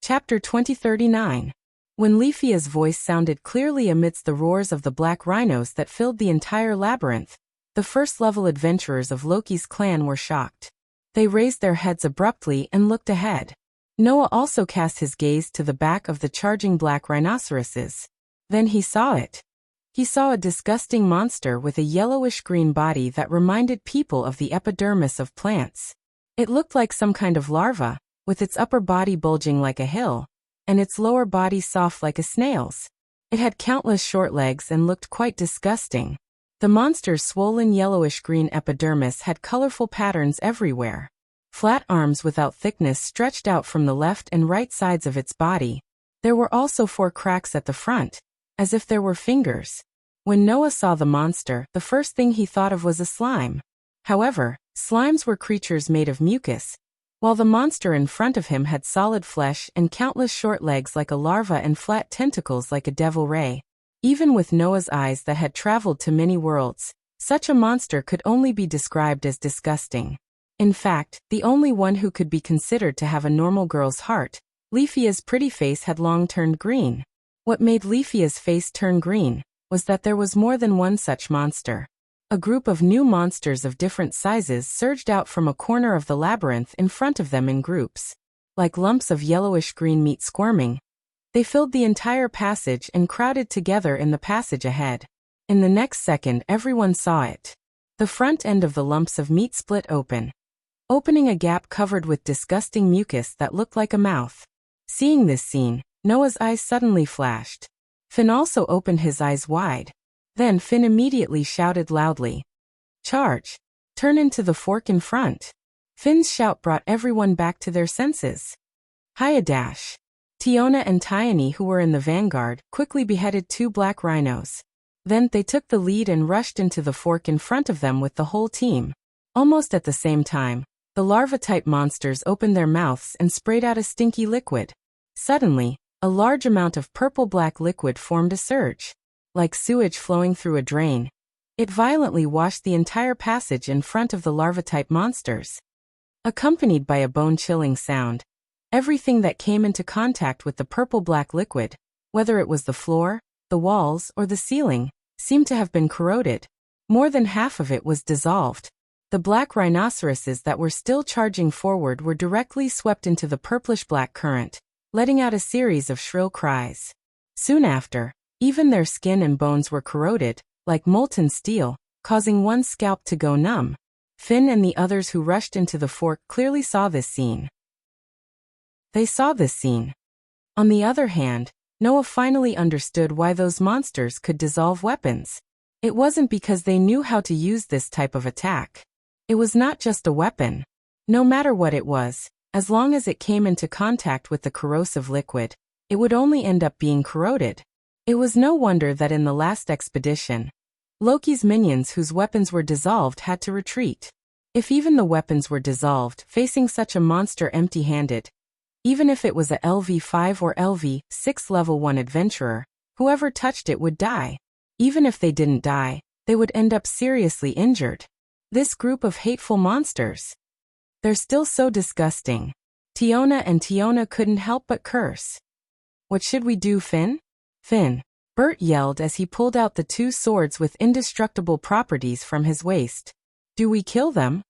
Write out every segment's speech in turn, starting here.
Chapter 2039. When Leafia's voice sounded clearly amidst the roars of the black rhinos that filled the entire labyrinth, the first-level adventurers of Loki's clan were shocked. They raised their heads abruptly and looked ahead. Noah also cast his gaze to the back of the charging black rhinoceroses. Then he saw it. He saw a disgusting monster with a yellowish-green body that reminded people of the epidermis of plants. It looked like some kind of larva, with its upper body bulging like a hill, and its lower body soft like a snail's. It had countless short legs and looked quite disgusting. The monster's swollen yellowish-green epidermis had colorful patterns everywhere. Flat arms without thickness stretched out from the left and right sides of its body. There were also 4 cracks at the front, as if there were fingers. When Noah saw the monster, the first thing he thought of was a slime. However, slimes were creatures made of mucus, while the monster in front of him had solid flesh and countless short legs like a larva and flat tentacles like a devil ray. Even with Noah's eyes that had traveled to many worlds, such a monster could only be described as disgusting. In fact, the only one who could be considered to have a normal girl's heart, Leafia's pretty face had long turned green. What made Leafia's face turn green was that there was more than one such monster. A group of new monsters of different sizes surged out from a corner of the labyrinth in front of them in groups. Like lumps of yellowish-green meat squirming, they filled the entire passage and crowded together in the passage ahead. In the next second, everyone saw it. The front end of the lumps of meat split open, opening a gap covered with disgusting mucus that looked like a mouth. Seeing this scene, Noah's eyes suddenly flashed. Finn also opened his eyes wide. Then Finn immediately shouted loudly, "Charge! Turn into the fork in front!" Finn's shout brought everyone back to their senses. Dash! Tiona and Tiani, who were in the vanguard, quickly beheaded 2 black rhinos. Then they took the lead and rushed into the fork in front of them with the whole team. Almost at the same time, the larva-type monsters opened their mouths and sprayed out a stinky liquid. Suddenly, a large amount of purple-black liquid formed a surge. Like sewage flowing through a drain, it violently washed the entire passage in front of the larva-type monsters. Accompanied by a bone-chilling sound, everything that came into contact with the purple-black liquid, whether it was the floor, the walls, or the ceiling, seemed to have been corroded. More than half of it was dissolved. The black rhinoceroses that were still charging forward were directly swept into the purplish-black current, letting out a series of shrill cries. Soon after, even their skin and bones were corroded, like molten steel, causing one's scalp to go numb. Finn and the others who rushed into the fork clearly saw this scene. On the other hand, Noah finally understood why those monsters could dissolve weapons. It wasn't because they knew how to use this type of attack. It was not just a weapon. No matter what it was, as long as it came into contact with the corrosive liquid, it would only end up being corroded. It was no wonder that in the last expedition, Loki's minions whose weapons were dissolved had to retreat. If even the weapons were dissolved, facing such a monster empty-handed, even if it was a LV5 or LV6 level 1 adventurer, whoever touched it would die. Even if they didn't die, they would end up seriously injured. This group of hateful monsters. They're still so disgusting. Tiona couldn't help but curse. "What should we do, Finn?" "Finn," Bert yelled as he pulled out the 2 swords with indestructible properties from his waist. "Do we kill them?"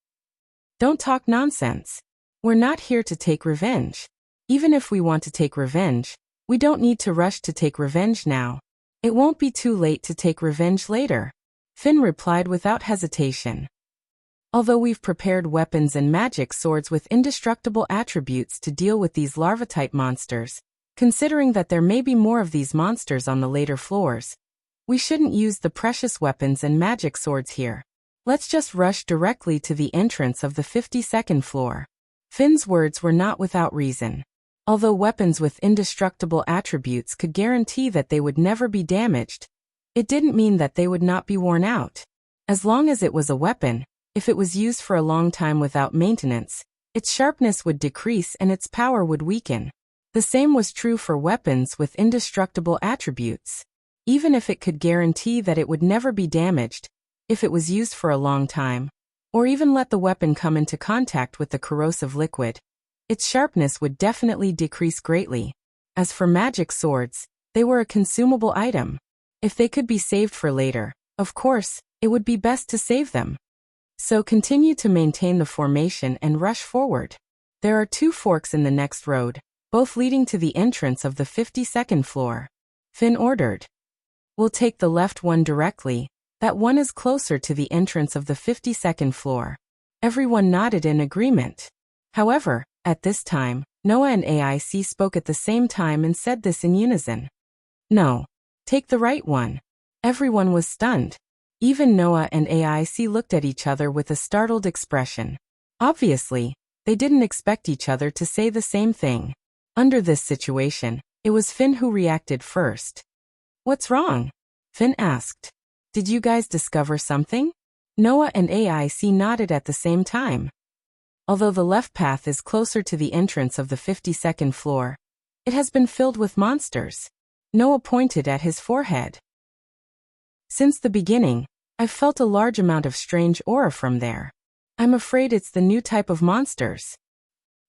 "Don't talk nonsense. We're not here to take revenge. Even if we want to take revenge, we don't need to rush to take revenge now. It won't be too late to take revenge later," Finn replied without hesitation. "Although we've prepared weapons and magic swords with indestructible attributes to deal with these larva-type monsters, considering that there may be more of these monsters on the later floors, we shouldn't use the precious weapons and magic swords here. Let's just rush directly to the entrance of the 52nd floor." Finn's words were not without reason. Although weapons with indestructible attributes could guarantee that they would never be damaged, it didn't mean that they would not be worn out. As long as it was a weapon, if it was used for a long time without maintenance, its sharpness would decrease and its power would weaken. The same was true for weapons with indestructible attributes. Even if it could guarantee that it would never be damaged, if it was used for a long time, or even let the weapon come into contact with the corrosive liquid, its sharpness would definitely decrease greatly. As for magic swords, they were a consumable item. If they could be saved for later, of course, it would be best to save them. So continue to maintain the formation and rush forward. There are 2 forks in the next road, both leading to the entrance of the 52nd floor. Finn ordered. We'll take the left one directly. That one is closer to the entrance of the 52nd floor. Everyone nodded in agreement. However, at this time, Noah and AIC spoke at the same time and said this in unison. No. Take the right one. Everyone was stunned. Even Noah and AIC looked at each other with a startled expression. Obviously, they didn't expect each other to say the same thing. Under this situation, it was Finn who reacted first. What's wrong? Finn asked. Did you guys discover something? Noah and AIC nodded at the same time. Although the left path is closer to the entrance of the 52nd floor, it has been filled with monsters. Noah pointed at his forehead. Since the beginning, I've felt a large amount of strange aura from there. I'm afraid it's the new type of monsters.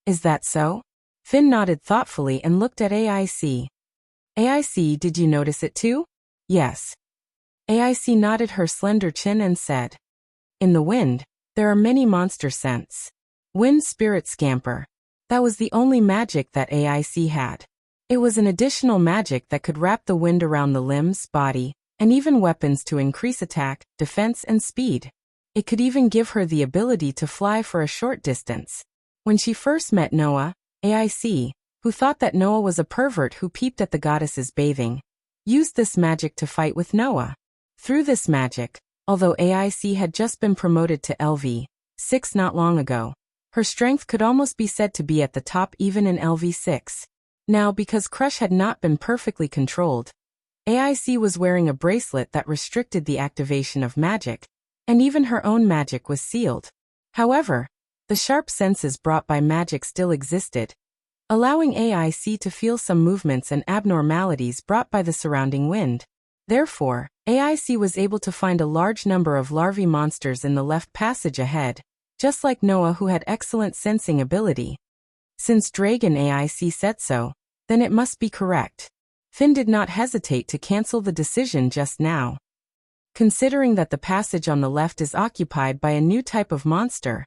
Is that so? Finn nodded thoughtfully and looked at AIC. AIC, did you notice it too? Yes. AIC nodded her slender chin and said. In the wind, there are many monster scents. Wind spirit scamper. That was the only magic that AIC had. It was an additional magic that could wrap the wind around the limbs, body, and even weapons to increase attack, defense, and speed. It could even give her the ability to fly for a short distance. When she first met Noah, AIC, who thought that Noah was a pervert who peeped at the goddesses bathing, used this magic to fight with Noah. Through this magic, although AIC had just been promoted to LV6 not long ago, her strength could almost be said to be at the top even in LV6. Now, because Crush had not been perfectly controlled, AIC was wearing a bracelet that restricted the activation of magic, and even her own magic was sealed. However, the sharp senses brought by magic still existed, allowing AIC to feel some movements and abnormalities brought by the surrounding wind. Therefore, AIC was able to find a large number of larvae monsters in the left passage ahead, just like Noah, who had excellent sensing ability. Since Dragon AIC said so, then it must be correct. Finn did not hesitate to cancel the decision just now. Considering that the passage on the left is occupied by a new type of monster,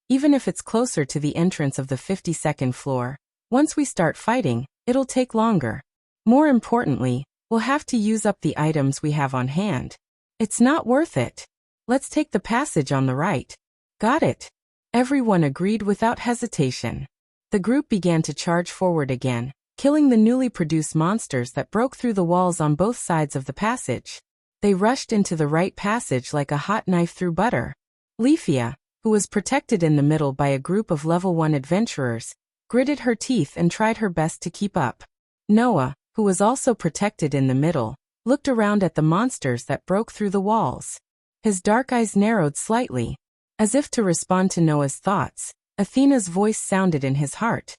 even if it's closer to the entrance of the 52nd floor, once we start fighting, it'll take longer. More importantly, we'll have to use up the items we have on hand. It's not worth it. Let's take the passage on the right. Got it. Everyone agreed without hesitation. The group began to charge forward again, killing the newly produced monsters that broke through the walls on both sides of the passage. They rushed into the right passage like a hot knife through butter. Leafia, who was protected in the middle by a group of level 1 adventurers, gritted her teeth and tried her best to keep up. Noah, who was also protected in the middle, looked around at the monsters that broke through the walls. His dark eyes narrowed slightly. As if to respond to Noah's thoughts, Athena's voice sounded in his heart.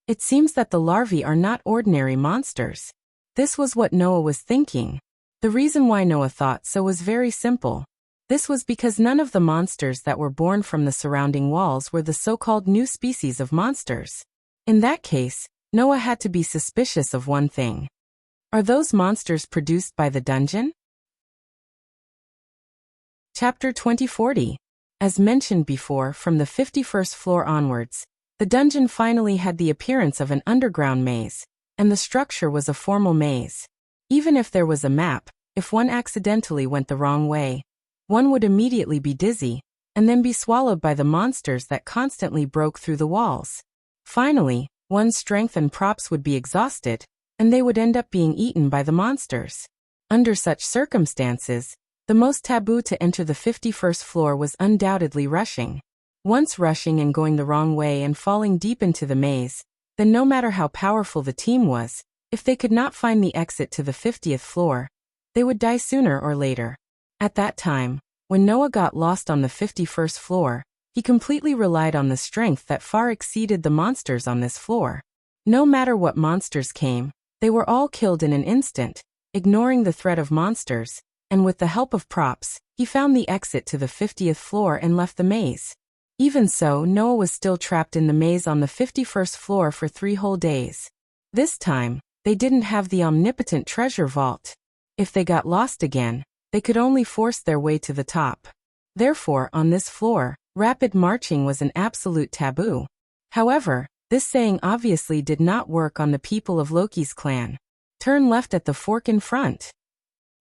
It seems that the larvae are not ordinary monsters. This was what Noah was thinking. The reason why Noah thought so was very simple. This was because none of the monsters that were born from the surrounding walls were the so-called new species of monsters. In that case, Noah had to be suspicious of one thing. Are those monsters produced by the dungeon? Chapter 2040. As mentioned before, from the 51st floor onwards, the dungeon finally had the appearance of an underground maze, and the structure was a formal maze. Even if there was a map, if one accidentally went the wrong way, one would immediately be dizzy, and then be swallowed by the monsters that constantly broke through the walls. Finally, one's strength and props would be exhausted, and they would end up being eaten by the monsters. Under such circumstances, the most taboo to enter the 51st floor was undoubtedly rushing. Once rushing and going the wrong way and falling deep into the maze, then no matter how powerful the team was, if they could not find the exit to the 50th floor, they would die sooner or later. At that time, when Noah got lost on the 51st floor, he completely relied on the strength that far exceeded the monsters on this floor. No matter what monsters came, they were all killed in an instant, ignoring the threat of monsters, and with the help of props, he found the exit to the 50th floor and left the maze. Even so, Noah was still trapped in the maze on the 51st floor for 3 whole days. This time, they didn't have the omnipotent treasure vault. If they got lost again, they could only force their way to the top. Therefore, on this floor, rapid marching was an absolute taboo. However, this saying obviously did not work on the people of Loki's clan. Turn left at the fork in front.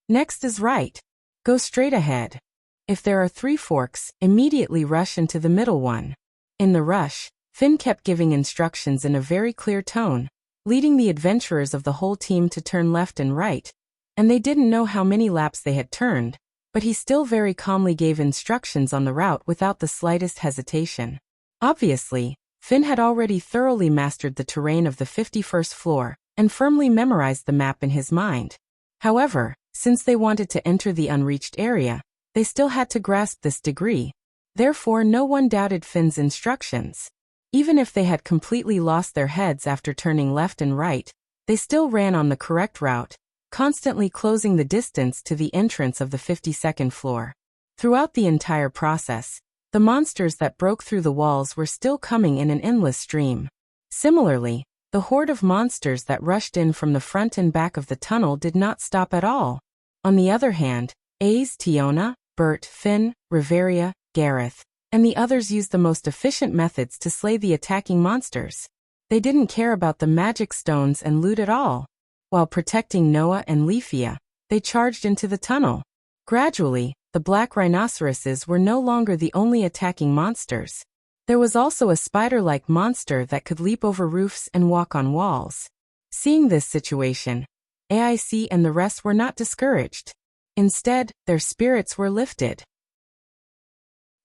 Next is right. Go straight ahead. If there are 3 forks, immediately rush into the middle one. In the rush, Finn kept giving instructions in a very clear tone, leading the adventurers of the whole team to turn left and right, and they didn't know how many laps they had turned, but he still very calmly gave instructions on the route without the slightest hesitation. Obviously, Finn had already thoroughly mastered the terrain of the 51st floor and firmly memorized the map in his mind. However, since they wanted to enter the unreached area, they still had to grasp this degree. Therefore, no one doubted Finn's instructions. Even if they had completely lost their heads after turning left and right, they still ran on the correct route, constantly closing the distance to the entrance of the 52nd floor. Throughout the entire process, the monsters that broke through the walls were still coming in an endless stream. Similarly, the horde of monsters that rushed in from the front and back of the tunnel did not stop at all. On the other hand, Ace, Tiona, Bert, Finn, Riveria, Gareth, and the others used the most efficient methods to slay the attacking monsters. They didn't care about the magic stones and loot at all. While protecting Noah and Leafia, they charged into the tunnel. Gradually, the black rhinoceroses were no longer the only attacking monsters. There was also a spider-like monster that could leap over roofs and walk on walls. Seeing this situation, AIC and the rest were not discouraged. Instead, their spirits were lifted.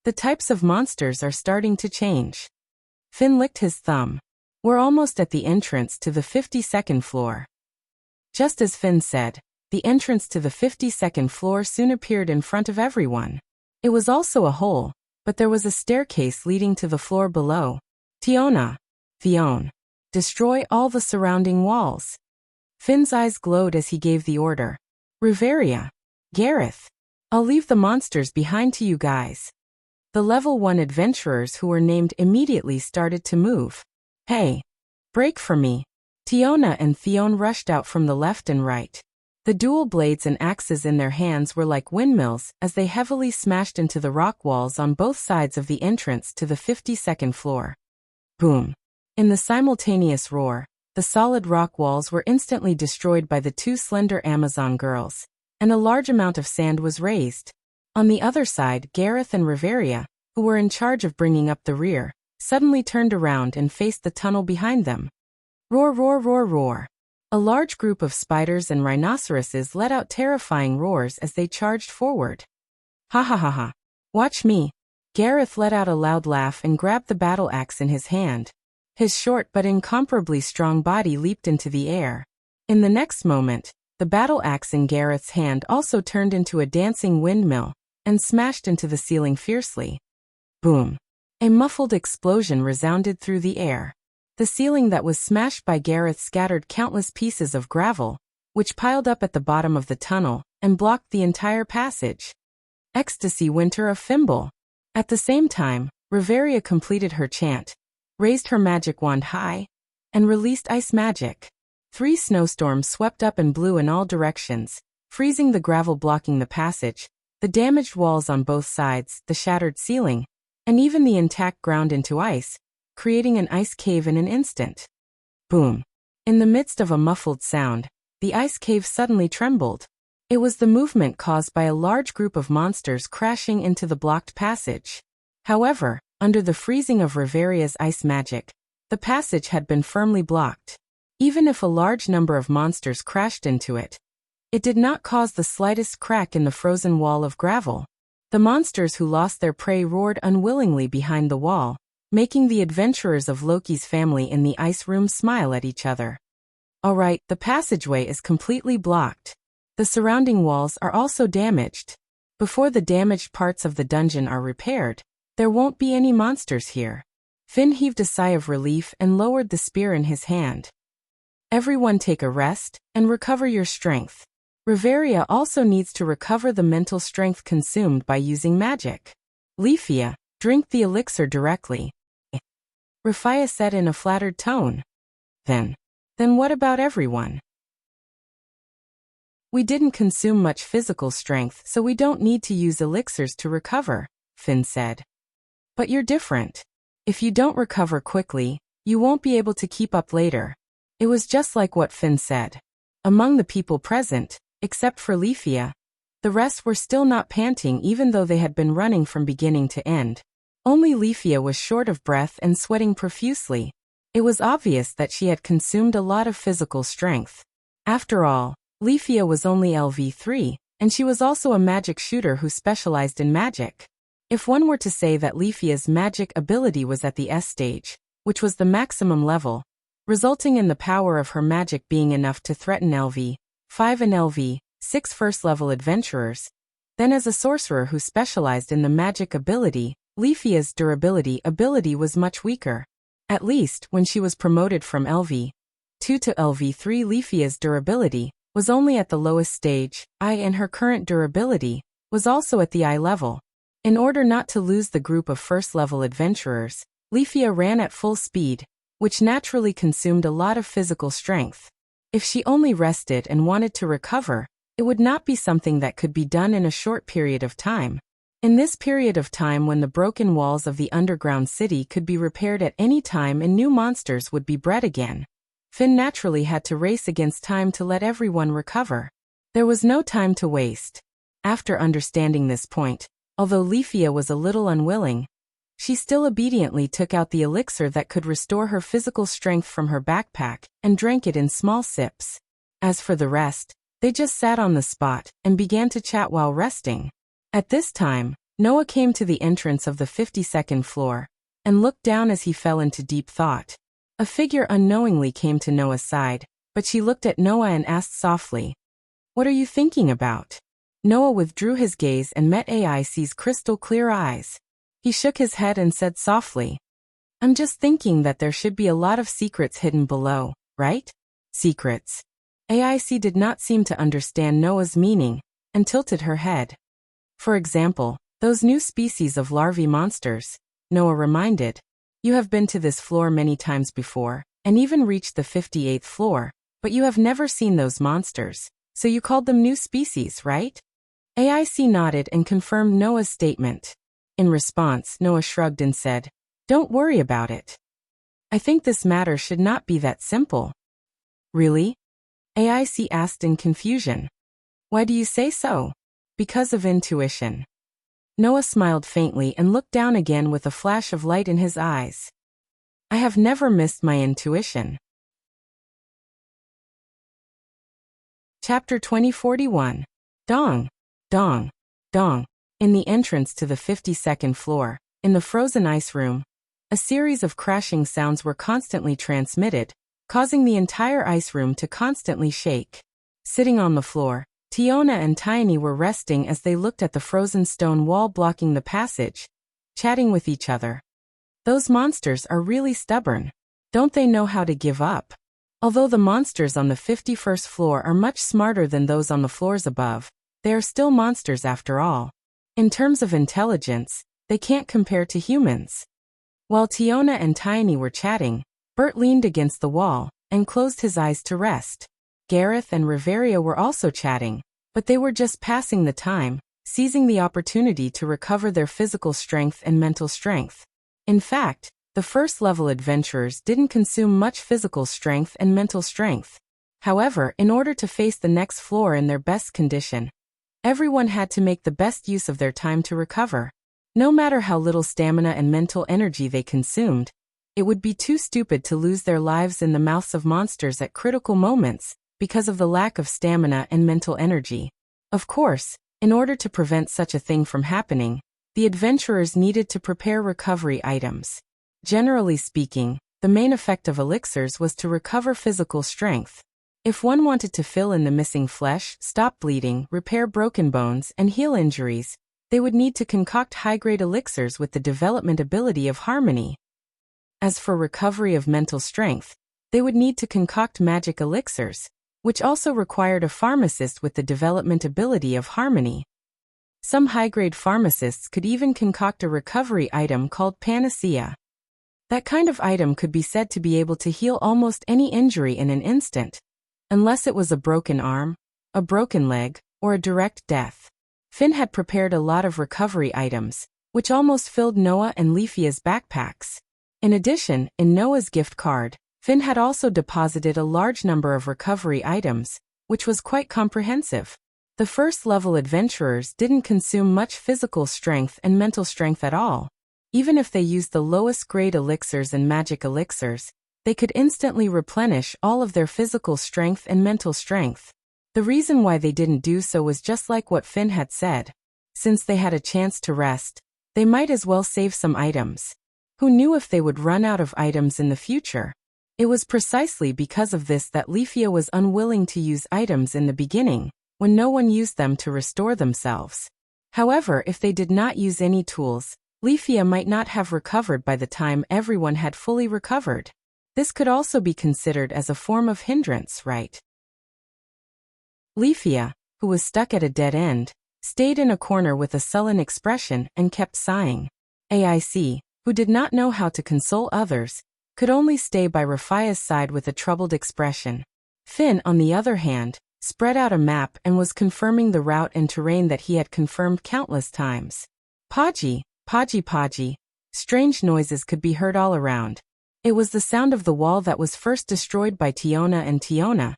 The types of monsters are starting to change. Finn licked his thumb. We're almost at the entrance to the 52nd floor. Just as Finn said, the entrance to the 52nd floor soon appeared in front of everyone. It was also a hole, but there was a staircase leading to the floor below. Tiona, Theon, destroy all the surrounding walls. Finn's eyes glowed as he gave the order. Riveria, Gareth, I'll leave the monsters behind to you guys. The level 1 adventurers who were named immediately started to move. Hey, break for me. Tiona and Theon rushed out from the left and right. The dual blades and axes in their hands were like windmills as they heavily smashed into the rock walls on both sides of the entrance to the 52nd floor. Boom. In the simultaneous roar, the solid rock walls were instantly destroyed by the 2 slender Amazon girls, and a large amount of sand was raised. On the other side, Gareth and Riveria, who were in charge of bringing up the rear, suddenly turned around and faced the tunnel behind them. Roar, roar, roar, roar. A large group of spiders and rhinoceroses let out terrifying roars as they charged forward. Ha ha ha ha. Watch me. Gareth let out a loud laugh and grabbed the battle axe in his hand. His short but incomparably strong body leaped into the air. In the next moment, the battle axe in Gareth's hand also turned into a dancing windmill and smashed into the ceiling fiercely. Boom. A muffled explosion resounded through the air. The ceiling that was smashed by Gareth scattered countless pieces of gravel, which piled up at the bottom of the tunnel and blocked the entire passage. Ecstasy Winter of Fimble. At the same time, Riveria completed her chant, raised her magic wand high, and released ice magic. 3 snowstorms swept up and blew in all directions, freezing the gravel blocking the passage, the damaged walls on both sides, the shattered ceiling, and even the intact ground into ice, creating an ice cave in an instant. Boom. In the midst of a muffled sound, the ice cave suddenly trembled. It was the movement caused by a large group of monsters crashing into the blocked passage. However, under the freezing of Riveria's ice magic, the passage had been firmly blocked. Even if a large number of monsters crashed into it, it did not cause the slightest crack in the frozen wall of gravel. The monsters who lost their prey roared unwillingly behind the wall, making the adventurers of Loki's family in the ice room smile at each other. Alright, the passageway is completely blocked. The surrounding walls are also damaged. Before the damaged parts of the dungeon are repaired, there won't be any monsters here. Finn heaved a sigh of relief and lowered the spear in his hand. Everyone take a rest and recover your strength. Riveria also needs to recover the mental strength consumed by using magic. Leafia, Drink the elixir directly, Rafia said in a flattered tone. Then what about everyone? We didn't consume much physical strength, so we don't need to use elixirs to recover, Finn said. But you're different. If you don't recover quickly, you won't be able to keep up later. It was just like what Finn said. Among the people present, except for Leafia, the rest were still not panting even though they had been running from beginning to end. Only Leafia was short of breath and sweating profusely. It was obvious that she had consumed a lot of physical strength. After all, Leafia was only LV3, and she was also a magic shooter who specialized in magic. If one were to say that Leafia's magic ability was at the S stage, which was the maximum level, resulting in the power of her magic being enough to threaten LV5 and LV6 first-level adventurers, then as a sorcerer who specialized in the magic ability, Leafia's durability ability was much weaker. At least, when she was promoted from LV2 to LV3, Leafia's durability was only at the lowest stage, I, and her current durability was also at the I level. In order not to lose the group of first-level adventurers, Leafia ran at full speed, which naturally consumed a lot of physical strength. If she only rested and wanted to recover, it would not be something that could be done in a short period of time. In this period of time when the broken walls of the underground city could be repaired at any time and new monsters would be bred again, Finn naturally had to race against time to let everyone recover. There was no time to waste. After understanding this point, although Leafia was a little unwilling, she still obediently took out the elixir that could restore her physical strength from her backpack and drank it in small sips. As for the rest, they just sat on the spot and began to chat while resting. At this time, Noah came to the entrance of the 52nd floor and looked down as he fell into deep thought. A figure unknowingly came to Noah's side, but she looked at Noah and asked softly, "What are you thinking about?" Noah withdrew his gaze and met AIC's crystal-clear eyes. He shook his head and said softly, "I'm just thinking that there should be a lot of secrets hidden below, right?" Secrets. AIC did not seem to understand Noah's meaning and tilted her head. For example, those new species of larvae monsters, Noah reminded. You have been to this floor many times before, and even reached the 58th floor, but you have never seen those monsters, so you called them new species, right? AIC nodded and confirmed Noah's statement. In response, Noah shrugged and said, "Don't worry about it. I think this matter should not be that simple." Really? AIC asked in confusion. Why do you say so? Because of intuition. Noah smiled faintly and looked down again with a flash of light in his eyes. I have never missed my intuition. Chapter 2041. Dong, dong, dong. In the entrance to the 52nd floor, in the frozen ice room, a series of crashing sounds were constantly transmitted, causing the entire ice room to constantly shake. Sitting on the floor, Tiona and Tiny were resting as they looked at the frozen stone wall blocking the passage, chatting with each other. Those monsters are really stubborn. Don't they know how to give up? Although the monsters on the 51st floor are much smarter than those on the floors above, they are still monsters after all. In terms of intelligence, they can't compare to humans. While Tiona and Tiny were chatting, Bert leaned against the wall and closed his eyes to rest. Gareth and Riveria were also chatting, but they were just passing the time, seizing the opportunity to recover their physical strength and mental strength. In fact, the first-level adventurers didn't consume much physical strength and mental strength. However, in order to face the next floor in their best condition, everyone had to make the best use of their time to recover. No matter how little stamina and mental energy they consumed, it would be too stupid to lose their lives in the mouths of monsters at critical moments because of the lack of stamina and mental energy. Of course, in order to prevent such a thing from happening, the adventurers needed to prepare recovery items. Generally speaking, the main effect of elixirs was to recover physical strength. If one wanted to fill in the missing flesh, stop bleeding, repair broken bones, and heal injuries, they would need to concoct high-grade elixirs with the development ability of harmony. As for recovery of mental strength, they would need to concoct magic elixirs, which also required a pharmacist with the development ability of harmony. Some high-grade pharmacists could even concoct a recovery item called panacea. That kind of item could be said to be able to heal almost any injury in an instant, unless it was a broken arm, a broken leg, or a direct death. Finn had prepared a lot of recovery items, which almost filled Noah and Leafia's backpacks. In addition, in Noah's gift card, Finn had also deposited a large number of recovery items, which was quite comprehensive. The first-level adventurers didn't consume much physical strength and mental strength at all. Even if they used the lowest-grade elixirs and magic elixirs, they could instantly replenish all of their physical strength and mental strength. The reason why they didn't do so was just like what Finn had said. Since they had a chance to rest, they might as well save some items. Who knew if they would run out of items in the future? It was precisely because of this that Leafia was unwilling to use items in the beginning, when no one used them to restore themselves. However, if they did not use any tools, Leafia might not have recovered by the time everyone had fully recovered. This could also be considered as a form of hindrance, right? Leafia, who was stuck at a dead end, stayed in a corner with a sullen expression and kept sighing. AIC, who did not know how to console others, could only stay by Rafia's side with a troubled expression. Finn, on the other hand, spread out a map and was confirming the route and terrain that he had confirmed countless times. Podgy, podgy. Strange noises could be heard all around. It was the sound of the wall that was first destroyed by Tiona and Tiona,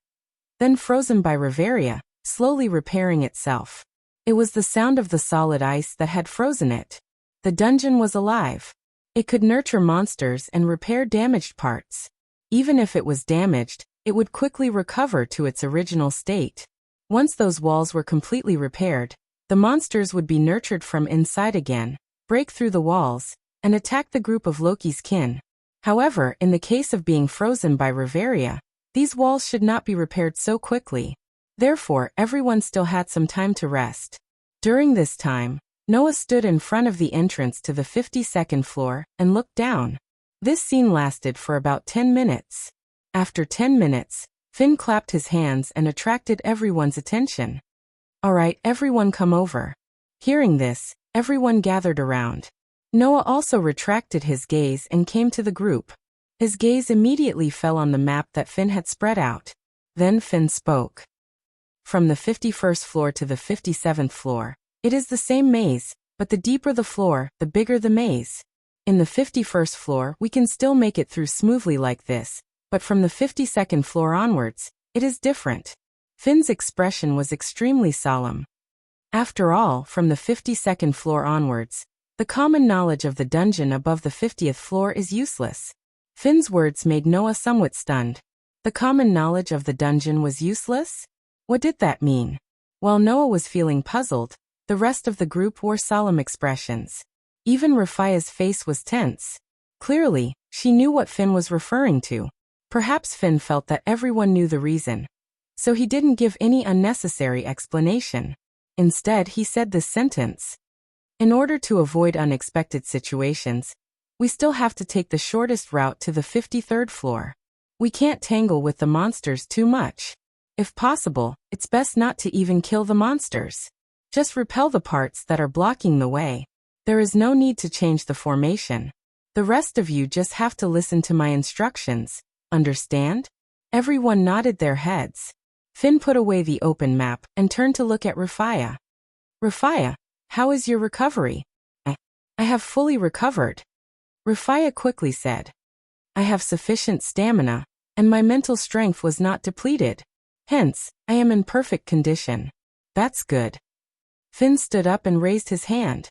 then frozen by Riveria, slowly repairing itself. It was the sound of the solid ice that had frozen it. The dungeon was alive. It could nurture monsters and repair damaged parts. Even if it was damaged, it would quickly recover to its original state. Once those walls were completely repaired, the monsters would be nurtured from inside again, break through the walls, and attack the group of Loki's kin. However, in the case of being frozen by Riveria, these walls should not be repaired so quickly. Therefore, everyone still had some time to rest. During this time, Noah stood in front of the entrance to the 52nd floor and looked down. This scene lasted for about 10 minutes. After 10 minutes, Finn clapped his hands and attracted everyone's attention. "All right, everyone come over." Hearing this, everyone gathered around. Noah also retracted his gaze and came to the group. His gaze immediately fell on the map that Finn had spread out. Then Finn spoke. "From the 51st floor to the 57th floor, it is the same maze, but the deeper the floor, the bigger the maze. In the 51st floor, we can still make it through smoothly like this, but from the 52nd floor onwards, it is different." Finn's expression was extremely solemn. After all, from the 52nd floor onwards, the common knowledge of the dungeon above the 50th floor is useless. Finn's words made Noah somewhat stunned. The common knowledge of the dungeon was useless? What did that mean? While Noah was feeling puzzled, the rest of the group wore solemn expressions. Even Rafia's face was tense. Clearly, she knew what Finn was referring to. Perhaps Finn felt that everyone knew the reason, so he didn't give any unnecessary explanation. Instead, he said this sentence. "In order to avoid unexpected situations, we still have to take the shortest route to the 53rd floor. We can't tangle with the monsters too much. If possible, it's best not to even kill the monsters. Just repel the parts that are blocking the way. There is no need to change the formation. The rest of you just have to listen to my instructions, understand?" Everyone nodded their heads. Finn put away the open map and turned to look at Rafia. "Rafia, how is your recovery?" I have fully recovered," Rafia quickly said. "I have sufficient stamina, and my mental strength was not depleted. Hence, I am in perfect condition." "That's good." Finn stood up and raised his hand.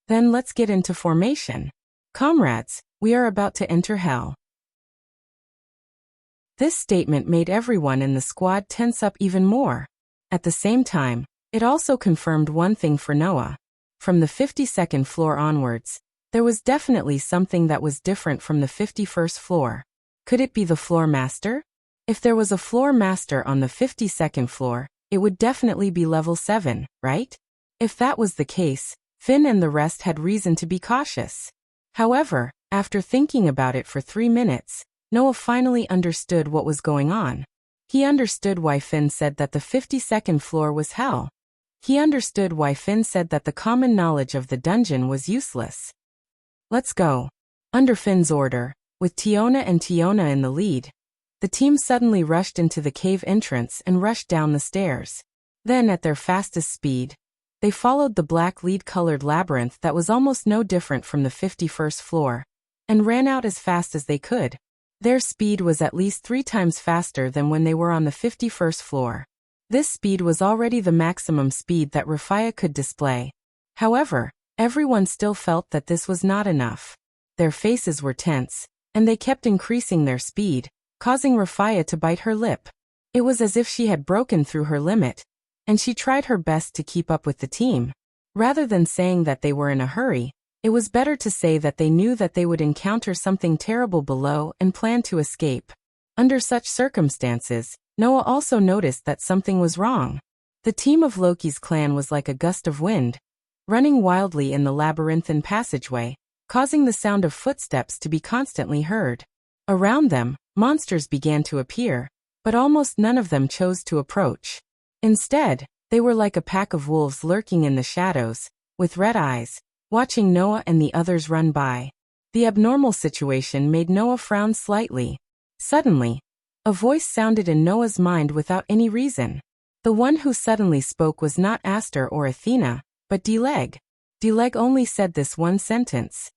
"Then let's get into formation. Comrades, we are about to enter hell." This statement made everyone in the squad tense up even more. At the same time, it also confirmed one thing for Noah. From the 52nd floor onwards, there was definitely something that was different from the 51st floor. Could it be the floor master? If there was a floor master on the 52nd floor, it would definitely be level 7, right? If that was the case, Finn and the rest had reason to be cautious. However, after thinking about it for 3 minutes, Noah finally understood what was going on. He understood why Finn said that the 52nd floor was hell. He understood why Finn said that the common knowledge of the dungeon was useless. Let's go. Under Finn's order, with Tiona and Tiona in the lead, the team suddenly rushed into the cave entrance and rushed down the stairs. Then, at their fastest speed, they followed the black lead-colored labyrinth that was almost no different from the 51st floor, and ran out as fast as they could. Their speed was at least 3 times faster than when they were on the 51st floor. This speed was already the maximum speed that Rafia could display. However, everyone still felt that this was not enough. Their faces were tense, and they kept increasing their speed, causing Rafia to bite her lip. It was as if she had broken through her limit, and she tried her best to keep up with the team. Rather than saying that they were in a hurry, it was better to say that they knew that they would encounter something terrible below and planned to escape. Under such circumstances, Noah also noticed that something was wrong. The team of Loki's clan was like a gust of wind, running wildly in the labyrinthine passageway, causing the sound of footsteps to be constantly heard. Around them, monsters began to appear, but almost none of them chose to approach. Instead, they were like a pack of wolves lurking in the shadows, with red eyes, watching Noah and the others run by. The abnormal situation made Noah frown slightly. Suddenly, a voice sounded in Noah's mind without any reason. The one who suddenly spoke was not Aster or Athena, but Deleg. Deleg only said this one sentence.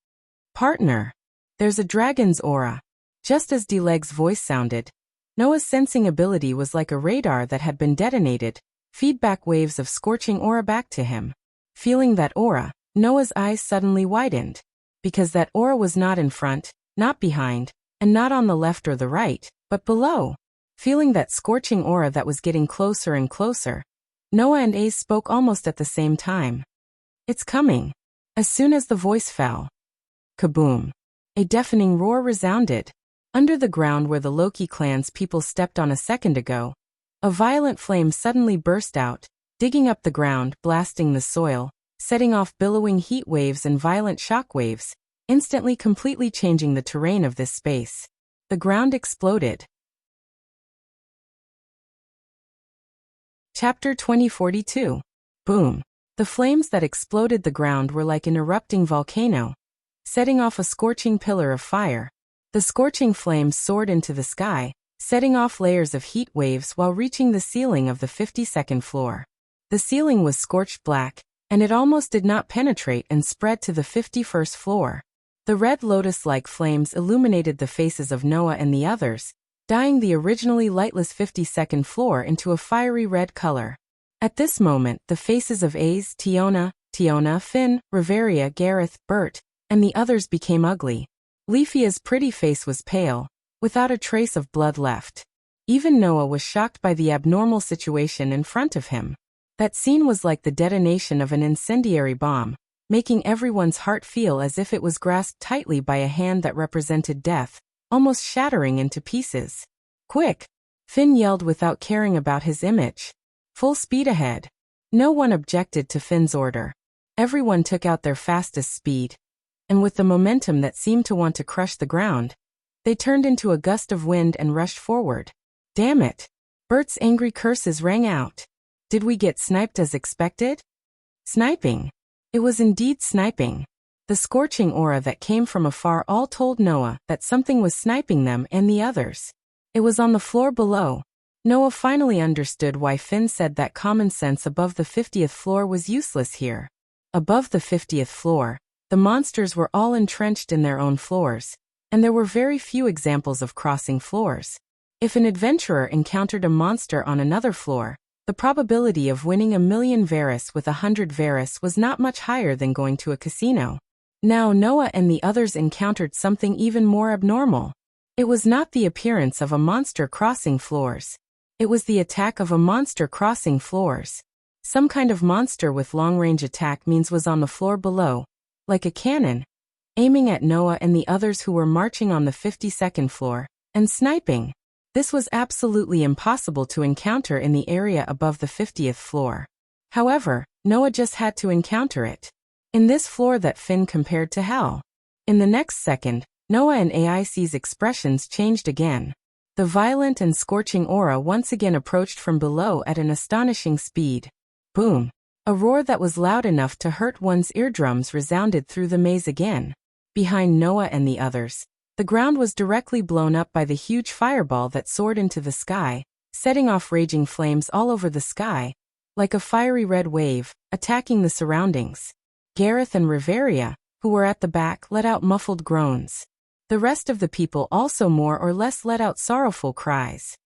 "Partner, there's a dragon's aura." Just as Deleg's voice sounded, Noah's sensing ability was like a radar that had been detonated, feedback waves of scorching aura back to him. Feeling that aura, Noah's eyes suddenly widened. Because that aura was not in front, not behind, and not on the left or the right, but below. Feeling that scorching aura that was getting closer and closer, Noah and Ace spoke almost at the same time. "It's coming." As soon as the voice fell, kaboom! A deafening roar resounded. Under the ground where the Loki clan's people stepped on a second ago, a violent flame suddenly burst out, digging up the ground, blasting the soil, setting off billowing heat waves and violent shock waves, instantly completely changing the terrain of this space. The ground exploded. Chapter 2042. Boom. The flames that exploded the ground were like an erupting volcano, setting off a scorching pillar of fire. The scorching flames soared into the sky, setting off layers of heat waves while reaching the ceiling of the 52nd floor. The ceiling was scorched black, and it almost did not penetrate and spread to the 51st floor. The red lotus-like flames illuminated the faces of Noah and the others, dyeing the originally lightless 52nd floor into a fiery red color. At this moment, the faces of Ace, Tiona, Finn, Riveria, Gareth, Bert, and the others became ugly. Leafia's pretty face was pale, without a trace of blood left. Even Noah was shocked by the abnormal situation in front of him. That scene was like the detonation of an incendiary bomb, making everyone's heart feel as if it was grasped tightly by a hand that represented death, almost shattering into pieces. "Quick!" Finn yelled without caring about his image. "Full speed ahead." No one objected to Finn's order. Everyone took out their fastest speed, and with the momentum that seemed to want to crush the ground, they turned into a gust of wind and rushed forward. "Damn it!" Bert's angry curses rang out. Did we get sniped as expected? Sniping. It was indeed sniping. The scorching aura that came from afar all told Noah that something was sniping them and the others. It was on the floor below. Noah finally understood why Finn said that common sense above the 50th floor was useless here. Above the 50th floor, the monsters were all entrenched in their own floors, and there were very few examples of crossing floors. If an adventurer encountered a monster on another floor, the probability of winning 1,000,000 Varus with 100 Varus was not much higher than going to a casino. Now Noah and the others encountered something even more abnormal. It was not the appearance of a monster crossing floors. It was the attack of a monster crossing floors. Some kind of monster with long-range attack means was on the floor below, like a cannon, aiming at Noah and the others who were marching on the 52nd floor, and sniping. This was absolutely impossible to encounter in the area above the 50th floor. However, Noah just had to encounter it. In this floor that Finn compared to hell. In the next second, Noah and AIC's expressions changed again. The violent and scorching aura once again approached from below at an astonishing speed. Boom! A roar that was loud enough to hurt one's eardrums resounded through the maze again. Behind Noah and the others, the ground was directly blown up by the huge fireball that soared into the sky, setting off raging flames all over the sky, like a fiery red wave, attacking the surroundings. Gareth and Riveria, who were at the back, let out muffled groans. The rest of the people also more or less let out sorrowful cries.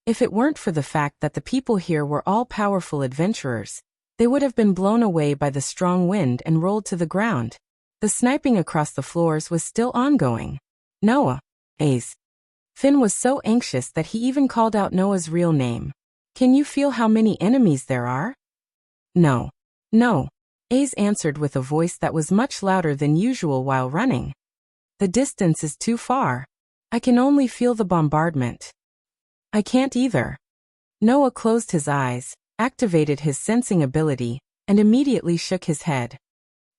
If it weren't for the fact that the people here were all powerful adventurers, they would have been blown away by the strong wind and rolled to the ground. The sniping across the floors was still ongoing. Noah. Ace. Finn was so anxious that he even called out Noah's real name. Can you feel how many enemies there are? No. No. Ace answered with a voice that was much louder than usual while running. The distance is too far. I can only feel the bombardment. I can't either. Noah closed his eyes, activated his sensing ability, and immediately shook his head.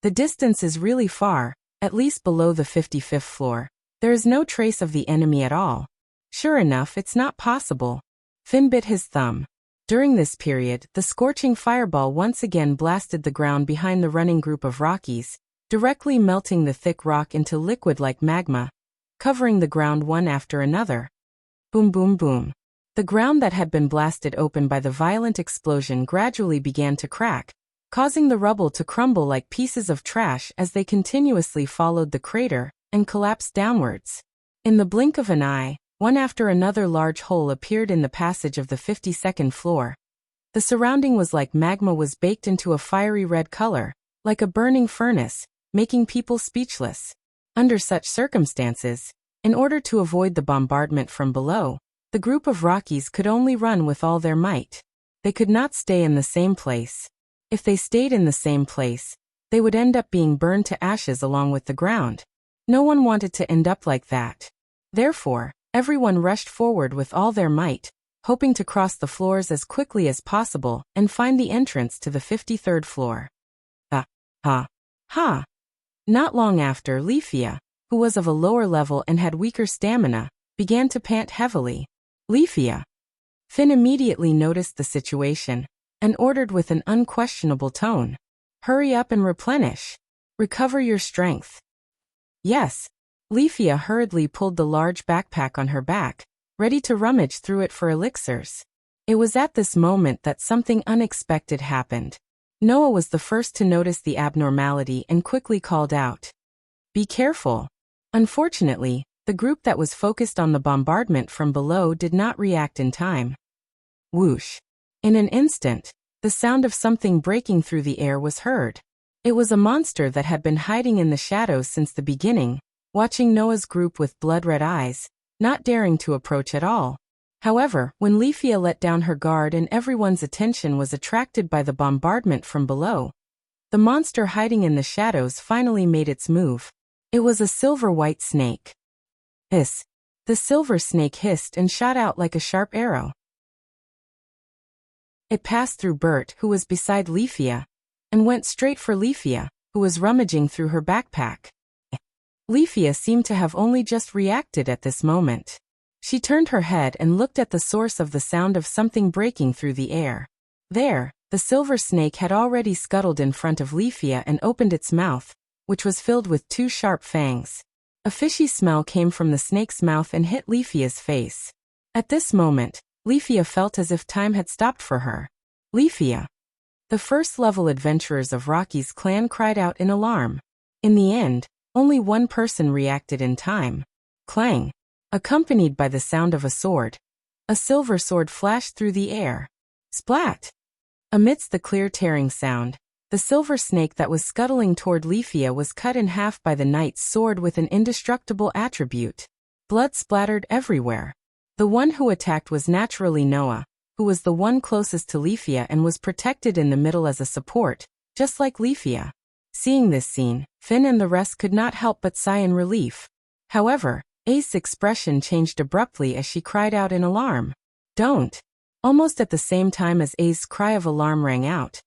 The distance is really far, at least below the 55th floor. There is no trace of the enemy at all. Sure enough, it's not possible. Finn bit his thumb. During this period, the scorching fireball once again blasted the ground behind the running group of Rockies, directly melting the thick rock into liquid like magma, covering the ground one after another. Boom, boom, boom. The ground that had been blasted open by the violent explosion gradually began to crack, causing the rubble to crumble like pieces of trash as they continuously followed the crater and collapsed downwards. In the blink of an eye, one after another large hole appeared in the passage of the 52nd floor. The surrounding was like magma was baked into a fiery red color, like a burning furnace, making people speechless. Under such circumstances, in order to avoid the bombardment from below, the group of Rockies could only run with all their might. They could not stay in the same place. If they stayed in the same place, they would end up being burned to ashes along with the ground. No one wanted to end up like that. Therefore, everyone rushed forward with all their might, hoping to cross the floors as quickly as possible and find the entrance to the 53rd floor. Ha! Not long after, Leafia, who was of a lower level and had weaker stamina, began to pant heavily. Leafia. Finn immediately noticed the situation and ordered with an unquestionable tone. Hurry up and replenish. Recover your strength. Yes. Leafia hurriedly pulled the large backpack on her back, ready to rummage through it for elixirs. It was at this moment that something unexpected happened. Noah was the first to notice the abnormality and quickly called out, "Be careful." Unfortunately, the group that was focused on the bombardment from below did not react in time. Whoosh. In an instant, the sound of something breaking through the air was heard. It was a monster that had been hiding in the shadows since the beginning, watching Noah's group with blood-red eyes, not daring to approach at all. However, when Leafia let down her guard and everyone's attention was attracted by the bombardment from below, the monster hiding in the shadows finally made its move. It was a silver-white snake. Hiss. The silver snake hissed and shot out like a sharp arrow. It passed through Bert, who was beside Leafia, and went straight for Leafia, who was rummaging through her backpack. Leafia seemed to have only just reacted at this moment. She turned her head and looked at the source of the sound of something breaking through the air. There, the silver snake had already scuttled in front of Leafia and opened its mouth, which was filled with two sharp fangs. A fishy smell came from the snake's mouth and hit Leafia's face. At this moment, Leafia felt as if time had stopped for her. Leafia. The first-level adventurers of Rocky's clan cried out in alarm. In the end, only one person reacted in time. Clang. Accompanied by the sound of a sword. A silver sword flashed through the air. Splat! Amidst the clear tearing sound, the silver snake that was scuttling toward Leafia was cut in half by the knight's sword with an indestructible attribute. Blood splattered everywhere. The one who attacked was naturally Noah, who was the one closest to Leafia and was protected in the middle as a support, just like Leafia. Seeing this scene, Finn and the rest could not help but sigh in relief. However, Ace's expression changed abruptly as she cried out in alarm. Don't! Almost at the same time as Ace's cry of alarm rang out,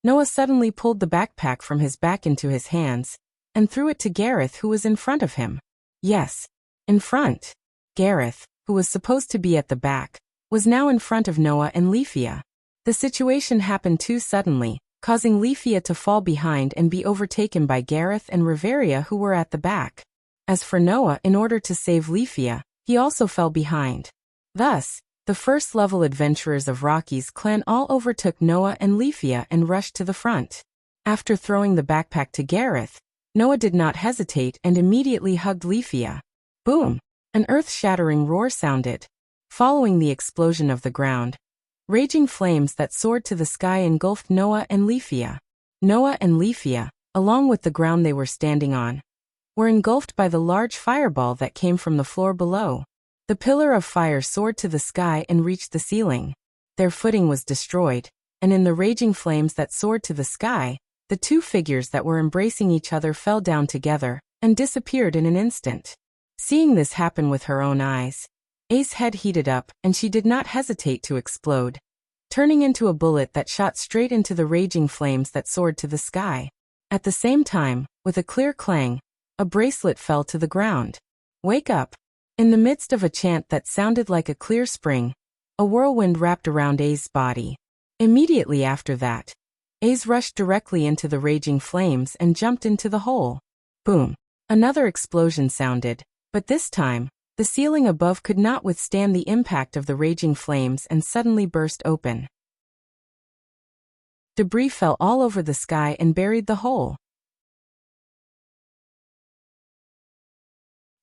Noah suddenly pulled the backpack from his back into his hands, and threw it to Gareth, who was in front of him. Yes, in front. Gareth, who was supposed to be at the back, was now in front of Noah and Leafia. The situation happened too suddenly, causing Leafia to fall behind and be overtaken by Gareth and Riveria, who were at the back. As for Noah, in order to save Leafia, he also fell behind. Thus, the first-level adventurers of Rocky's clan all overtook Noah and Leafia and rushed to the front. After throwing the backpack to Gareth, Noah did not hesitate and immediately hugged Leafia. Boom! An earth-shattering roar sounded. Following the explosion of the ground, raging flames that soared to the sky engulfed Noah and Leafia. Noah and Leafia, along with the ground they were standing on, were engulfed by the large fireball that came from the floor below. The pillar of fire soared to the sky and reached the ceiling. Their footing was destroyed, and in the raging flames that soared to the sky, the two figures that were embracing each other fell down together and disappeared in an instant. Seeing this happen with her own eyes, A's head heated up and she did not hesitate to explode, turning into a bullet that shot straight into the raging flames that soared to the sky. At the same time, with a clear clang, a bracelet fell to the ground. Wake up! In the midst of a chant that sounded like a clear spring, a whirlwind wrapped around A's body. Immediately after that, A's rushed directly into the raging flames and jumped into the hole. Boom! Another explosion sounded, but this time, the ceiling above could not withstand the impact of the raging flames and suddenly burst open. Debris fell all over the sky and buried the hole.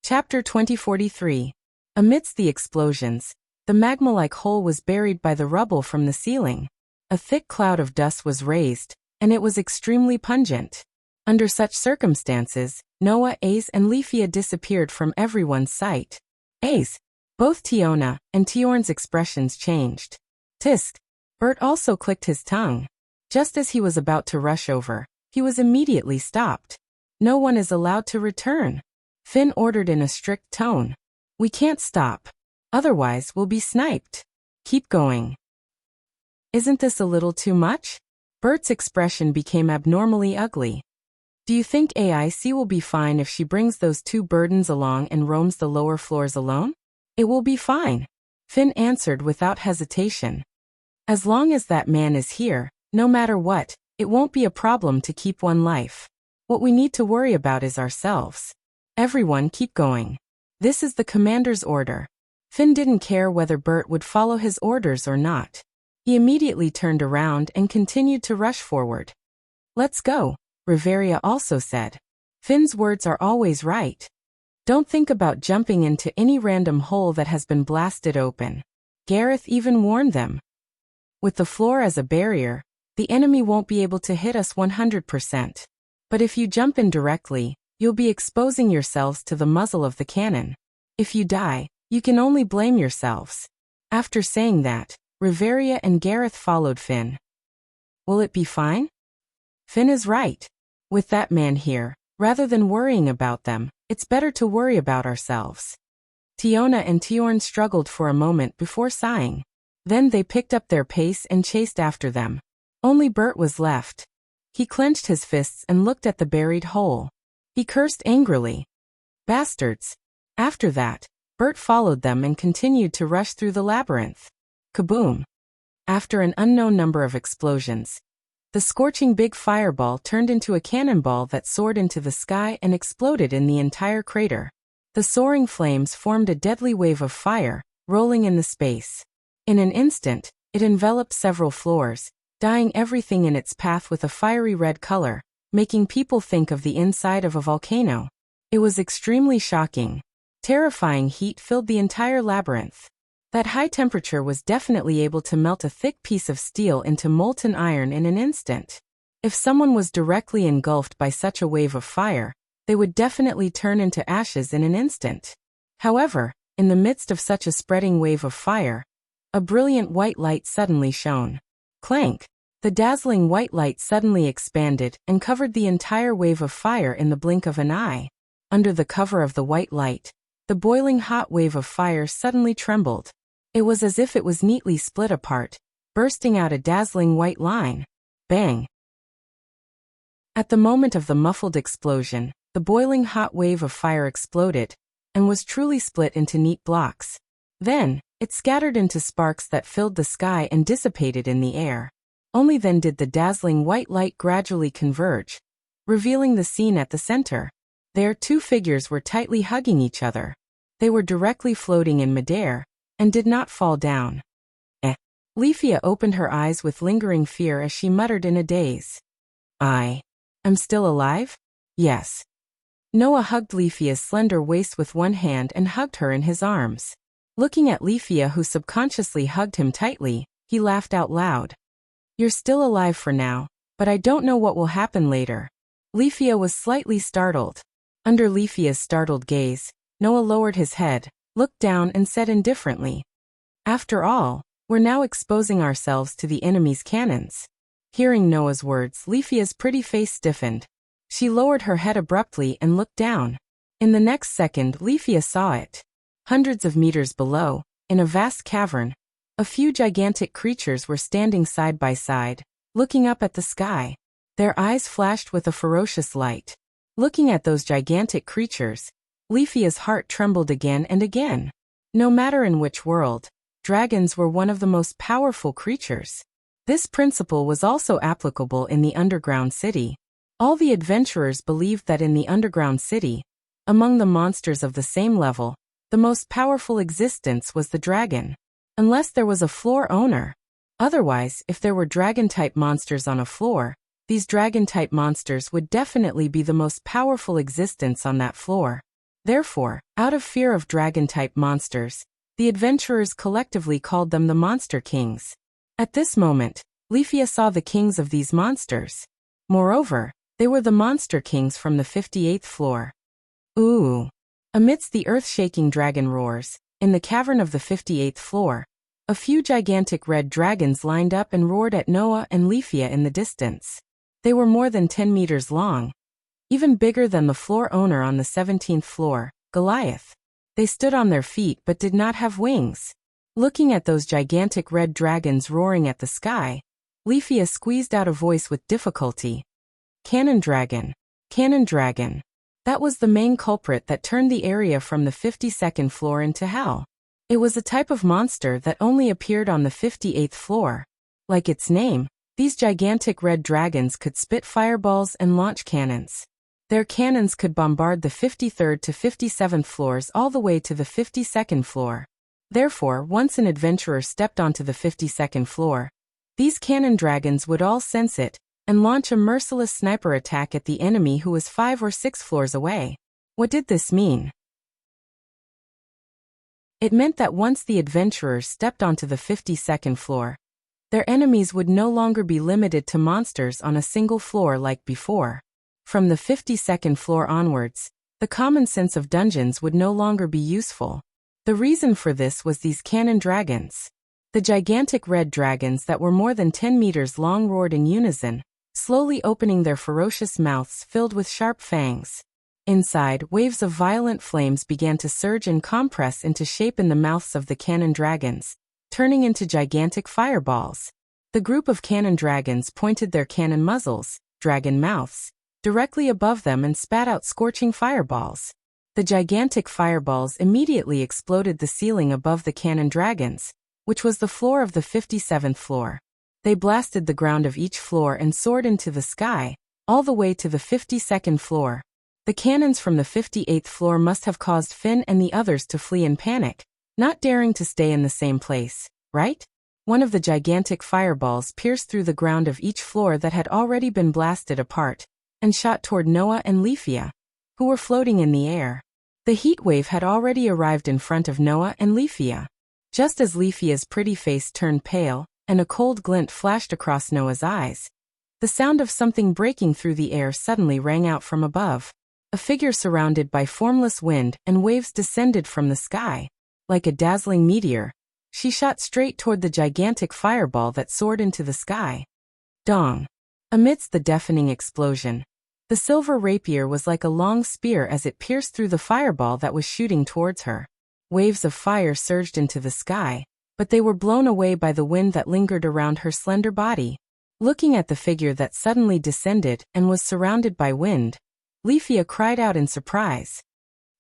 Chapter 2043. Amidst the explosions, the magma-like hole was buried by the rubble from the ceiling. A thick cloud of dust was raised, and it was extremely pungent. Under such circumstances, Noah, Ace, and Leafia disappeared from everyone's sight. Ace, both Tiona and Tiorn's expressions changed. Tisk! Bert also clicked his tongue. Just as he was about to rush over, he was immediately stopped. No one is allowed to return. Finn ordered in a strict tone. We can't stop. Otherwise we'll be sniped. Keep going. Isn't this a little too much? Bert's expression became abnormally ugly. Do you think AIC will be fine if she brings those two burdens along and roams the lower floors alone? It will be fine. Finn answered without hesitation. As long as that man is here, no matter what, it won't be a problem to keep one life. What we need to worry about is ourselves. Everyone keep going. This is the commander's order. Finn didn't care whether Bert would follow his orders or not. He immediately turned around and continued to rush forward. Let's go, Riveria also said. Finn's words are always right. Don't think about jumping into any random hole that has been blasted open. Gareth even warned them. With the floor as a barrier, the enemy won't be able to hit us 100%. But if you jump in directly, you'll be exposing yourselves to the muzzle of the cannon. If you die, you can only blame yourselves. After saying that, Riveria and Gareth followed Finn. Will it be fine? Finn is right. With that man here, rather than worrying about them, it's better to worry about ourselves. Tiona and Tiorn struggled for a moment before sighing. Then they picked up their pace and chased after them. Only Bert was left. He clenched his fists and looked at the buried hole. He cursed angrily. Bastards! After that, Bert followed them and continued to rush through the labyrinth. Kaboom! After an unknown number of explosions, the scorching big fireball turned into a cannonball that soared into the sky and exploded in the entire crater. The soaring flames formed a deadly wave of fire, rolling in the space. In an instant, it enveloped several floors, dyeing everything in its path with a fiery red color, making people think of the inside of a volcano. It was extremely shocking. Terrifying heat filled the entire labyrinth. That high temperature was definitely able to melt a thick piece of steel into molten iron in an instant. If someone was directly engulfed by such a wave of fire, they would definitely turn into ashes in an instant. However, in the midst of such a spreading wave of fire, a brilliant white light suddenly shone. Clank! The dazzling white light suddenly expanded and covered the entire wave of fire in the blink of an eye. Under the cover of the white light, the boiling hot wave of fire suddenly trembled. It was as if it was neatly split apart, bursting out a dazzling white line. Bang! At the moment of the muffled explosion, the boiling hot wave of fire exploded, and was truly split into neat blocks. Then, It scattered into sparks that filled the sky and dissipated in the air. Only then did the dazzling white light gradually converge, revealing the scene at the center. There, two figures were tightly hugging each other. They were directly floating in midair, and did not fall down. Leafia opened her eyes with lingering fear as she muttered in a daze. I am still alive? Yes. Noah hugged Leafia's slender waist with one hand and hugged her in his arms. Looking at Leafia, who subconsciously hugged him tightly, he laughed out loud. You're still alive for now, but I don't know what will happen later. Leafia was slightly startled. Under Leafia's startled gaze, Noah lowered his head, looked down and said indifferently, After all, we're now exposing ourselves to the enemy's cannons. Hearing Noah's words, Leafia's pretty face stiffened. She lowered her head abruptly and looked down. In the next second, Leafia saw it. Hundreds of meters below, in a vast cavern, a few gigantic creatures were standing side by side, looking up at the sky. Their eyes flashed with a ferocious light. Looking at those gigantic creatures, Leafia's heart trembled again and again. No matter in which world, dragons were one of the most powerful creatures. This principle was also applicable in the underground city. All the adventurers believed that in the underground city, among the monsters of the same level, the most powerful existence was the dragon. Unless there was a floor owner. Otherwise, if there were dragon-type monsters on a floor, these dragon-type monsters would definitely be the most powerful existence on that floor. Therefore, out of fear of dragon-type monsters, the adventurers collectively called them the Monster Kings. At this moment, Leafia saw the kings of these monsters. Moreover, they were the Monster Kings from the 58th floor. Ooh! Amidst the earth-shaking dragon roars, in the cavern of the 58th floor, a few gigantic red dragons lined up and roared at Noah and Leafia in the distance. They were more than 10 meters long, even bigger than the floor owner on the 17th floor, Goliath. They stood on their feet but did not have wings. Looking at those gigantic red dragons roaring at the sky, Leafia squeezed out a voice with difficulty. Cannon dragon. Cannon dragon. That was the main culprit that turned the area from the 52nd floor into hell. It was a type of monster that only appeared on the 58th floor. Like its name, these gigantic red dragons could spit fireballs and launch cannons. Their cannons could bombard the 53rd to 57th floors all the way to the 52nd floor. Therefore, once an adventurer stepped onto the 52nd floor, these cannon dragons would all sense it and launch a merciless sniper attack at the enemy who was 5 or 6 floors away. What did this mean? It meant that once the adventurers stepped onto the 52nd floor, their enemies would no longer be limited to monsters on a single floor like before. From the 52nd floor onwards, the common sense of dungeons would no longer be useful. The reason for this was these cannon dragons. The gigantic red dragons that were more than 10 meters long roared in unison, slowly opening their ferocious mouths filled with sharp fangs. Inside, waves of violent flames began to surge and compress into shape in the mouths of the cannon dragons, turning into gigantic fireballs. The group of cannon dragons pointed their cannon muzzles, dragon mouths, directly above them and spat out scorching fireballs. The gigantic fireballs immediately exploded the ceiling above the cannon dragons, which was the floor of the 57th floor. They blasted the ground of each floor and soared into the sky, all the way to the 52nd floor. The cannons from the 58th floor must have caused Finn and the others to flee in panic, not daring to stay in the same place, right? One of the gigantic fireballs pierced through the ground of each floor that had already been blasted apart, and shot toward Noah and Leafia, who were floating in the air. The heat wave had already arrived in front of Noah and Leafia. Just as Leafia's pretty face turned pale, and a cold glint flashed across Noah's eyes, the sound of something breaking through the air suddenly rang out from above. A figure surrounded by formless wind and waves descended from the sky. Like a dazzling meteor, she shot straight toward the gigantic fireball that soared into the sky. Dong! Amidst the deafening explosion, the silver rapier was like a long spear as it pierced through the fireball that was shooting towards her. Waves of fire surged into the sky, but they were blown away by the wind that lingered around her slender body. Looking at the figure that suddenly descended and was surrounded by wind, Leafia cried out in surprise.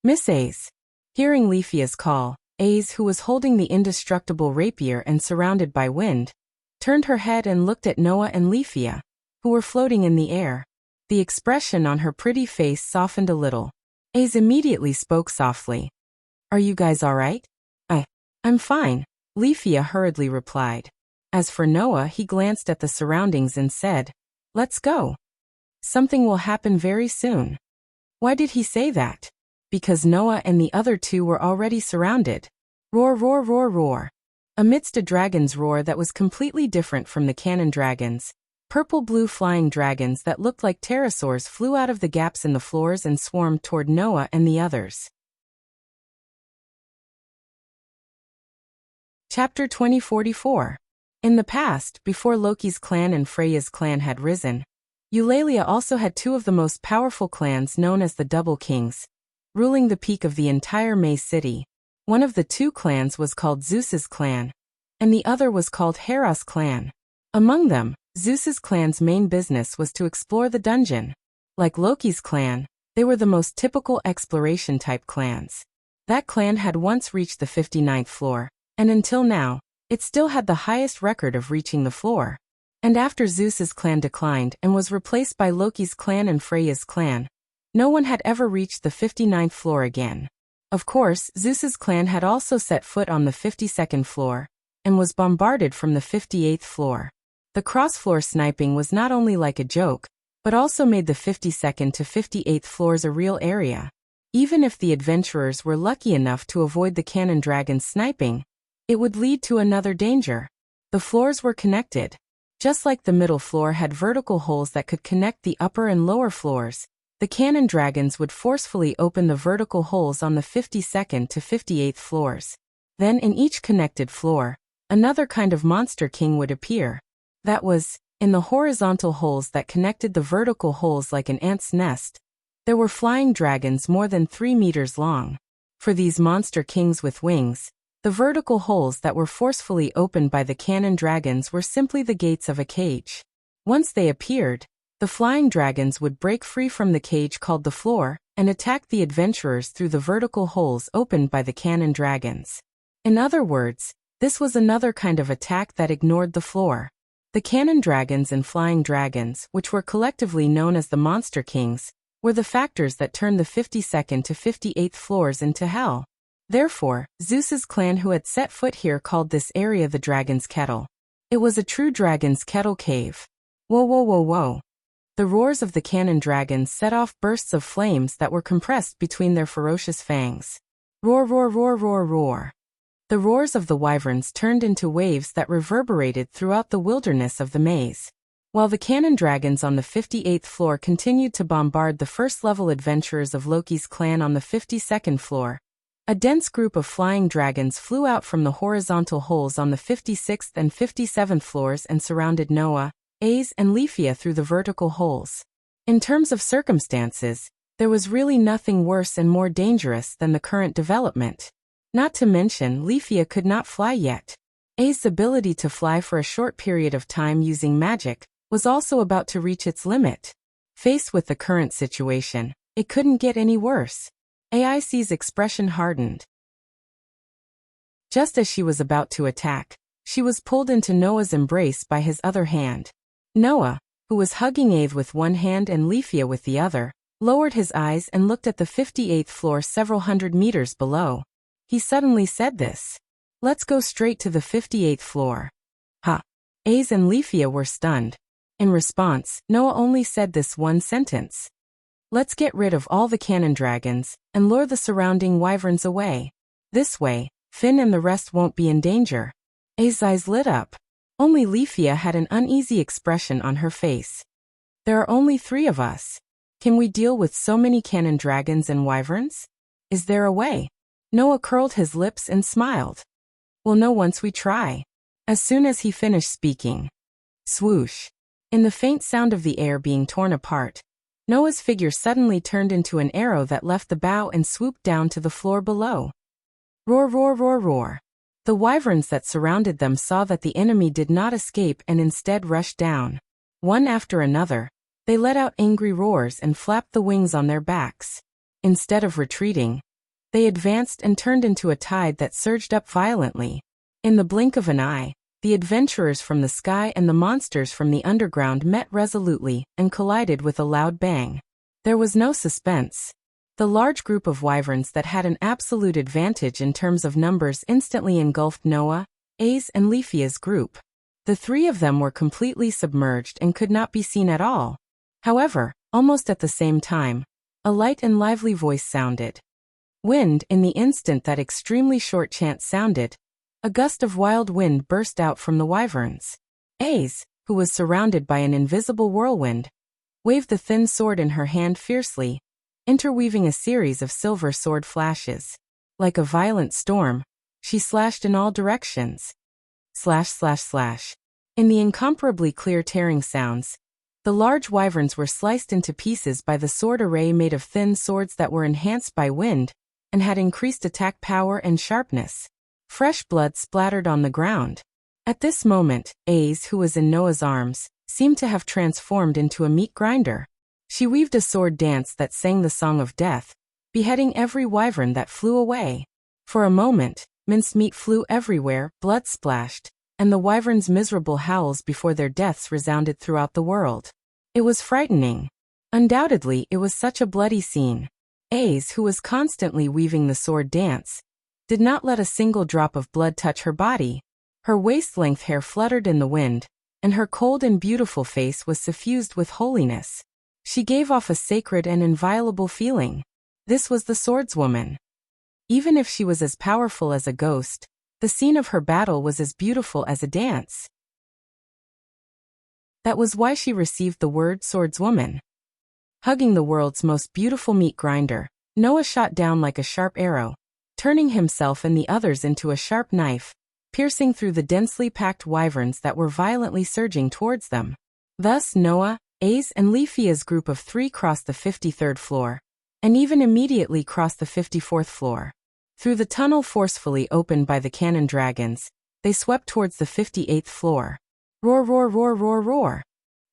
Miss Ace! Hearing Leafia's call, Aze, who was holding the indestructible rapier and surrounded by wind, turned her head and looked at Noah and Leafia, who were floating in the air. The expression on her pretty face softened a little. Aze immediately spoke softly. "Are you guys all right?" I'm fine," Leafia hurriedly replied. As for Noah, he glanced at the surroundings and said, "Let's go. Something will happen very soon." Why did he say that? Because Noah and the other two were already surrounded. Roar, roar, roar, roar. Amidst a dragon's roar that was completely different from the cannon dragons, purple-blue flying dragons that looked like pterosaurs flew out of the gaps in the floors and swarmed toward Noah and the others. Chapter 2044. In the past, before Loki's clan and Freya's clan had risen, Eulalia also had two of the most powerful clans known as the Double Kings, ruling the peak of the entire May city. One of the two clans was called Zeus's clan, and the other was called Hera's clan. Among them, Zeus's clan's main business was to explore the dungeon. Like Loki's clan, they were the most typical exploration-type clans. That clan had once reached the 59th floor, and until now, it still had the highest record of reaching the floor. And after Zeus's clan declined and was replaced by Loki's clan and Freya's clan, no one had ever reached the 59th floor again. Of course, Zeus's clan had also set foot on the 52nd floor, and was bombarded from the 58th floor. The cross-floor sniping was not only like a joke, but also made the 52nd to 58th floors a real area. Even if the adventurers were lucky enough to avoid the cannon dragon's sniping, it would lead to another danger. The floors were connected. Just like the middle floor had vertical holes that could connect the upper and lower floors, the cannon dragons would forcefully open the vertical holes on the 52nd to 58th floors. Then in each connected floor, another kind of monster king would appear. That was, in the horizontal holes that connected the vertical holes like an ant's nest, there were flying dragons more than 3 meters long. For these monster kings with wings, the vertical holes that were forcefully opened by the cannon dragons were simply the gates of a cage. Once they appeared, the flying dragons would break free from the cage called the floor and attack the adventurers through the vertical holes opened by the cannon dragons. In other words, this was another kind of attack that ignored the floor. The cannon dragons and flying dragons, which were collectively known as the Monster Kings, were the factors that turned the 52nd to 58th floors into hell. Therefore, Zeus's clan who had set foot here called this area the Dragon's Kettle. It was a true dragon's kettle cave. Whoa, whoa, whoa, whoa. The roars of the cannon dragons set off bursts of flames that were compressed between their ferocious fangs. Roar, roar, roar, roar, roar. The roars of the wyverns turned into waves that reverberated throughout the wilderness of the maze. While the cannon dragons on the 58th floor continued to bombard the first-level adventurers of Loki's clan on the 52nd floor, a dense group of flying dragons flew out from the horizontal holes on the 56th and 57th floors and surrounded Noah, Aze, and Leafia through the vertical holes. In terms of circumstances, there was really nothing worse and more dangerous than the current development. Not to mention, Leafia could not fly yet. Aze's ability to fly for a short period of time using magic was also about to reach its limit. Faced with the current situation, it couldn't get any worse. AIC's expression hardened. Just as she was about to attack, she was pulled into Noah's embrace by his other hand. Noah, who was hugging Aze with one hand and Leafia with the other, lowered his eyes and looked at the 58th floor several hundred meters below. He suddenly said this. "Let's go straight to the 58th floor." Ha! Aze and Leafia were stunned. In response, Noah only said this one sentence. "Let's get rid of all the cannon dragons and lure the surrounding wyverns away. This way, Finn and the rest won't be in danger." Aze's eyes lit up. Only Leafia had an uneasy expression on her face. "There are only 3 of us. Can we deal with so many cannon dragons and wyverns? Is there a way?" Noah curled his lips and smiled. "We'll know once we try." As soon as he finished speaking, swoosh! In the faint sound of the air being torn apart, Noah's figure suddenly turned into an arrow that left the bow and swooped down to the floor below. Roar, roar, roar, roar. The wyverns that surrounded them saw that the enemy did not escape and instead rushed down. One after another, they let out angry roars and flapped the wings on their backs. Instead of retreating, They advanced and turned into a tide that surged up violently. In the blink of an eye, the adventurers from the sky and the monsters from the underground met resolutely and collided with a loud bang. There was no suspense. The large group of wyverns that had an absolute advantage in terms of numbers instantly engulfed Noah, A's and Leafia's group. The three of them were completely submerged and could not be seen at all. However, almost at the same time, a light and lively voice sounded. Wind. In the instant that extremely short chant sounded, a gust of wild wind burst out from the wyverns. A's, who was surrounded by an invisible whirlwind, waved the thin sword in her hand fiercely, interweaving a series of silver sword flashes. Like a violent storm, she slashed in all directions. Slash, slash, slash. In the incomparably clear tearing sounds, the large wyverns were sliced into pieces by the sword array made of thin swords that were enhanced by wind and had increased attack power and sharpness. Fresh blood splattered on the ground. At this moment, A's, who was in Noah's arms, seemed to have transformed into a meat grinder. She weaved a sword dance that sang the song of death, beheading every wyvern that flew away. For a moment, minced meat flew everywhere, blood splashed, and the wyverns' miserable howls before their deaths resounded throughout the world. It was frightening. Undoubtedly, it was such a bloody scene. A's, who was constantly weaving the sword dance, did not let a single drop of blood touch her body. Her waist-length hair fluttered in the wind, and her cold and beautiful face was suffused with holiness. She gave off a sacred and inviolable feeling. This was the swordswoman. Even if she was as powerful as a ghost, the scene of her battle was as beautiful as a dance. That was why she received the word swordswoman. Hugging the world's most beautiful meat grinder, Noah shot down like a sharp arrow, turning himself and the others into a sharp knife, piercing through the densely packed wyverns that were violently surging towards them. Thus Noah, A's and Leafia's group of three crossed the 53rd floor, and even immediately crossed the 54th floor. Through the tunnel forcefully opened by the cannon dragons, they swept towards the 58th floor. Roar, roar, roar, roar, roar.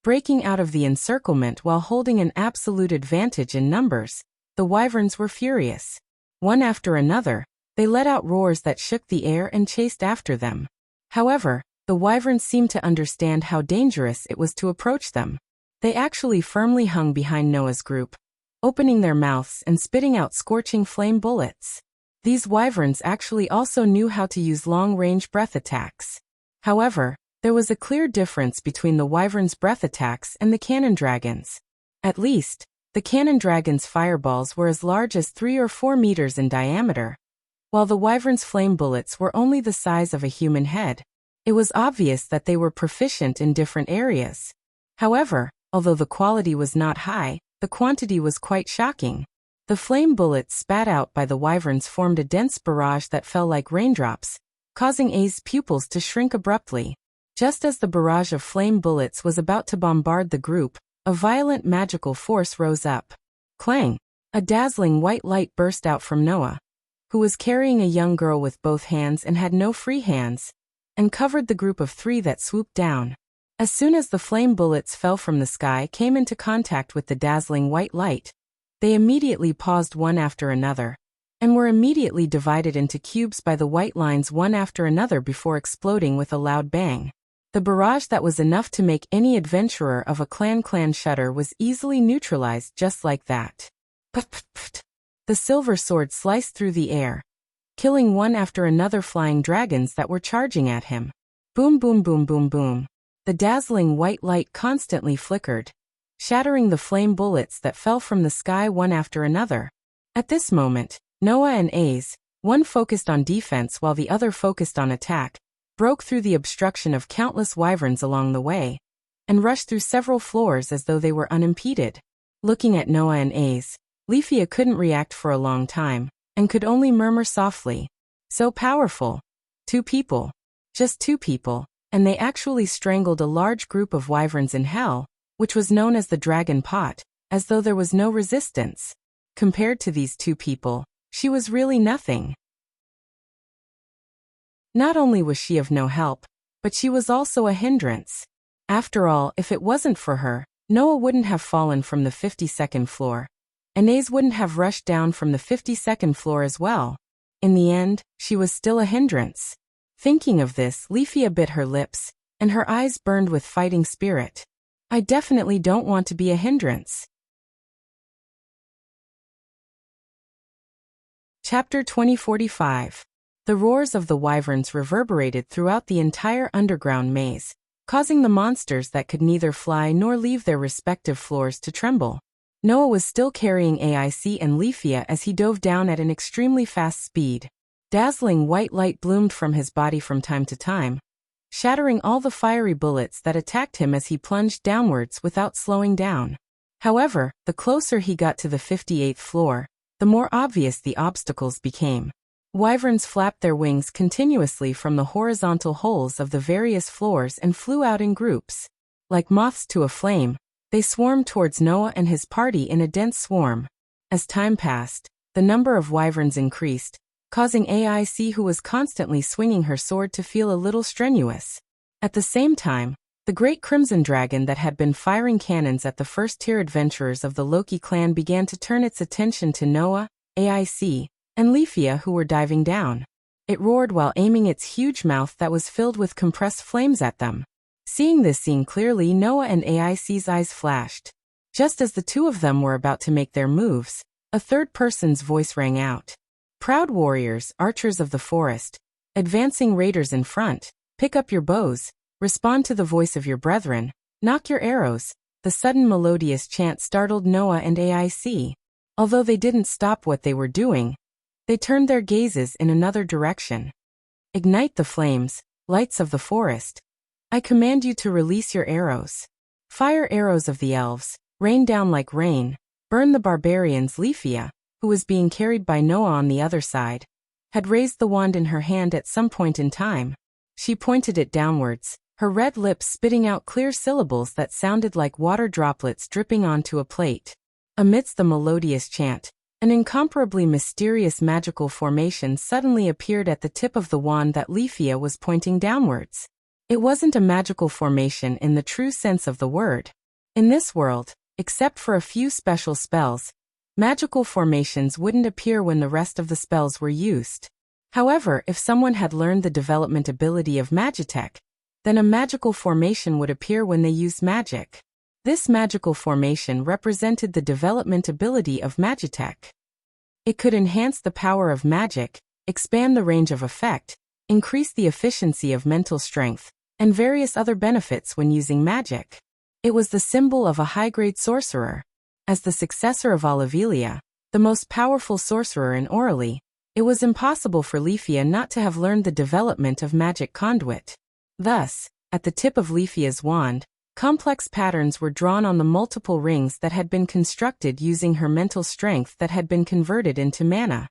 Breaking out of the encirclement while holding an absolute advantage in numbers, the wyverns were furious. One after another, they let out roars that shook the air and chased after them. However, the wyverns seemed to understand how dangerous it was to approach them. They actually firmly hung behind Noah's group, opening their mouths and spitting out scorching flame bullets. These wyverns actually also knew how to use long-range breath attacks. However, there was a clear difference between the wyverns' breath attacks and the cannon dragons. At least, the cannon dragons' fireballs were as large as 3 or 4 meters in diameter, while the wyverns' flame bullets were only the size of a human head. It was obvious that they were proficient in different areas. However, although the quality was not high, the quantity was quite shocking. The flame bullets spat out by the wyverns formed a dense barrage that fell like raindrops, causing A's pupils to shrink abruptly. Just as the barrage of flame bullets was about to bombard the group, a violent magical force rose up. Clang! A dazzling white light burst out from Noah, who was carrying a young girl with both hands and had no free hands, and covered the group of 3 that swooped down. As soon as the flame bullets fell from the sky came into contact with the dazzling white light, they immediately paused one after another, and were immediately divided into cubes by the white lines one after another before exploding with a loud bang. The barrage that was enough to make any adventurer of a clan shudder was easily neutralized just like that. Pft. The silver sword sliced through the air, killing one after another flying dragons that were charging at him. Boom, boom, boom, boom, boom. The dazzling white light constantly flickered, shattering the flame bullets that fell from the sky one after another. At this moment, Noah and A's, one focused on defense while the other focused on attack, broke through the obstruction of countless wyverns along the way, and rushed through several floors as though they were unimpeded. Looking at Noah and A's, Leafia couldn't react for a long time, and could only murmur softly, "So powerful. 2 people. Just 2 people." And they actually strangled a large group of wyverns in hell, which was known as the Dragon Pot, as though there was no resistance. Compared to these 2 people, she was really nothing. Not only was she of no help, but she was also a hindrance. After all, if it wasn't for her, Noah wouldn't have fallen from the 52nd floor. Anais wouldn't have rushed down from the 52nd floor as well. In the end, she was still a hindrance. Thinking of this, Leafia bit her lips, and her eyes burned with fighting spirit. I definitely don't want to be a hindrance. Chapter 2045. The roars of the wyverns reverberated throughout the entire underground maze, causing the monsters that could neither fly nor leave their respective floors to tremble. Noah was still carrying AIC and Leafia as he dove down at an extremely fast speed. Dazzling white light bloomed from his body from time to time, shattering all the fiery bullets that attacked him as he plunged downwards without slowing down. However, the closer he got to the 58th floor, the more obvious the obstacles became. Wyverns flapped their wings continuously from the horizontal holes of the various floors and flew out in groups. Like moths to a flame, they swarmed towards Noah and his party in a dense swarm. As time passed, the number of wyverns increased, causing AIC, who was constantly swinging her sword, to feel a little strenuous. At the same time, the great crimson dragon that had been firing cannons at the first-tier adventurers of the Loki clan began to turn its attention to Noah, AIC, and Leafia, who were diving down. It roared while aiming its huge mouth that was filled with compressed flames at them. Seeing this scene clearly, Noah and AIC's eyes flashed. Just as the two of them were about to make their moves, a third person's voice rang out. Proud warriors, archers of the forest, advancing raiders in front, pick up your bows, respond to the voice of your brethren, knock your arrows. The sudden melodious chant startled Noah and AIC. Although they didn't stop what they were doing, they turned their gazes in another direction. Ignite the flames, lights of the forest. I command you to release your arrows. Fire arrows of the elves, rain down like rain, burn the barbarians. Leafia, who was being carried by Noah on the other side, had raised the wand in her hand at some point in time. She pointed it downwards, her red lips spitting out clear syllables that sounded like water droplets dripping onto a plate. Amidst the melodious chant, an incomparably mysterious magical formation suddenly appeared at the tip of the wand that Leafia was pointing downwards. It wasn't a magical formation in the true sense of the word. In this world, except for a few special spells, magical formations wouldn't appear when the rest of the spells were used. However, if someone had learned the development ability of Magitech, then a magical formation would appear when they used magic. This magical formation represented the development ability of Magitech. It could enhance the power of magic, expand the range of effect, increase the efficiency of mental strength, and various other benefits when using magic. It was the symbol of a high-grade sorcerer. As the successor of Olivelia, the most powerful sorcerer in Orally, it was impossible for Leafia not to have learned the development of magic conduit. Thus, at the tip of Leafia's wand, complex patterns were drawn on the multiple rings that had been constructed using her mental strength that had been converted into mana.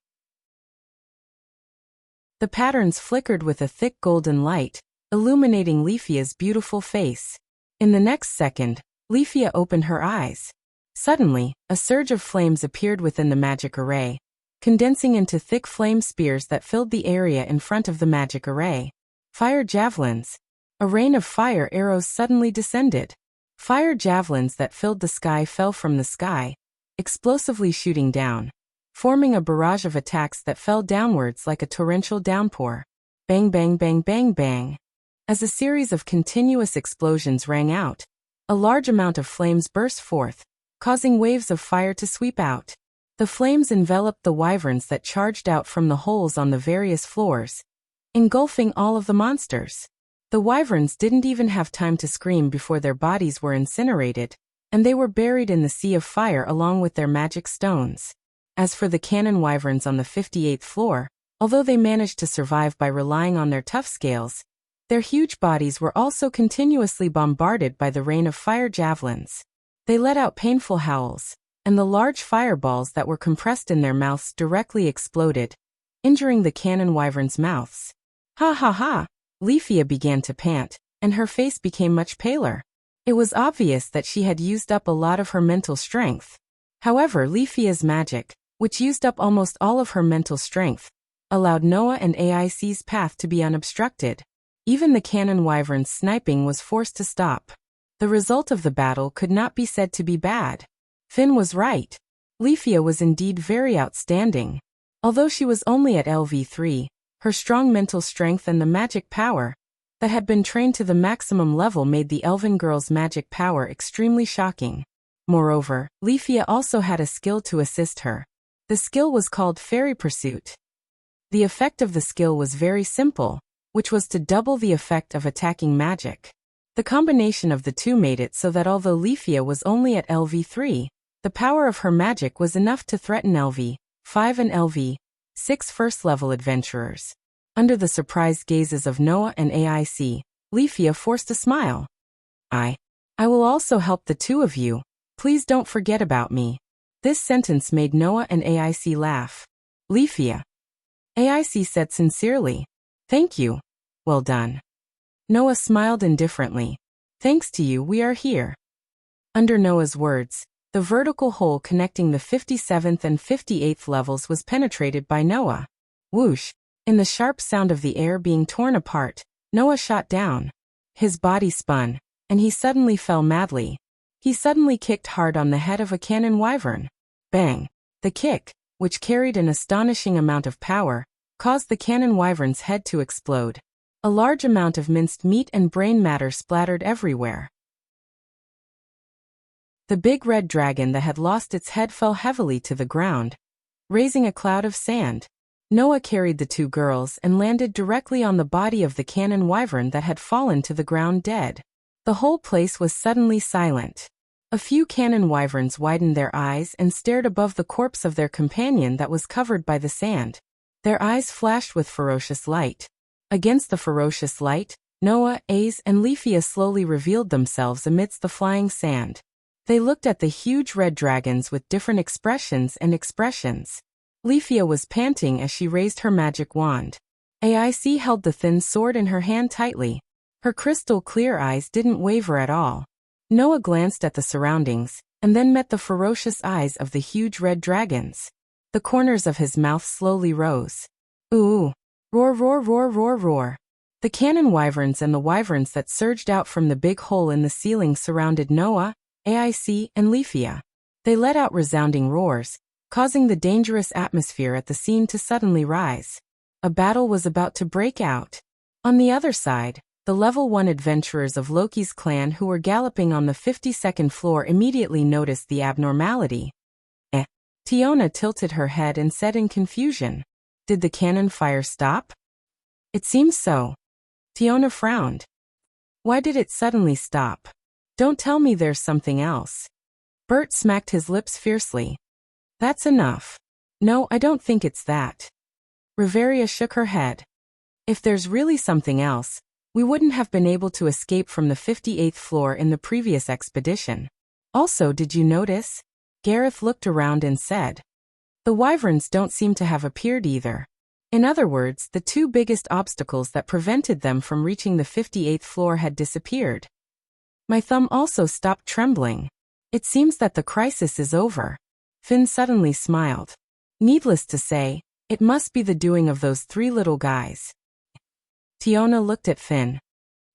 The patterns flickered with a thick golden light, illuminating Leafia's beautiful face. In the next second, Leafia opened her eyes. Suddenly, a surge of flames appeared within the magic array, condensing into thick flame spears that filled the area in front of the magic array. Fire javelins. A rain of fire arrows suddenly descended. Fire javelins that filled the sky fell from the sky, explosively shooting down, forming a barrage of attacks that fell downwards like a torrential downpour. Bang bang bang bang bang. As a series of continuous explosions rang out, a large amount of flames burst forth, causing waves of fire to sweep out. The flames enveloped the wyverns that charged out from the holes on the various floors, engulfing all of the monsters. The wyverns didn't even have time to scream before their bodies were incinerated, and they were buried in the sea of fire along with their magic stones. As for the cannon wyverns on the 58th floor, although they managed to survive by relying on their tough scales, their huge bodies were also continuously bombarded by the rain of fire javelins. They let out painful howls, and the large fireballs that were compressed in their mouths directly exploded, injuring the cannon wyverns' mouths. Ha ha ha! Leafia began to pant, and her face became much paler. It was obvious that she had used up a lot of her mental strength. However, Leafia's magic, which used up almost all of her mental strength, allowed Noah and AIC's path to be unobstructed. Even the cannon wyvern's sniping was forced to stop. The result of the battle could not be said to be bad. Finn was right. Leafia was indeed very outstanding. Although she was only at LV3, her strong mental strength and the magic power that had been trained to the maximum level made the elven girl's magic power extremely shocking. Moreover, Leafia also had a skill to assist her. The skill was called Fairy Pursuit. The effect of the skill was very simple, which was to double the effect of attacking magic. The combination of the two made it so that although Leafia was only at LV3, the power of her magic was enough to threaten LV5 and LV6 first-level adventurers. Under the surprised gazes of Noah and AIC, Leafia forced a smile. I will also help the two of you. Please don't forget about me. This sentence made Noah and AIC laugh. Leafia. AIC said sincerely. Thank you. Well done. Noah smiled indifferently. Thanks to you we are here. Under Noah's words, the vertical hole connecting the 57th and 58th levels was penetrated by Noah. Whoosh! In the sharp sound of the air being torn apart, Noah shot down. His body spun, and he suddenly fell madly. He suddenly kicked hard on the head of a cannon wyvern. Bang! The kick, which carried an astonishing amount of power, caused the cannon wyvern's head to explode. A large amount of minced meat and brain matter splattered everywhere. The big red dragon that had lost its head fell heavily to the ground, raising a cloud of sand. Noah carried the two girls and landed directly on the body of the cannon wyvern that had fallen to the ground dead. The whole place was suddenly silent. A few cannon wyverns widened their eyes and stared above the corpse of their companion that was covered by the sand. Their eyes flashed with ferocious light. Against the ferocious light, Noah, Ace, and Leafia slowly revealed themselves amidst the flying sand. They looked at the huge red dragons with different expressions. Leafia was panting as she raised her magic wand. AIC held the thin sword in her hand tightly. Her crystal clear eyes didn't waver at all. Noah glanced at the surroundings, and then met the ferocious eyes of the huge red dragons. The corners of his mouth slowly rose. Ooh! Roar, roar, roar, roar, roar. The cannon wyverns and the wyverns that surged out from the big hole in the ceiling surrounded Noah, AIC, and Leafia. They let out resounding roars, causing the dangerous atmosphere at the scene to suddenly rise. A battle was about to break out. On the other side, the level 1 adventurers of Loki's clan who were galloping on the 52nd floor immediately noticed the abnormality. Tiona tilted her head and said in confusion, "Did the cannon fire stop?" "It seems so." Tiona frowned. "Why did it suddenly stop? Don't tell me there's something else." Bert smacked his lips fiercely. "That's enough. No, I don't think it's that." Riveria shook her head. "If there's really something else, we wouldn't have been able to escape from the 58th floor in the previous expedition. Also, did you notice?" Gareth looked around and said, "The wyverns don't seem to have appeared either." In other words, the two biggest obstacles that prevented them from reaching the 58th floor had disappeared. My thumb also stopped trembling. It seems that the crisis is over. Finn suddenly smiled. Needless to say, it must be the doing of those three little guys. Tiona looked at Finn.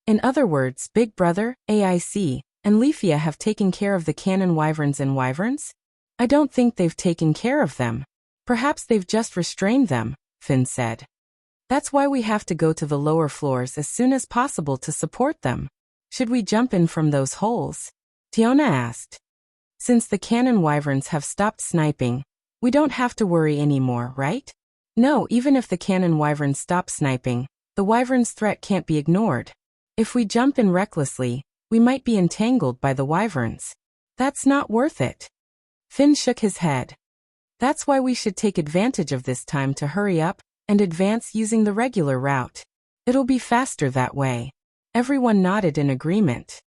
In other words, Big Brother, AIC, and Leafia have taken care of the cannon wyverns and wyverns? I don't think they've taken care of them. Perhaps they've just restrained them, Finn said. That's why we have to go to the lower floors as soon as possible to support them. Should we jump in from those holes? Tiona asked. Since the cannon wyverns have stopped sniping, we don't have to worry anymore, right? No, even if the cannon wyverns stop sniping, the wyverns' threat can't be ignored. If we jump in recklessly, we might be entangled by the wyverns. That's not worth it. Finn shook his head. That's why we should take advantage of this time to hurry up and advance using the regular route. It'll be faster that way. Everyone nodded in agreement.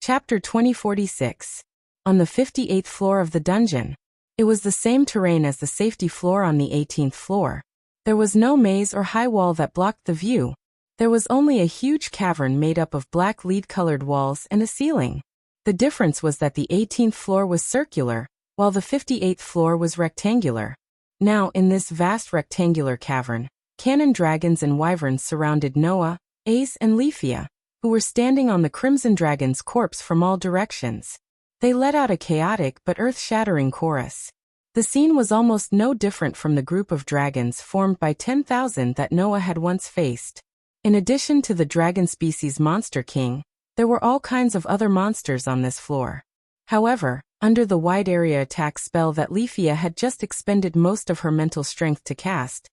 Chapter 2046. On the 58th floor of the dungeon. It was the same terrain as the safety floor on the 18th floor. There was no maze or high wall that blocked the view. There was only a huge cavern made up of black lead-colored walls and a ceiling. The difference was that the 18th floor was circular, while the 58th floor was rectangular. Now, in this vast rectangular cavern, cannon dragons and wyverns surrounded Noah, Ace, and Leafia, who were standing on the Crimson Dragon's corpse from all directions. They let out a chaotic but earth-shattering chorus. The scene was almost no different from the group of dragons formed by 10,000 that Noah had once faced. In addition to the dragon species Monster King, there were all kinds of other monsters on this floor. However, under the wide area attack spell that Leafia had just expended most of her mental strength to cast,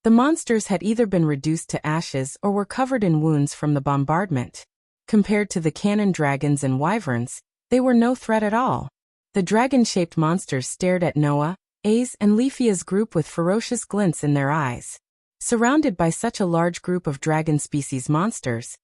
the monsters had either been reduced to ashes or were covered in wounds from the bombardment. Compared to the cannon dragons and wyverns, they were no threat at all. The dragon-shaped monsters stared at Noah, A's and Leafia's group with ferocious glints in their eyes. Surrounded by such a large group of dragon species monsters,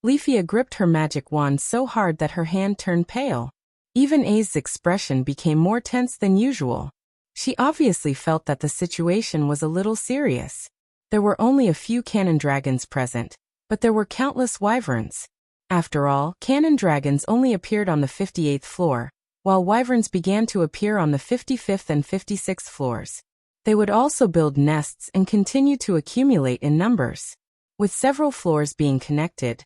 Leafia gripped her magic wand so hard that her hand turned pale. Even A's expression became more tense than usual. She obviously felt that the situation was a little serious. There were only a few cannon dragons present, but there were countless wyverns. After all, cannon dragons only appeared on the 58th floor, while wyverns began to appear on the 55th and 56th floors. They would also build nests and continue to accumulate in numbers. With several floors being connected,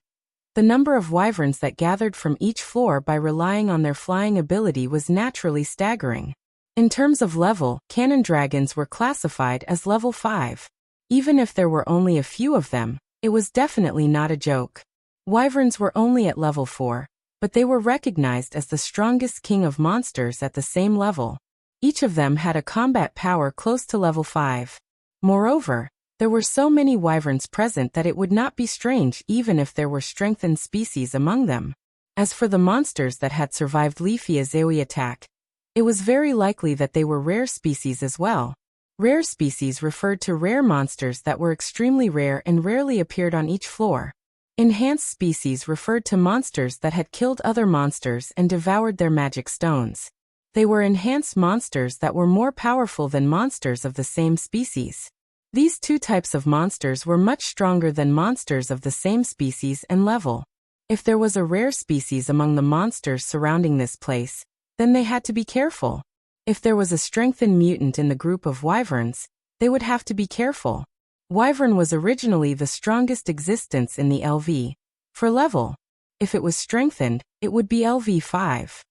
the number of wyverns that gathered from each floor by relying on their flying ability was naturally staggering. In terms of level, cannon dragons were classified as level 5. Even if there were only a few of them, it was definitely not a joke. Wyverns were only at level 4, but they were recognized as the strongest king of monsters at the same level. Each of them had a combat power close to level 5. Moreover, there were so many wyverns present that it would not be strange even if there were strengthened species among them. As for the monsters that had survived Leafia's AoE attack, it was very likely that they were rare species as well. Rare species referred to rare monsters that were extremely rare and rarely appeared on each floor. Enhanced species referred to monsters that had killed other monsters and devoured their magic stones. They were enhanced monsters that were more powerful than monsters of the same species. These two types of monsters were much stronger than monsters of the same species and level. If there was a rare species among the monsters surrounding this place, then they had to be careful. If there was a strengthened mutant in the group of wyverns, they would have to be careful. Wyvern was originally the strongest existence in the LV. For level, if it was strengthened, it would be LV 5.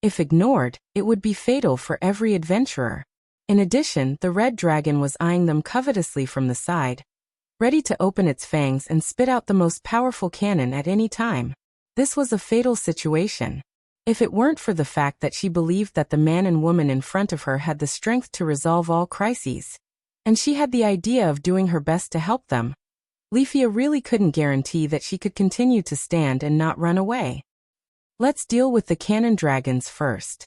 If ignored, it would be fatal for every adventurer. In addition, the red dragon was eyeing them covetously from the side, ready to open its fangs and spit out the most powerful cannon at any time. This was a fatal situation. If it weren't for the fact that she believed that the man and woman in front of her had the strength to resolve all crises, and she had the idea of doing her best to help them, Leafia really couldn't guarantee that she could continue to stand and not run away. Let's deal with the cannon dragons first.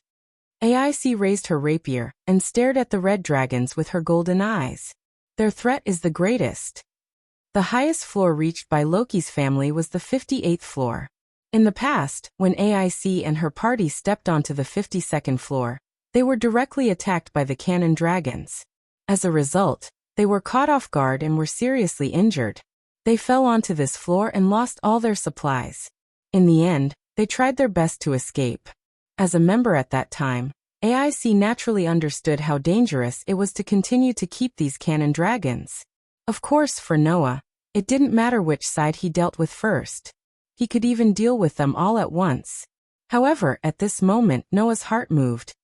AIC raised her rapier and stared at the red dragons with her golden eyes. Their threat is the greatest. The highest floor reached by Loki's family was the 58th floor. In the past, when AIC and her party stepped onto the 52nd floor, they were directly attacked by the cannon dragons. As a result, they were caught off guard and were seriously injured. They fell onto this floor and lost all their supplies. In the end, they tried their best to escape. As a member at that time, AIC naturally understood how dangerous it was to continue to keep these cannon dragons. Of course, for Noah, it didn't matter which side he dealt with first. He could even deal with them all at once. However, at this moment, Noah's heart moved.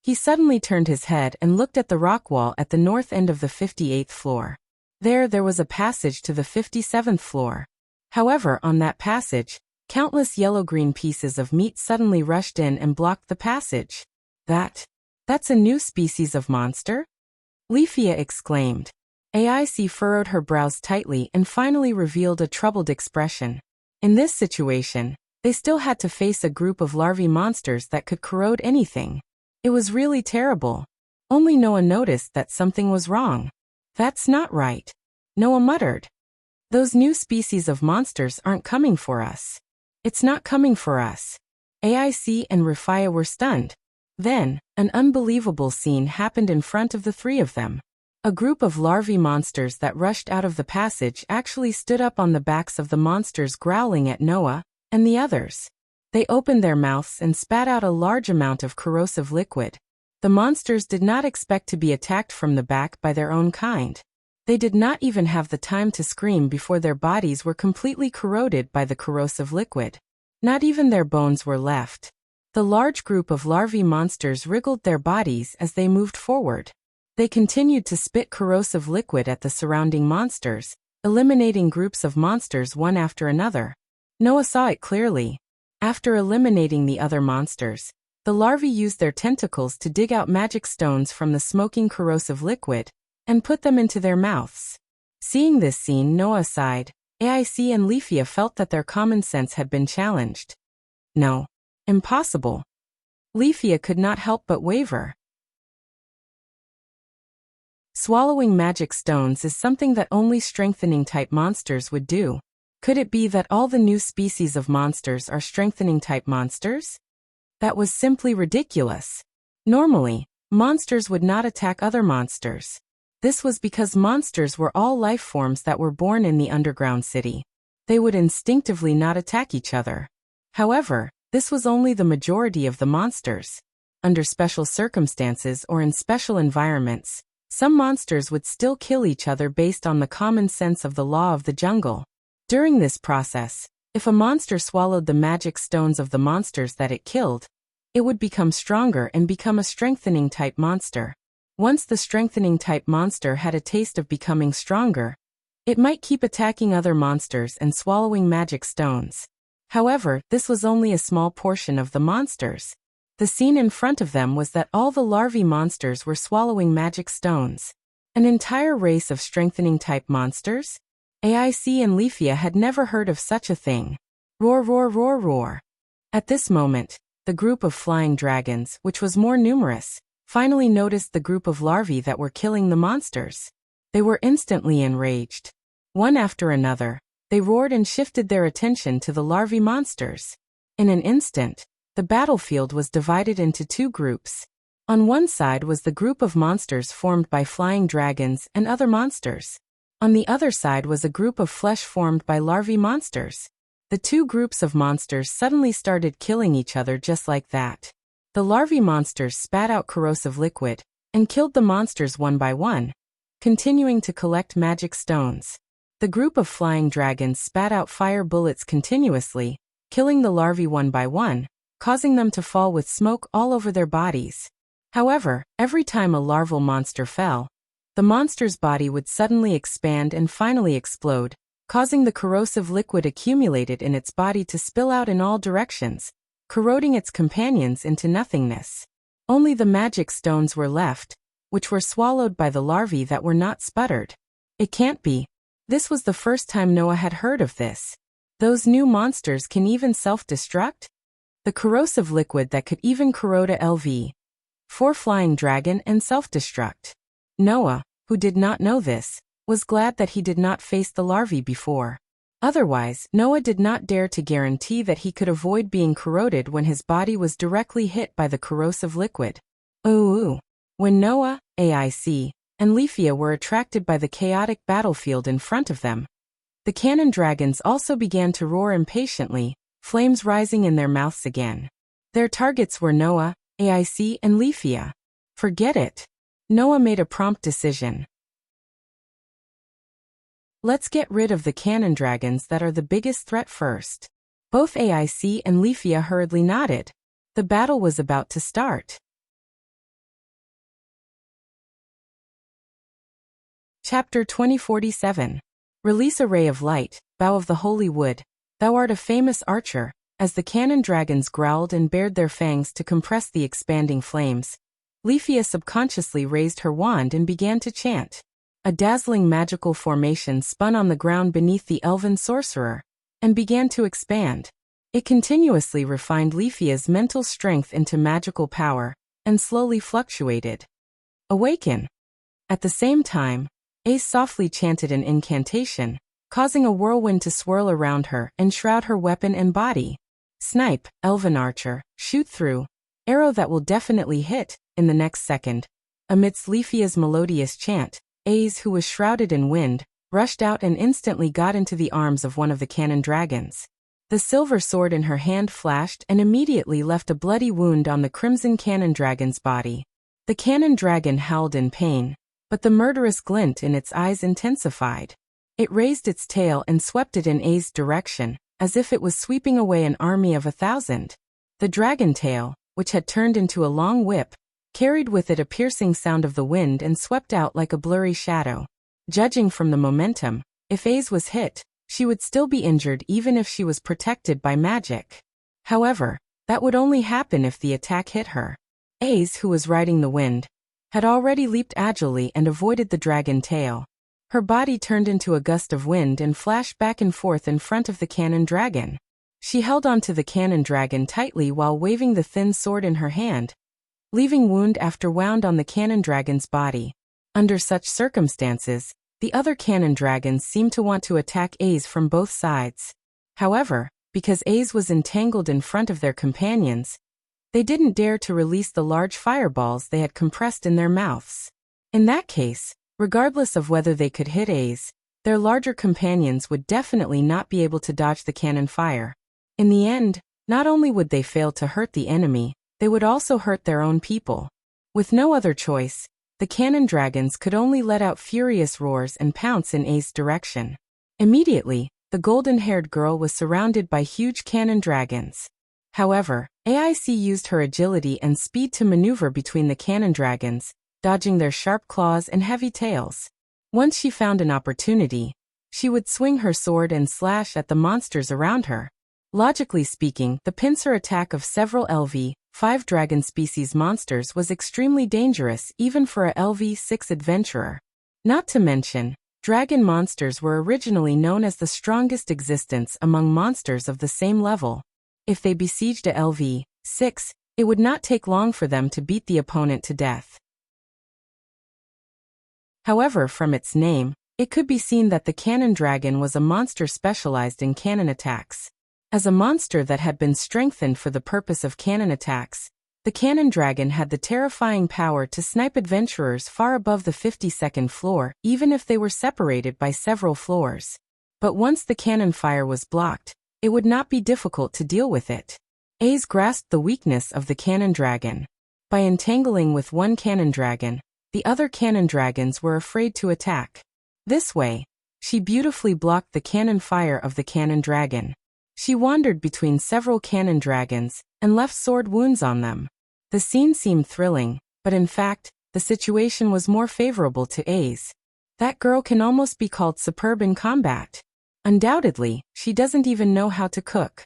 He suddenly turned his head and looked at the rock wall at the north end of the 58th floor. There was a passage to the 57th floor. However, on that passage, countless yellow-green pieces of meat suddenly rushed in and blocked the passage. That's a new species of monster? Leafia exclaimed. AIC furrowed her brows tightly and finally revealed a troubled expression. In this situation, they still had to face a group of larvae monsters that could corrode anything. It was really terrible. Only Noah noticed that something was wrong. That's not right, Noah muttered. Those new species of monsters aren't coming for us. It's not coming for us. AIC and Rafia were stunned. Then, an unbelievable scene happened in front of the three of them. A group of larvae monsters that rushed out of the passage actually stood up on the backs of the monsters, growling at Noah and the others. They opened their mouths and spat out a large amount of corrosive liquid. The monsters did not expect to be attacked from the back by their own kind. They did not even have the time to scream before their bodies were completely corroded by the corrosive liquid. Not even their bones were left. The large group of larvae monsters wriggled their bodies as they moved forward. They continued to spit corrosive liquid at the surrounding monsters, eliminating groups of monsters one after another. Noah saw it clearly. After eliminating the other monsters, the larvae used their tentacles to dig out magic stones from the smoking corrosive liquid and put them into their mouths. Seeing this scene, Noah sighed. AIC and Leafia felt that their common sense had been challenged. No. Impossible. Leafia could not help but waver. Swallowing magic stones is something that only strengthening-type monsters would do. Could it be that all the new species of monsters are strengthening-type monsters? That was simply ridiculous. Normally, monsters would not attack other monsters. This was because monsters were all life forms that were born in the underground city. They would instinctively not attack each other. However, this was only the majority of the monsters. Under special circumstances or in special environments, some monsters would still kill each other based on the common sense of the law of the jungle. During this process, if a monster swallowed the magic stones of the monsters that it killed, it would become stronger and become a strengthening-type monster. Once the strengthening-type monster had a taste of becoming stronger, it might keep attacking other monsters and swallowing magic stones. However, this was only a small portion of the monsters. The scene in front of them was that all the larvae monsters were swallowing magic stones. An entire race of strengthening-type monsters? AIC and Leafia had never heard of such a thing. Roar, roar, roar, roar. At this moment, the group of flying dragons, which was more numerous, finally noticed the group of larvae that were killing the monsters. They were instantly enraged. One after another, they roared and shifted their attention to the larvae monsters. In an instant, the battlefield was divided into two groups. On one side was the group of monsters formed by flying dragons and other monsters. On the other side was a group of flesh formed by larvae monsters. The two groups of monsters suddenly started killing each other just like that. The larvae monsters spat out corrosive liquid and killed the monsters one by one, continuing to collect magic stones. The group of flying dragons spat out fire bullets continuously, killing the larvae one by one, causing them to fall with smoke all over their bodies. However, every time a larval monster fell, the monster's body would suddenly expand and finally explode, causing the corrosive liquid accumulated in its body to spill out in all directions, corroding its companions into nothingness. Only the magic stones were left, which were swallowed by the larvae that were not sputtered. It can't be. This was the first time Noah had heard of this. Those new monsters can even self-destruct? The corrosive liquid that could even corrode a LV-4 flying dragon and self-destruct. Noah, who did not know this, was glad that he did not face the larvae before. Otherwise, Noah did not dare to guarantee that he could avoid being corroded when his body was directly hit by the corrosive liquid. Ooh. When Noah, AIC, and Leafia were attracted by the chaotic battlefield in front of them, the cannon dragons also began to roar impatiently, flames rising in their mouths again. Their targets were Noah, AIC, and Leafia. Forget it. Noah made a prompt decision. Let's get rid of the cannon dragons that are the biggest threat first. Both AIC and Leafia hurriedly nodded. The battle was about to start. Chapter 2047. Release a ray of light, bough of the holy wood. Thou art a famous archer. As the cannon dragons growled and bared their fangs to compress the expanding flames, Leafia subconsciously raised her wand and began to chant. A dazzling magical formation spun on the ground beneath the elven sorcerer and began to expand. It continuously refined Leafia's mental strength into magical power and slowly fluctuated. Awaken! At the same time, Ace softly chanted an incantation, causing a whirlwind to swirl around her and shroud her weapon and body. Snipe, elven archer, shoot through. Arrow that will definitely hit, in the next second. Amidst Leafia's melodious chant, Ace, who was shrouded in wind, rushed out and instantly got into the arms of one of the cannon dragons. The silver sword in her hand flashed and immediately left a bloody wound on the crimson cannon dragon's body. The cannon dragon howled in pain, but the murderous glint in its eyes intensified. It raised its tail and swept it in Ace's direction, as if it was sweeping away an army of 1,000. The dragon tail, which had turned into a long whip, carried with it a piercing sound of the wind and swept out like a blurry shadow. Judging from the momentum, if Ace was hit, she would still be injured even if she was protected by magic. However, that would only happen if the attack hit her. Ace, who was riding the wind, had already leaped agilely and avoided the dragon tail. Her body turned into a gust of wind and flashed back and forth in front of the cannon dragon. She held onto the cannon dragon tightly while waving the thin sword in her hand, leaving wound after wound on the cannon dragon's body. Under such circumstances, the other cannon dragons seemed to want to attack Ace from both sides. However, because Ace was entangled in front of their companions, they didn't dare to release the large fireballs they had compressed in their mouths. In that case, regardless of whether they could hit Ace, their larger companions would definitely not be able to dodge the cannon fire. In the end, not only would they fail to hurt the enemy, they would also hurt their own people. With no other choice, the cannon dragons could only let out furious roars and pounce in Ace's direction. Immediately, the golden-haired girl was surrounded by huge cannon dragons. However, AIC used her agility and speed to maneuver between the cannon dragons, dodging their sharp claws and heavy tails. Once she found an opportunity, she would swing her sword and slash at the monsters around her. Logically speaking, the pincer attack of several LV-5 dragon species monsters was extremely dangerous even for a LV-6 adventurer. Not to mention, dragon monsters were originally known as the strongest existence among monsters of the same level. If they besieged a LV-6, it would not take long for them to beat the opponent to death. However, from its name, it could be seen that the cannon dragon was a monster specialized in cannon attacks. As a monster that had been strengthened for the purpose of cannon attacks, the cannon dragon had the terrifying power to snipe adventurers far above the 52nd floor, even if they were separated by several floors. But once the cannon fire was blocked, it would not be difficult to deal with it. Ace grasped the weakness of the cannon dragon. By entangling with one cannon dragon, the other cannon dragons were afraid to attack. This way, she beautifully blocked the cannon fire of the cannon dragon. She wandered between several cannon dragons and left sword wounds on them. The scene seemed thrilling, but in fact, the situation was more favorable to Ace. That girl can almost be called superb in combat. Undoubtedly, she doesn't even know how to cook.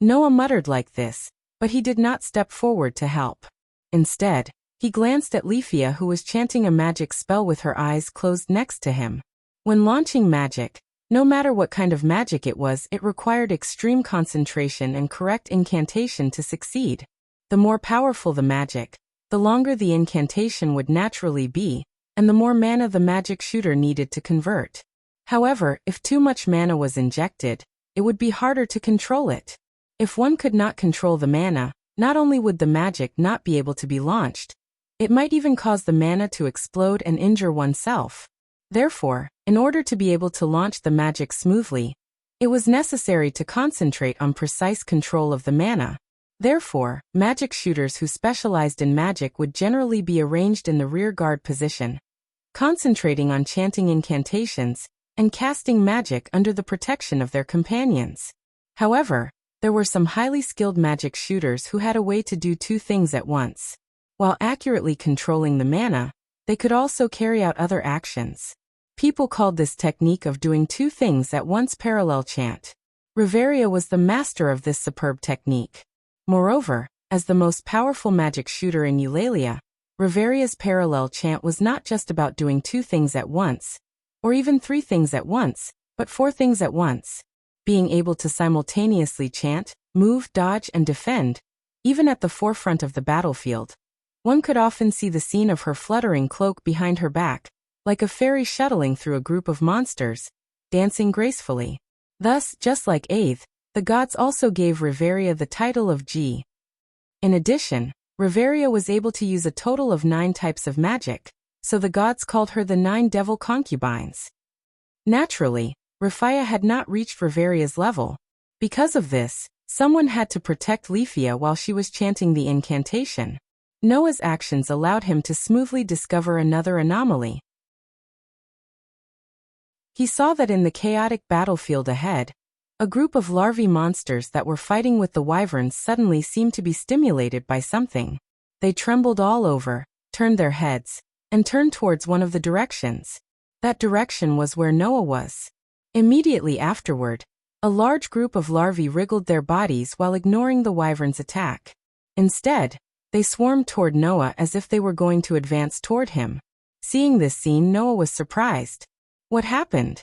Noah muttered like this, but he did not step forward to help. Instead, he glanced at Leafia, who was chanting a magic spell with her eyes closed next to him. When launching magic, no matter what kind of magic it was, it required extreme concentration and correct incantation to succeed. The more powerful the magic, the longer the incantation would naturally be, and the more mana the magic shooter needed to convert. However, if too much mana was injected, it would be harder to control it. If one could not control the mana, not only would the magic not be able to be launched, it might even cause the mana to explode and injure oneself. Therefore, in order to be able to launch the magic smoothly, it was necessary to concentrate on precise control of the mana. Therefore, magic shooters who specialized in magic would generally be arranged in the rear guard position, concentrating on chanting incantations and casting magic under the protection of their companions. However, there were some highly skilled magic shooters who had a way to do two things at once. While accurately controlling the mana, they could also carry out other actions. People called this technique of doing two things at once parallel chant. Riveria was the master of this superb technique. Moreover, as the most powerful magic shooter in Eulalia, Riveria's parallel chant was not just about doing two things at once, or even three things at once, but four things at once. Being able to simultaneously chant, move, dodge, and defend, even at the forefront of the battlefield. One could often see the scene of her fluttering cloak behind her back, like a fairy shuttling through a group of monsters, dancing gracefully. Thus, just like Aeth, the gods also gave Riveria the title of G. In addition, Riveria was able to use a total of 9 types of magic, so the gods called her the 9 devil concubines. Naturally, Rifia had not reached Riveria's level. Because of this, someone had to protect Leafia while she was chanting the incantation. Noah's actions allowed him to smoothly discover another anomaly. He saw that in the chaotic battlefield ahead, A group of larvae monsters that were fighting with the wyverns suddenly seemed to be stimulated by something. They trembled all over, turned their heads, and turned towards one of the directions. That direction was where Noah was. Immediately afterward, a large group of larvae wriggled their bodies while ignoring the wyvern's attack. Instead, they swarmed toward Noah as if they were going to advance toward him. Seeing this scene, Noah was surprised. What happened?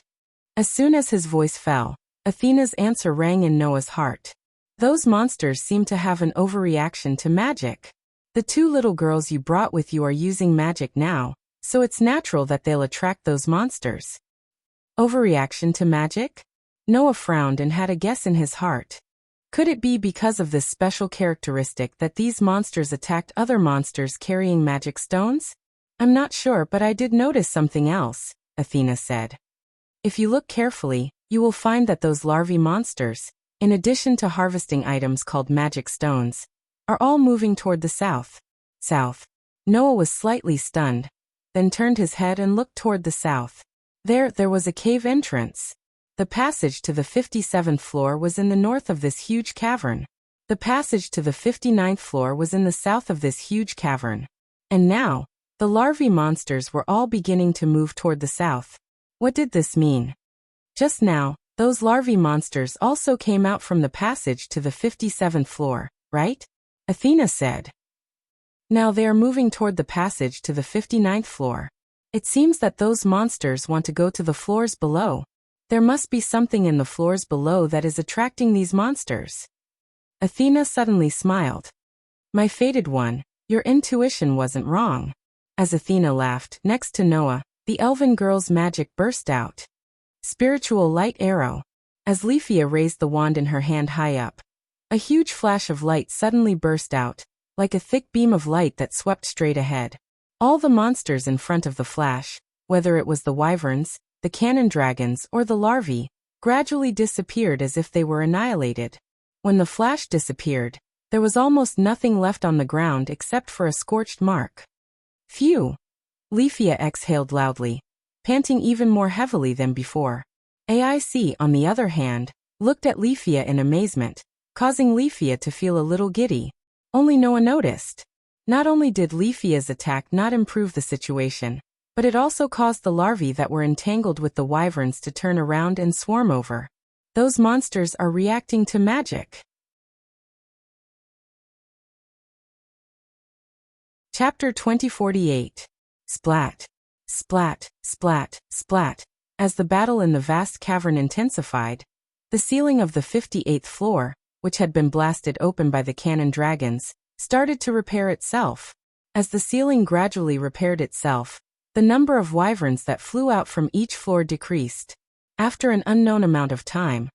As soon as his voice fell, Athena's answer rang in Noah's heart. Those monsters seem to have an overreaction to magic. The two little girls you brought with you are using magic now, so it's natural that they'll attract those monsters. Overreaction to magic? Noah frowned and had a guess in his heart. Could it be because of this special characteristic that these monsters attacked other monsters carrying magic stones? I'm not sure, but I did notice something else, Athena said. If you look carefully, you will find that those larvae monsters, in addition to harvesting items called magic stones, are all moving toward the south. South. Noah was slightly stunned, then turned his head and looked toward the south. There was a cave entrance. The passage to the 57th floor was in the north of this huge cavern. The passage to the 59th floor was in the south of this huge cavern. And now, the larvae monsters were all beginning to move toward the south. What did this mean? Just now, those larvae monsters also came out from the passage to the 57th floor, right? Athena said. Now they are moving toward the passage to the 59th floor. It seems that those monsters want to go to the floors below. There must be something in the floors below that is attracting these monsters. Athena suddenly smiled. My fated one, your intuition wasn't wrong. As Athena laughed, next to Noah, the elven girl's magic burst out. Spiritual light arrow. As Leafia raised the wand in her hand high up, a huge flash of light suddenly burst out, like a thick beam of light that swept straight ahead. All the monsters in front of the flash, whether it was the wyverns, the cannon dragons, or the larvae, gradually disappeared as if they were annihilated. When the flash disappeared, there was almost nothing left on the ground except for a scorched mark. Phew! Leafia exhaled loudly, panting even more heavily than before. AIC, on the other hand, looked at Leafia in amazement, causing Leafia to feel a little giddy. Only Noah noticed. Not only did Leafia's attack not improve the situation, but it also caused the larvae that were entangled with the wyverns to turn around and swarm over. Those monsters are reacting to magic. Chapter 2048. Splat. Splat, splat, splat. As the battle in the vast cavern intensified, the ceiling of the 58th floor, which had been blasted open by the cannon dragons, started to repair itself. As the ceiling gradually repaired itself, the number of wyverns that flew out from each floor decreased. After an unknown amount of time,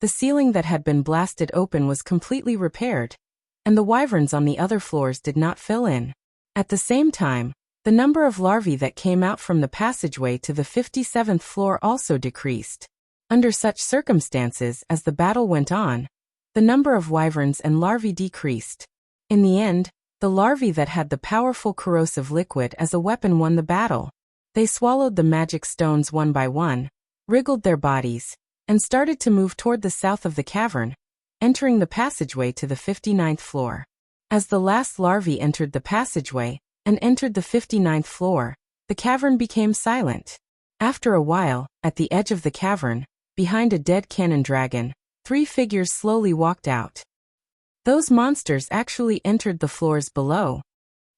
the ceiling that had been blasted open was completely repaired, and the wyverns on the other floors did not fill in. At the same time, the number of larvae that came out from the passageway to the 57th floor also decreased. Under such circumstances, as the battle went on, the number of wyverns and larvae decreased. In the end, the larvae that had the powerful corrosive liquid as a weapon won the battle. They swallowed the magic stones one by one, wriggled their bodies, and started to move toward the south of the cavern, entering the passageway to the 59th floor. As the last larvae entered the passageway and entered the 59th floor, the cavern became silent. After a while, at the edge of the cavern, behind a dead cannon dragon, 3 figures slowly walked out. Those monsters actually entered the floors below.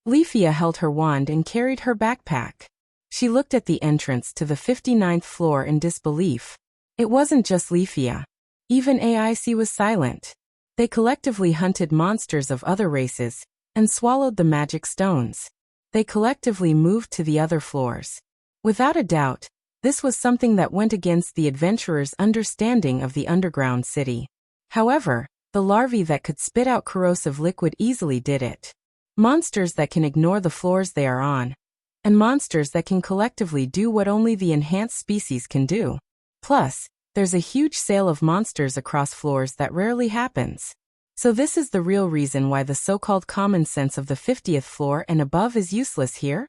Leafia held her wand and carried her backpack. She looked at the entrance to the 59th floor in disbelief. It wasn't just Leafia. Even AIC was silent. They collectively hunted monsters of other races and swallowed the magic stones. They collectively moved to the other floors. Without a doubt, this was something that went against the adventurers' understanding of the underground city. However, the larvae that could spit out corrosive liquid easily did it. Monsters that can ignore the floors they are on, and monsters that can collectively do what only the enhanced species can do. Plus, there's a huge sale of monsters across floors that rarely happens. So this is the real reason why the so-called common sense of the 50th floor and above is useless here?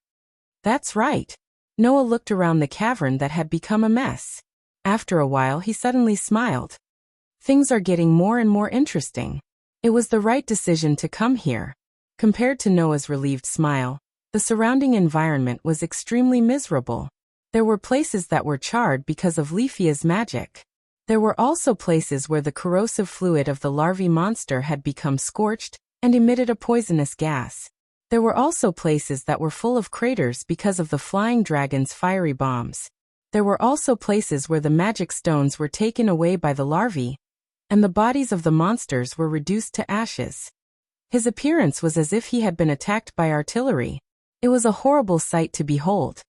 That's right. Noah looked around the cavern that had become a mess. After a while he suddenly smiled. Things are getting more and more interesting. It was the right decision to come here. Compared to Noah's relieved smile, the surrounding environment was extremely miserable. There were places that were charred because of Lefia's magic. There were also places where the corrosive fluid of the larvae monster had become scorched and emitted a poisonous gas. There were also places that were full of craters because of the flying dragon's fiery bombs. There were also places where the magic stones were taken away by the larvae, and the bodies of the monsters were reduced to ashes. His appearance was as if he had been attacked by artillery. It was a horrible sight to behold.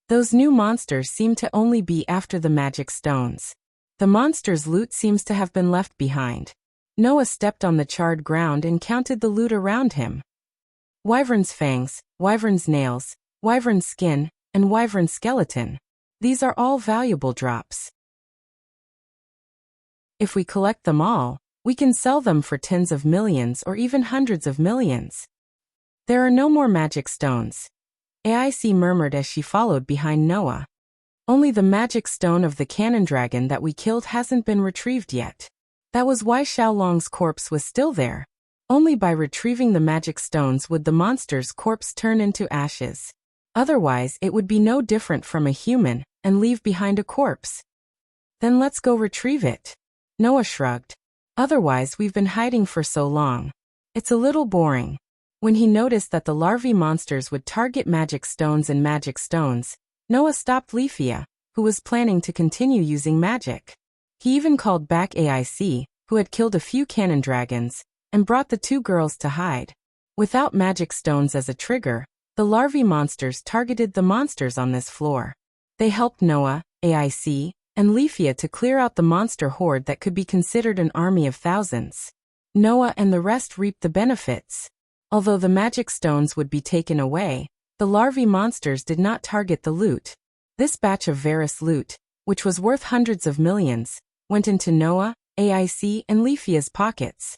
Those new monsters seemed to only be after the magic stones. The monster's loot seems to have been left behind. Noah stepped on the charred ground and counted the loot around him. Wyvern's fangs, wyvern's nails, wyvern's skin, and wyvern's skeleton. These are all valuable drops. If we collect them all, we can sell them for tens of millions or even hundreds of millions. There are no more magic stones. AIC murmured as she followed behind Noah. Only the magic stone of the cannon dragon that we killed hasn't been retrieved yet. That was why Xiaolong's corpse was still there. Only by retrieving the magic stones would the monster's corpse turn into ashes. Otherwise, it would be no different from a human and leave behind a corpse. Then let's go retrieve it. Noah shrugged. Otherwise, we've been hiding for so long. It's a little boring. When he noticed that the larvae monsters would target magic stones and magic stones, Noah stopped Lefia, who was planning to continue using magic. He even called back AIC, who had killed a few cannon dragons, and brought the two girls to hide. Without magic stones as a trigger, the larvae monsters targeted the monsters on this floor. They helped Noah, AIC, and Lefia to clear out the monster horde that could be considered an army of thousands. Noah and the rest reaped the benefits. Although the magic stones would be taken away, the larvae monsters did not target the loot. This batch of Varus loot, which was worth hundreds of millions, went into Noah, AIC, and Lefia's pockets.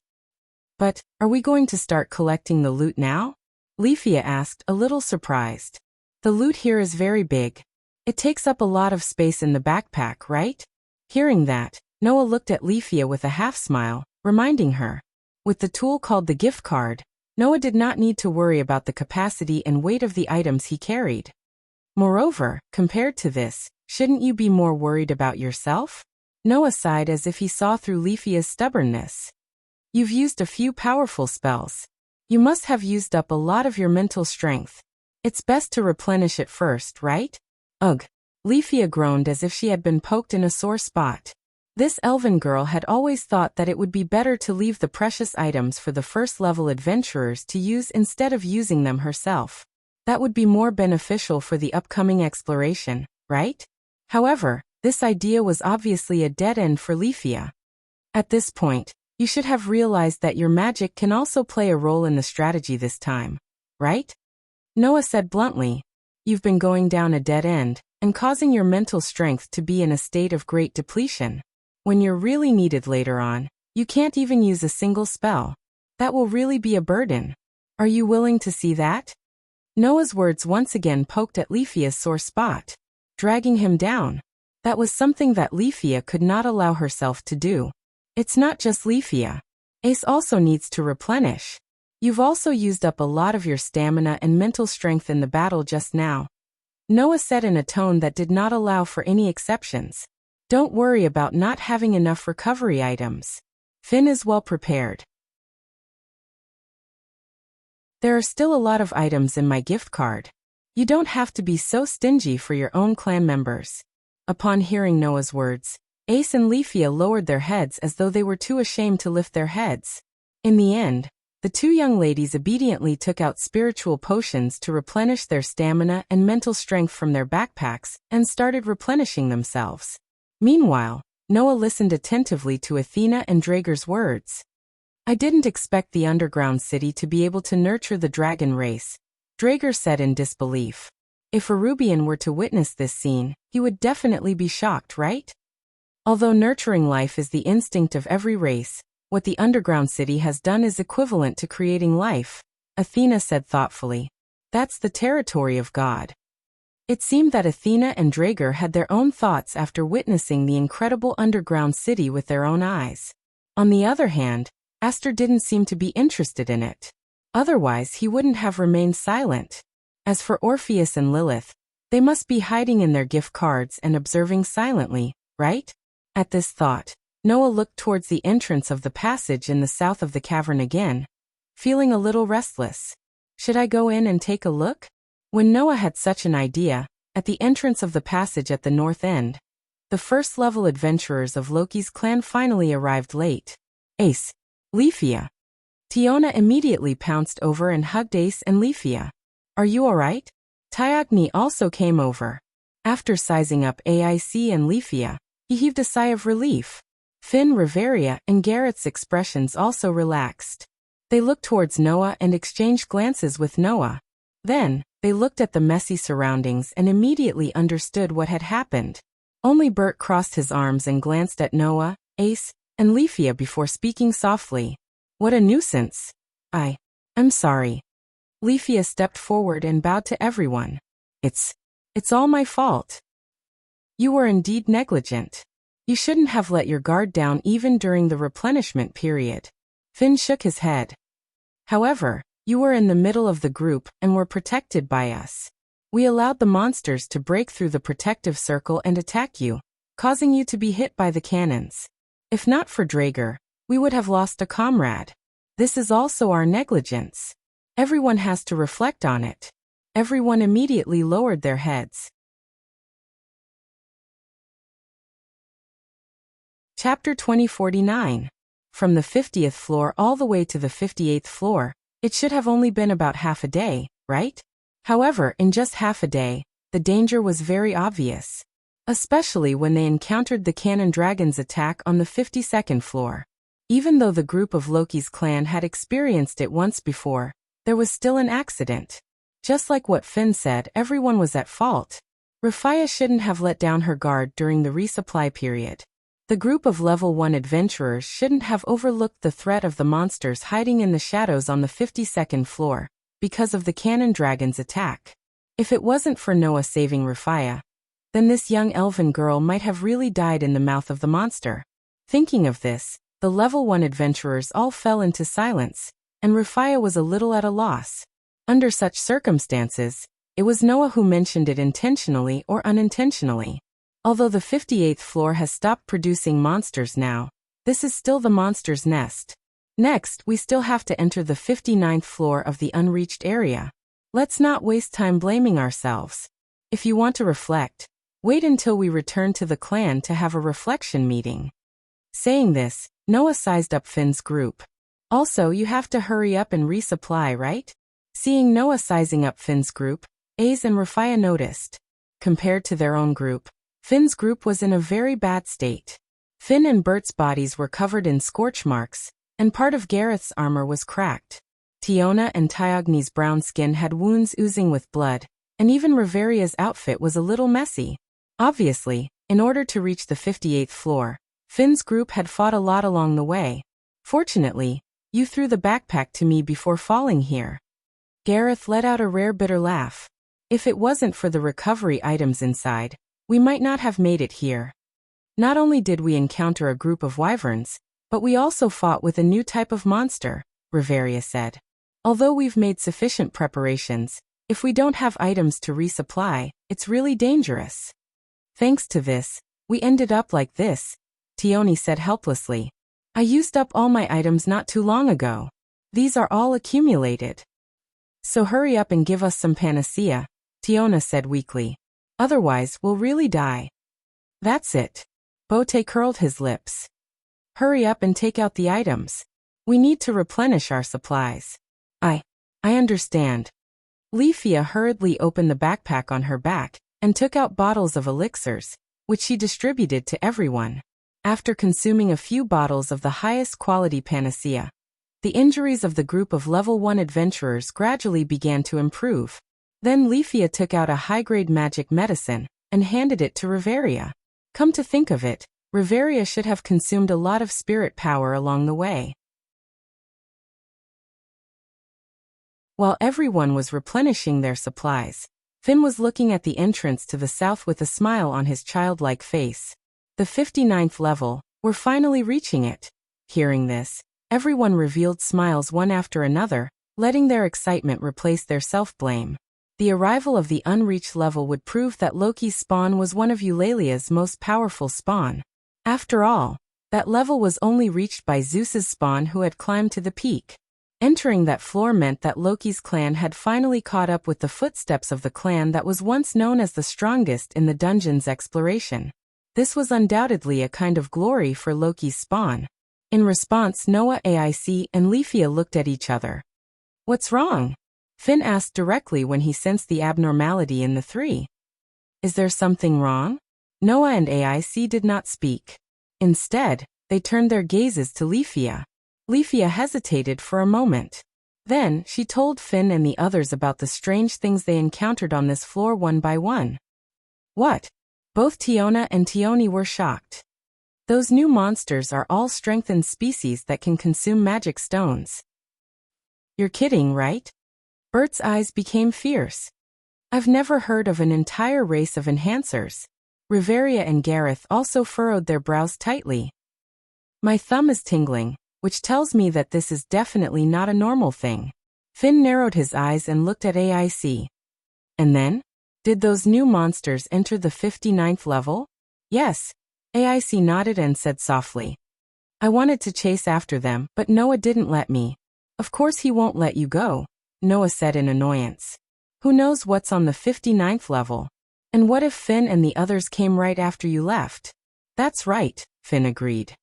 But, are we going to start collecting the loot now? Lefia asked, a little surprised. The loot here is very big. It takes up a lot of space in the backpack, right? Hearing that, Noah looked at Lefia with a half-smile, reminding her. With the tool called the gift card, Noah did not need to worry about the capacity and weight of the items he carried. Moreover, compared to this, shouldn't you be more worried about yourself? Noah sighed as if he saw through Lefia's stubbornness. You've used a few powerful spells. You must have used up a lot of your mental strength. It's best to replenish it first, right? Ugh. Lefia groaned as if she had been poked in a sore spot. This elven girl had always thought that it would be better to leave the precious items for the first-level adventurers to use instead of using them herself. That would be more beneficial for the upcoming exploration, right? However, this idea was obviously a dead end for Lefia. At this point, you should have realized that your magic can also play a role in the strategy this time, right? Noah said bluntly. You've been going down a dead end and causing your mental strength to be in a state of great depletion. When you're really needed later on, you can't even use a single spell. That will really be a burden. Are you willing to see that? Noah's words once again poked at Lefia's sore spot, dragging him down. That was something that Lefia could not allow herself to do. It's not just Lefia. Ace also needs to replenish. You've also used up a lot of your stamina and mental strength in the battle just now. Noah said in a tone that did not allow for any exceptions. Don't worry about not having enough recovery items. Finn is well prepared. There are still a lot of items in my gift card. You don't have to be so stingy for your own clan members. Upon hearing Noah's words, Ace and Lefia lowered their heads as though they were too ashamed to lift their heads. In the end, the two young ladies obediently took out spiritual potions to replenish their stamina and mental strength from their backpacks and started replenishing themselves. Meanwhile, Noah listened attentively to Athena and Draeger's words. I didn't expect the underground city to be able to nurture the dragon race, Draeger said in disbelief. If a Rubian were to witness this scene, he would definitely be shocked, right? Although nurturing life is the instinct of every race, what the underground city has done is equivalent to creating life, Athena said thoughtfully. That's the territory of God. It seemed that Athena and Drager had their own thoughts after witnessing the incredible underground city with their own eyes. On the other hand, Aster didn't seem to be interested in it. Otherwise, he wouldn't have remained silent. As for Orpheus and Lilith, they must be hiding in their gift cards and observing silently, right? At this thought, Noah looked towards the entrance of the passage in the south of the cavern again, feeling a little restless. Should I go in and take a look? When Noah had such an idea, at the entrance of the passage at the north end, the first-level adventurers of Loki's clan finally arrived late. Ace, Leafia. Tiona immediately pounced over and hugged Ace and Leafia. Are you alright? Tyogny also came over. After sizing up AIC and Leafia, he heaved a sigh of relief. Finn, Riveria, and Gareth's expressions also relaxed. They looked towards Noah and exchanged glances with Noah. Then, they looked at the messy surroundings and immediately understood what had happened. Only Bert crossed his arms and glanced at Noah, Ace, and Leafia before speaking softly. What a nuisance. I'm sorry. Leafia stepped forward and bowed to everyone. It's all my fault. You were indeed negligent. You shouldn't have let your guard down even during the replenishment period. Finn shook his head. However, you were in the middle of the group and were protected by us. We allowed the monsters to break through the protective circle and attack you, causing you to be hit by the cannons. If not for Drager, we would have lost a comrade. This is also our negligence. Everyone has to reflect on it. Everyone immediately lowered their heads. Chapter 2049. From the 50th floor all the way to the 58th floor, it should have only been about half a day, right? However, in just half a day, the danger was very obvious. Especially when they encountered the cannon dragon's attack on the 52nd floor. Even though the group of Loki's clan had experienced it once before, there was still an accident. Just like what Finn said, everyone was at fault. Rafia shouldn't have let down her guard during the resupply period. The group of level 1 adventurers shouldn't have overlooked the threat of the monsters hiding in the shadows on the 52nd floor, because of the cannon dragon's attack. If it wasn't for Noah saving Rafia, then this young elven girl might have really died in the mouth of the monster. Thinking of this, the level 1 adventurers all fell into silence, and Rafia was a little at a loss. Under such circumstances, it was Noah who mentioned it intentionally or unintentionally. Although the 58th floor has stopped producing monsters now, this is still the monster's nest. Next, we still have to enter the 59th floor of the unreached area. Let's not waste time blaming ourselves. If you want to reflect, wait until we return to the clan to have a reflection meeting. Saying this, Noah sized up Finn's group. Also, you have to hurry up and resupply, right? Seeing Noah sizing up Finn's group, Ace and Rafia noticed. Compared to their own group, Finn's group was in a very bad state. Finn and Bert's bodies were covered in scorch marks, and part of Gareth's armor was cracked. Tiona and Tyogny's brown skin had wounds oozing with blood, and even Riveria's outfit was a little messy. Obviously, in order to reach the 58th floor, Finn's group had fought a lot along the way. Fortunately, you threw the backpack to me before falling here. Gareth let out a rare bitter laugh. If it wasn't for the recovery items inside, we might not have made it here. Not only did we encounter a group of wyverns, but we also fought with a new type of monster, Riveria said. Although we've made sufficient preparations, if we don't have items to resupply, it's really dangerous. Thanks to this, we ended up like this, Tioni said helplessly. I used up all my items not too long ago. These are all accumulated. So hurry up and give us some panacea, Tiona said weakly. Otherwise, we'll really die. That's it. Bote curled his lips. Hurry up and take out the items. We need to replenish our supplies. I understand. Leafia hurriedly opened the backpack on her back and took out bottles of elixirs, which she distributed to everyone. After consuming a few bottles of the highest quality panacea, the injuries of the group of level 1 adventurers gradually began to improve. Then Leafia took out a high-grade magic medicine and handed it to Riveria. Come to think of it, Riveria should have consumed a lot of spirit power along the way. While everyone was replenishing their supplies, Finn was looking at the entrance to the south with a smile on his childlike face. The 59th level, we're finally reaching it. Hearing this, everyone revealed smiles one after another, letting their excitement replace their self-blame. The arrival of the unreached level would prove that Loki's spawn was one of Eulalia's most powerful spawn. After all, that level was only reached by Zeus's spawn who had climbed to the peak. Entering that floor meant that Loki's clan had finally caught up with the footsteps of the clan that was once known as the strongest in the dungeon's exploration. This was undoubtedly a kind of glory for Loki's spawn. In response, Noah, AIC, and Leafia looked at each other. "What's wrong?" Finn asked directly when he sensed the abnormality in the three. "Is there something wrong?" Noah and AIC did not speak. Instead, they turned their gazes to Leafia. Leafia hesitated for a moment. Then, she told Finn and the others about the strange things they encountered on this floor one by one. "What?" Both Tiona and Tioni were shocked. "Those new monsters are all strengthened species that can consume magic stones." "You're kidding, right?" Bert's eyes became fierce. "I've never heard of an entire race of enhancers." Riveria and Gareth also furrowed their brows tightly. "My thumb is tingling, which tells me that this is definitely not a normal thing." Finn narrowed his eyes and looked at AIC. "And then? Did those new monsters enter the 59th level?" "Yes." AIC nodded and said softly. "I wanted to chase after them, but Noah didn't let me." "Of course he won't let you go," Noah said in annoyance. "Who knows what's on the 59th level? And what if Finn and the others came right after you left?" "That's right," Finn agreed.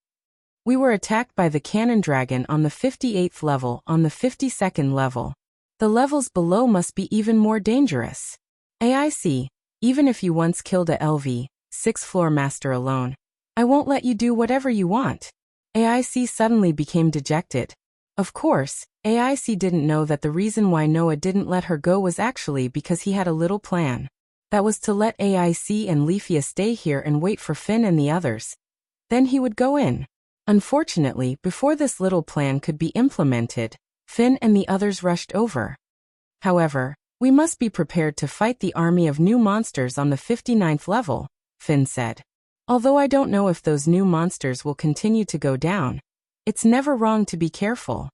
"We were attacked by the cannon dragon on the 58th level on the 52nd level. The levels below must be even more dangerous." "AIC, even if you once killed a LV, 6th floor master alone, I won't let you do whatever you want." AIC suddenly became dejected. Of course, AIC didn't know that the reason why Noah didn't let her go was actually because he had a little plan. That was to let AIC and Leafia stay here and wait for Finn and the others. Then he would go in. Unfortunately, before this little plan could be implemented, Finn and the others rushed over. "However, we must be prepared to fight the army of new monsters on the 59th level, Finn said. "Although I don't know if those new monsters will continue to go down, it's never wrong to be careful."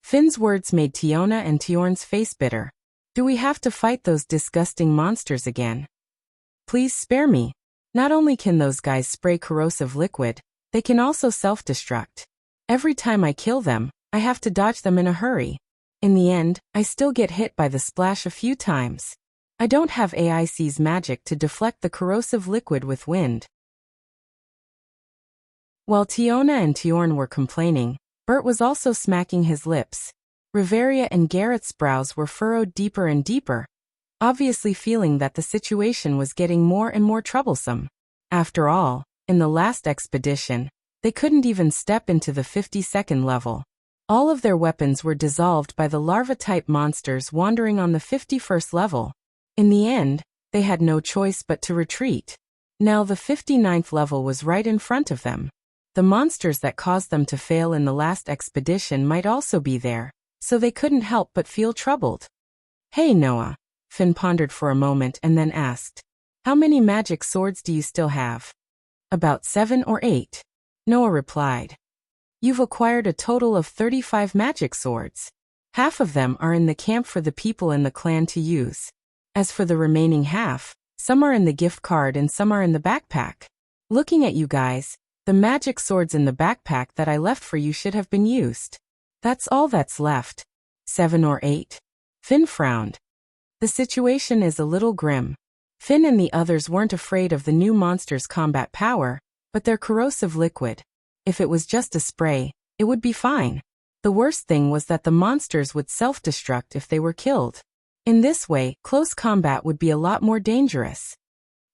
Finn's words made Tiona and Tiorn's face bitter. "Do we have to fight those disgusting monsters again? Please spare me. Not only can those guys spray corrosive liquid, they can also self-destruct. Every time I kill them, I have to dodge them in a hurry. In the end, I still get hit by the splash a few times. I don't have AIC's magic to deflect the corrosive liquid with wind." While Tiona and Tiorn were complaining, Bert was also smacking his lips. Riveria and Gareth's brows were furrowed deeper and deeper, obviously feeling that the situation was getting more and more troublesome. After all, in the last expedition, they couldn't even step into the 52nd level. All of their weapons were dissolved by the larva-type monsters wandering on the 51st level. In the end, they had no choice but to retreat. Now the 59th level was right in front of them. The monsters that caused them to fail in the last expedition might also be there, so they couldn't help but feel troubled. "Hey Noah," Finn pondered for a moment and then asked, "How many magic swords do you still have?" "About 7 or 8. Noah replied. "You've acquired a total of 35 magic swords. Half of them are in the camp for the people in the clan to use. As for the remaining half, some are in the gift card and some are in the backpack. Looking at you guys, the magic swords in the backpack that I left for you should have been used. That's all that's left. 7 or 8. Finn frowned. The situation is a little grim. Finn and the others weren't afraid of the new monster's combat power, but their corrosive liquid. If it was just a spray, it would be fine. The worst thing was that the monsters would self-destruct if they were killed. In this way, close combat would be a lot more dangerous.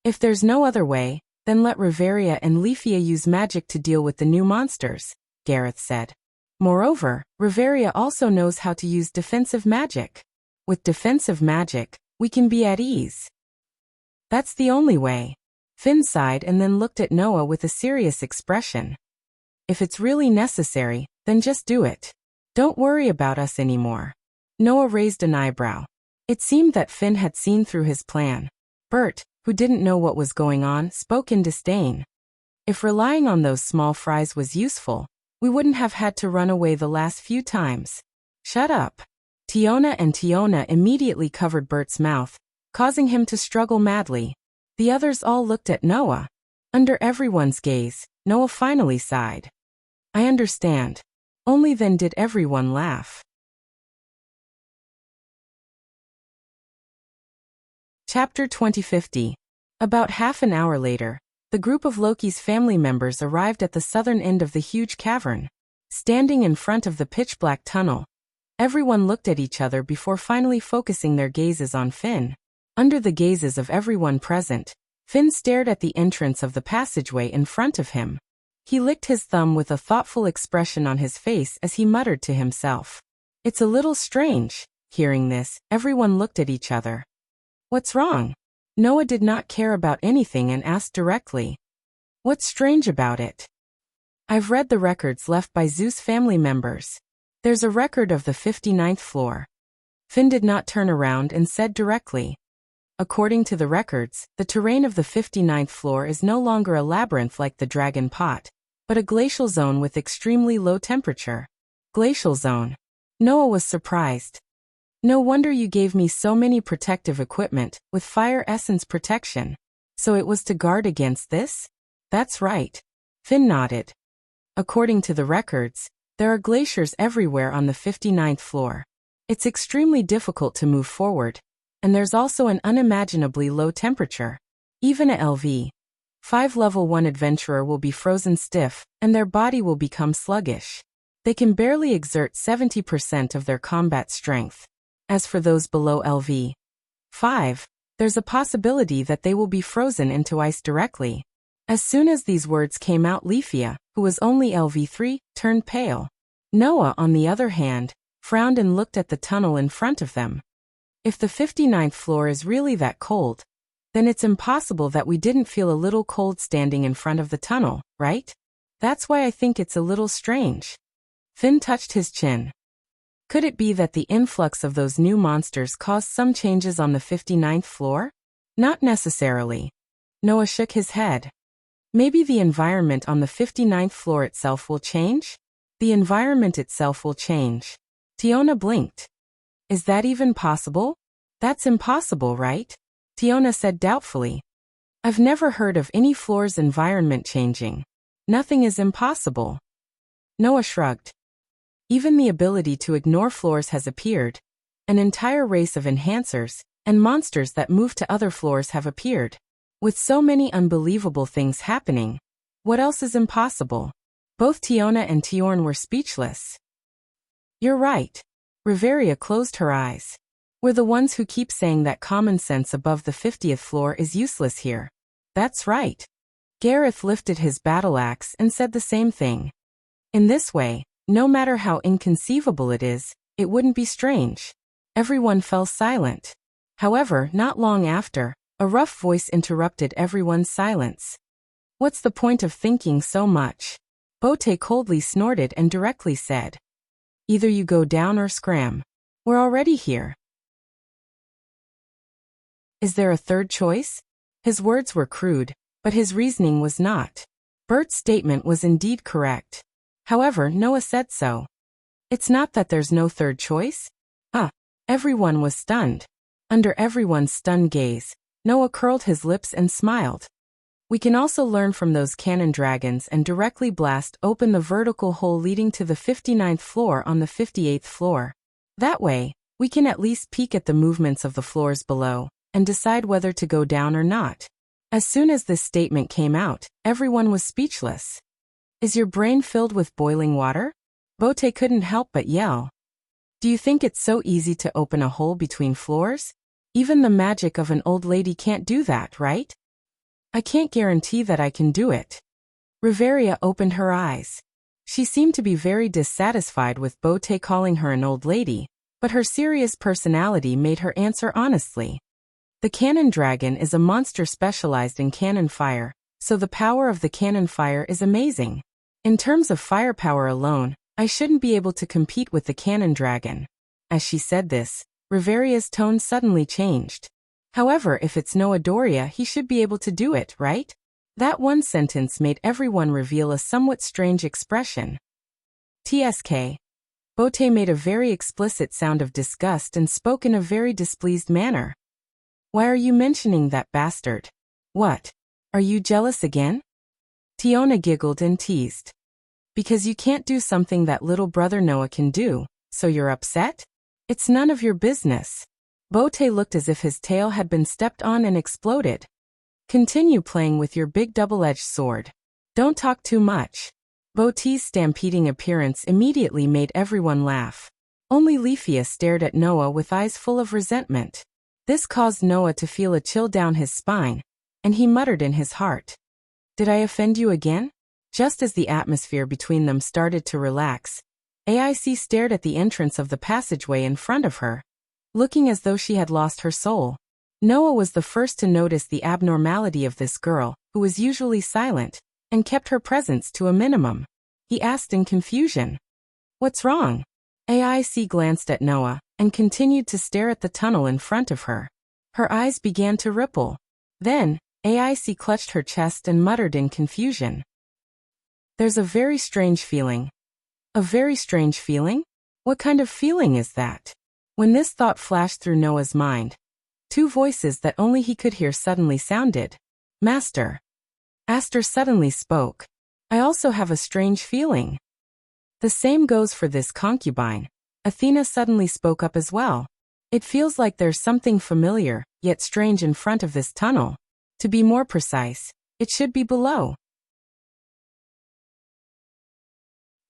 If there's no other way, then let Riveria and Leafia use magic to deal with the new monsters, Gareth said. Moreover, Riveria also knows how to use defensive magic. With defensive magic, we can be at ease. That's the only way. Finn sighed and then looked at Noah with a serious expression. If it's really necessary, then just do it. Don't worry about us anymore. Noah raised an eyebrow. It seemed that Finn had seen through his plan. Bert, who didn't know what was going on, spoke in disdain. If relying on those small fries was useful, we wouldn't have had to run away the last few times. Shut up. Tiona immediately covered Bert's mouth, causing him to struggle madly. The others all looked at Noah. Under everyone's gaze, Noah finally sighed. I understand. Only then did everyone laugh. Chapter 2050. About half an hour later, the group of Loki's family members arrived at the southern end of the huge cavern. Standing in front of the pitch-black tunnel, everyone looked at each other before finally focusing their gazes on Finn. Under the gazes of everyone present, Finn stared at the entrance of the passageway in front of him. He licked his thumb with a thoughtful expression on his face as he muttered to himself. It's a little strange. Hearing this, everyone looked at each other. What's wrong? Noah did not care about anything and asked directly. What's strange about it? I've read the records left by Zeus family members. There's a record of the 59th floor. Finn did not turn around and said directly. According to the records, the terrain of the 59th floor is no longer a labyrinth like the Dragon Pot, but a glacial zone with extremely low temperature. Glacial zone. Noah was surprised. No wonder you gave me so many protective equipment, with fire essence protection. So it was to guard against this? That's right. Finn nodded. According to the records, there are glaciers everywhere on the 59th floor. It's extremely difficult to move forward, and there's also an unimaginably low temperature. Even a LV5 level 1 adventurer will be frozen stiff, and their body will become sluggish. They can barely exert 70% of their combat strength. As for those below LV5, there's a possibility that they will be frozen into ice directly. As soon as these words came out, Leafia, who was only LV3, turned pale. Noah, on the other hand, frowned and looked at the tunnel in front of them. If the 59th floor is really that cold, then it's impossible that we didn't feel a little cold standing in front of the tunnel, right? That's why I think it's a little strange. Finn touched his chin. Could it be that the influx of those new monsters caused some changes on the 59th floor? Not necessarily. Noah shook his head. Maybe the environment on the 59th floor itself will change? The environment itself will change. Tiona blinked. Is that even possible? That's impossible, right? Tiona said doubtfully. I've never heard of any floor's environment changing. Nothing is impossible. Noah shrugged. Even the ability to ignore floors has appeared. An entire race of enhancers and monsters that move to other floors have appeared. With so many unbelievable things happening, what else is impossible? Both Tiona and Tiorn were speechless. You're right. Riveria closed her eyes. We're the ones who keep saying that common sense above the 50th floor is useless here. That's right. Gareth lifted his battle axe and said the same thing. In this way, no matter how inconceivable it is, it wouldn't be strange. Everyone fell silent. However, not long after, a rough voice interrupted everyone's silence. What's the point of thinking so much? Bote coldly snorted and directly said. Either you go down or scram. We're already here. Is there a third choice? His words were crude, but his reasoning was not. Bert's statement was indeed correct. However, Noah said so. It's not that there's no third choice. Everyone was stunned. Under everyone's stunned gaze, Noah curled his lips and smiled. We can also learn from those cannon dragons and directly blast open the vertical hole leading to the 59th floor on the 58th floor. That way, we can at least peek at the movements of the floors below and decide whether to go down or not. As soon as this statement came out, everyone was speechless. Is your brain filled with boiling water? Bote couldn't help but yell. Do you think it's so easy to open a hole between floors? Even the magic of an old lady can't do that, right? I can't guarantee that I can do it. Riveria opened her eyes. She seemed to be very dissatisfied with Bote calling her an old lady, but her serious personality made her answer honestly. The cannon dragon is a monster specialized in cannon fire, so the power of the cannon fire is amazing. In terms of firepower alone, I shouldn't be able to compete with the cannon dragon. As she said this, Riveria's tone suddenly changed. However, if it's Noah Doria, he should be able to do it, right? That one sentence made everyone reveal a somewhat strange expression. TSK. Bote made a very explicit sound of disgust and spoke in a very displeased manner. Why are you mentioning that bastard? What? Are you jealous again? Tiona giggled and teased. Because you can't do something that little brother Noah can do, so you're upset? It's none of your business. Bote looked as if his tail had been stepped on and exploded. Continue playing with your big double-edged sword. Don't talk too much. Bote's stampeding appearance immediately made everyone laugh. Only Leafia stared at Noah with eyes full of resentment. This caused Noah to feel a chill down his spine, and he muttered in his heart. Did I offend you again? Just as the atmosphere between them started to relax, AIC stared at the entrance of the passageway in front of her, looking as though she had lost her soul. Noah was the first to notice the abnormality of this girl, who was usually silent, and kept her presence to a minimum. He asked in confusion. What's wrong? AIC glanced at Noah, and continued to stare at the tunnel in front of her. Her eyes began to ripple. Then, AIC clutched her chest and muttered in confusion. There's a very strange feeling. A very strange feeling? What kind of feeling is that? When this thought flashed through Noah's mind, two voices that only he could hear suddenly sounded. Master. Aster suddenly spoke. I also have a strange feeling. The same goes for this concubine. Athena suddenly spoke up as well. It feels like there's something familiar, yet strange in front of this tunnel. To be more precise, it should be below.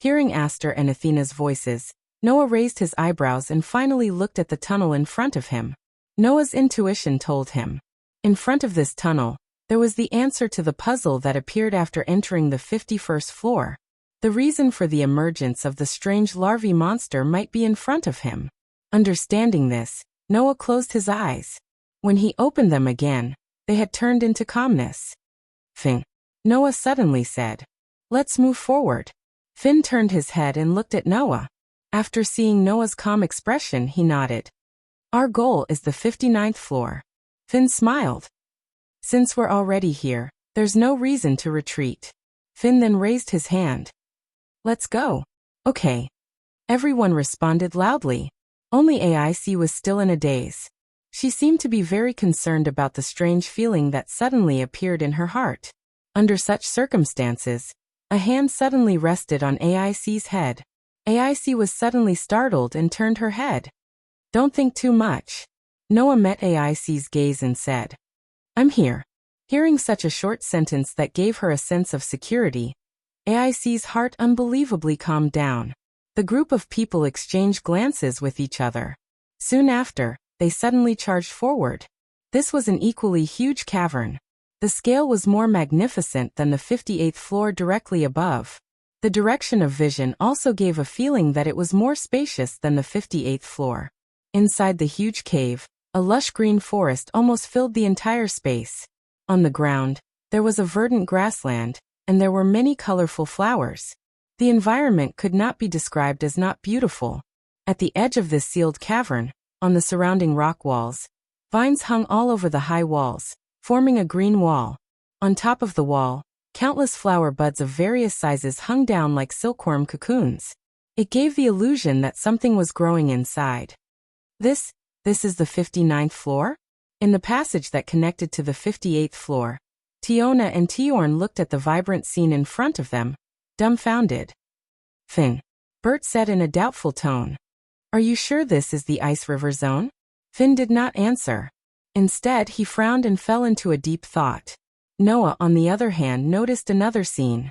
Hearing Aster and Athena's voices, Noah raised his eyebrows and finally looked at the tunnel in front of him. Noah's intuition told him. In front of this tunnel, there was the answer to the puzzle that appeared after entering the 51st floor. The reason for the emergence of the strange larvae monster might be in front of him. Understanding this, Noah closed his eyes. When he opened them again, they had turned into calmness. Finn. Noah suddenly said. Let's move forward. Finn turned his head and looked at Noah. After seeing Noah's calm expression, he nodded. Our goal is the 59th floor. Finn smiled. Since we're already here, there's no reason to retreat. Finn then raised his hand. Let's go. Okay. Everyone responded loudly. Only AIC was still in a daze. She seemed to be very concerned about the strange feeling that suddenly appeared in her heart. Under such circumstances, a hand suddenly rested on AIC's head. AIC was suddenly startled and turned her head. Don't think too much. Noah met AIC's gaze and said, I'm here. Hearing such a short sentence that gave her a sense of security, AIC's heart unbelievably calmed down. The group of people exchanged glances with each other. Soon after, they suddenly charged forward. This was an equally huge cavern. The scale was more magnificent than the 58th floor directly above. The direction of vision also gave a feeling that it was more spacious than the 58th floor. Inside the huge cave, a lush green forest almost filled the entire space. On the ground, there was a verdant grassland, and there were many colorful flowers. The environment could not be described as not beautiful. At the edge of this sealed cavern, on the surrounding rock walls, vines hung all over the high walls, forming a green wall. On top of the wall, countless flower buds of various sizes hung down like silkworm cocoons. It gave the illusion that something was growing inside. This is the 59th floor? In the passage that connected to the 58th floor, Tiona and Tiorn looked at the vibrant scene in front of them, dumbfounded. Finn. Bert said in a doubtful tone. Are you sure this is the Ice River Zone? Finn did not answer. Instead, he frowned and fell into a deep thought. Noah, on the other hand, noticed another scene.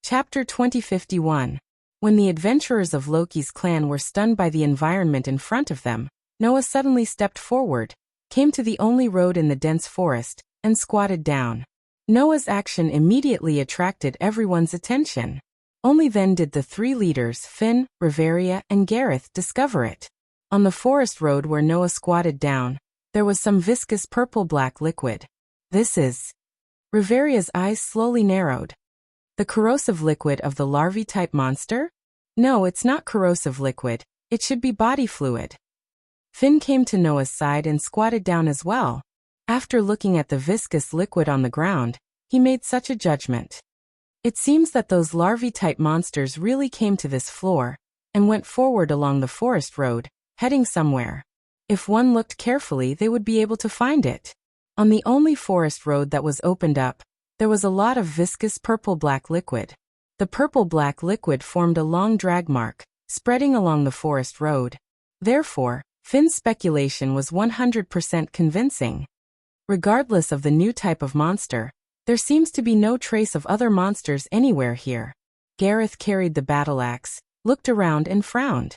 Chapter 2051. When the adventurers of Loki's clan were stunned by the environment in front of them, Noah suddenly stepped forward, came to the only road in the dense forest, and squatted down. Noah's action immediately attracted everyone's attention. Only then did the three leaders, Finn, Riveria, and Gareth, discover it. On the forest road where Noah squatted down, there was some viscous purple-black liquid. This is... Riveria's eyes slowly narrowed. The corrosive liquid of the larvae-type monster? No, it's not corrosive liquid. It should be body fluid. Finn came to Noah's side and squatted down as well. After looking at the viscous liquid on the ground, he made such a judgment. It seems that those larvae-type monsters really came to this floor and went forward along the forest road, heading somewhere. If one looked carefully, they would be able to find it. On the only forest road that was opened up, there was a lot of viscous purple-black liquid. The purple-black liquid formed a long drag mark, spreading along the forest road. Therefore, Finn's speculation was 100% convincing. Regardless of the new type of monster, there seems to be no trace of other monsters anywhere here. Gareth carried the battle axe, looked around and frowned.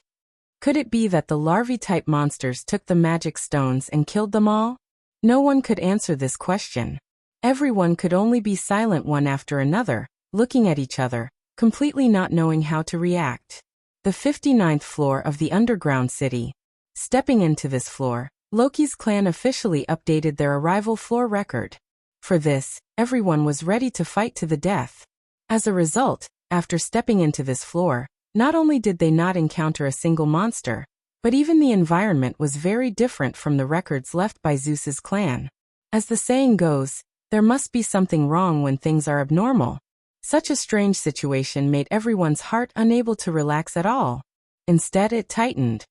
Could it be that the larvae-type monsters took the magic stones and killed them all? No one could answer this question. Everyone could only be silent one after another, looking at each other, completely not knowing how to react. The 59th floor of the underground city. Stepping into this floor, Loki's clan officially updated their arrival floor record. For this, everyone was ready to fight to the death. As a result, after stepping into this floor, not only did they not encounter a single monster, but even the environment was very different from the records left by Zeus's clan. As the saying goes, there must be something wrong when things are abnormal. Such a strange situation made everyone's heart unable to relax at all. Instead, it tightened.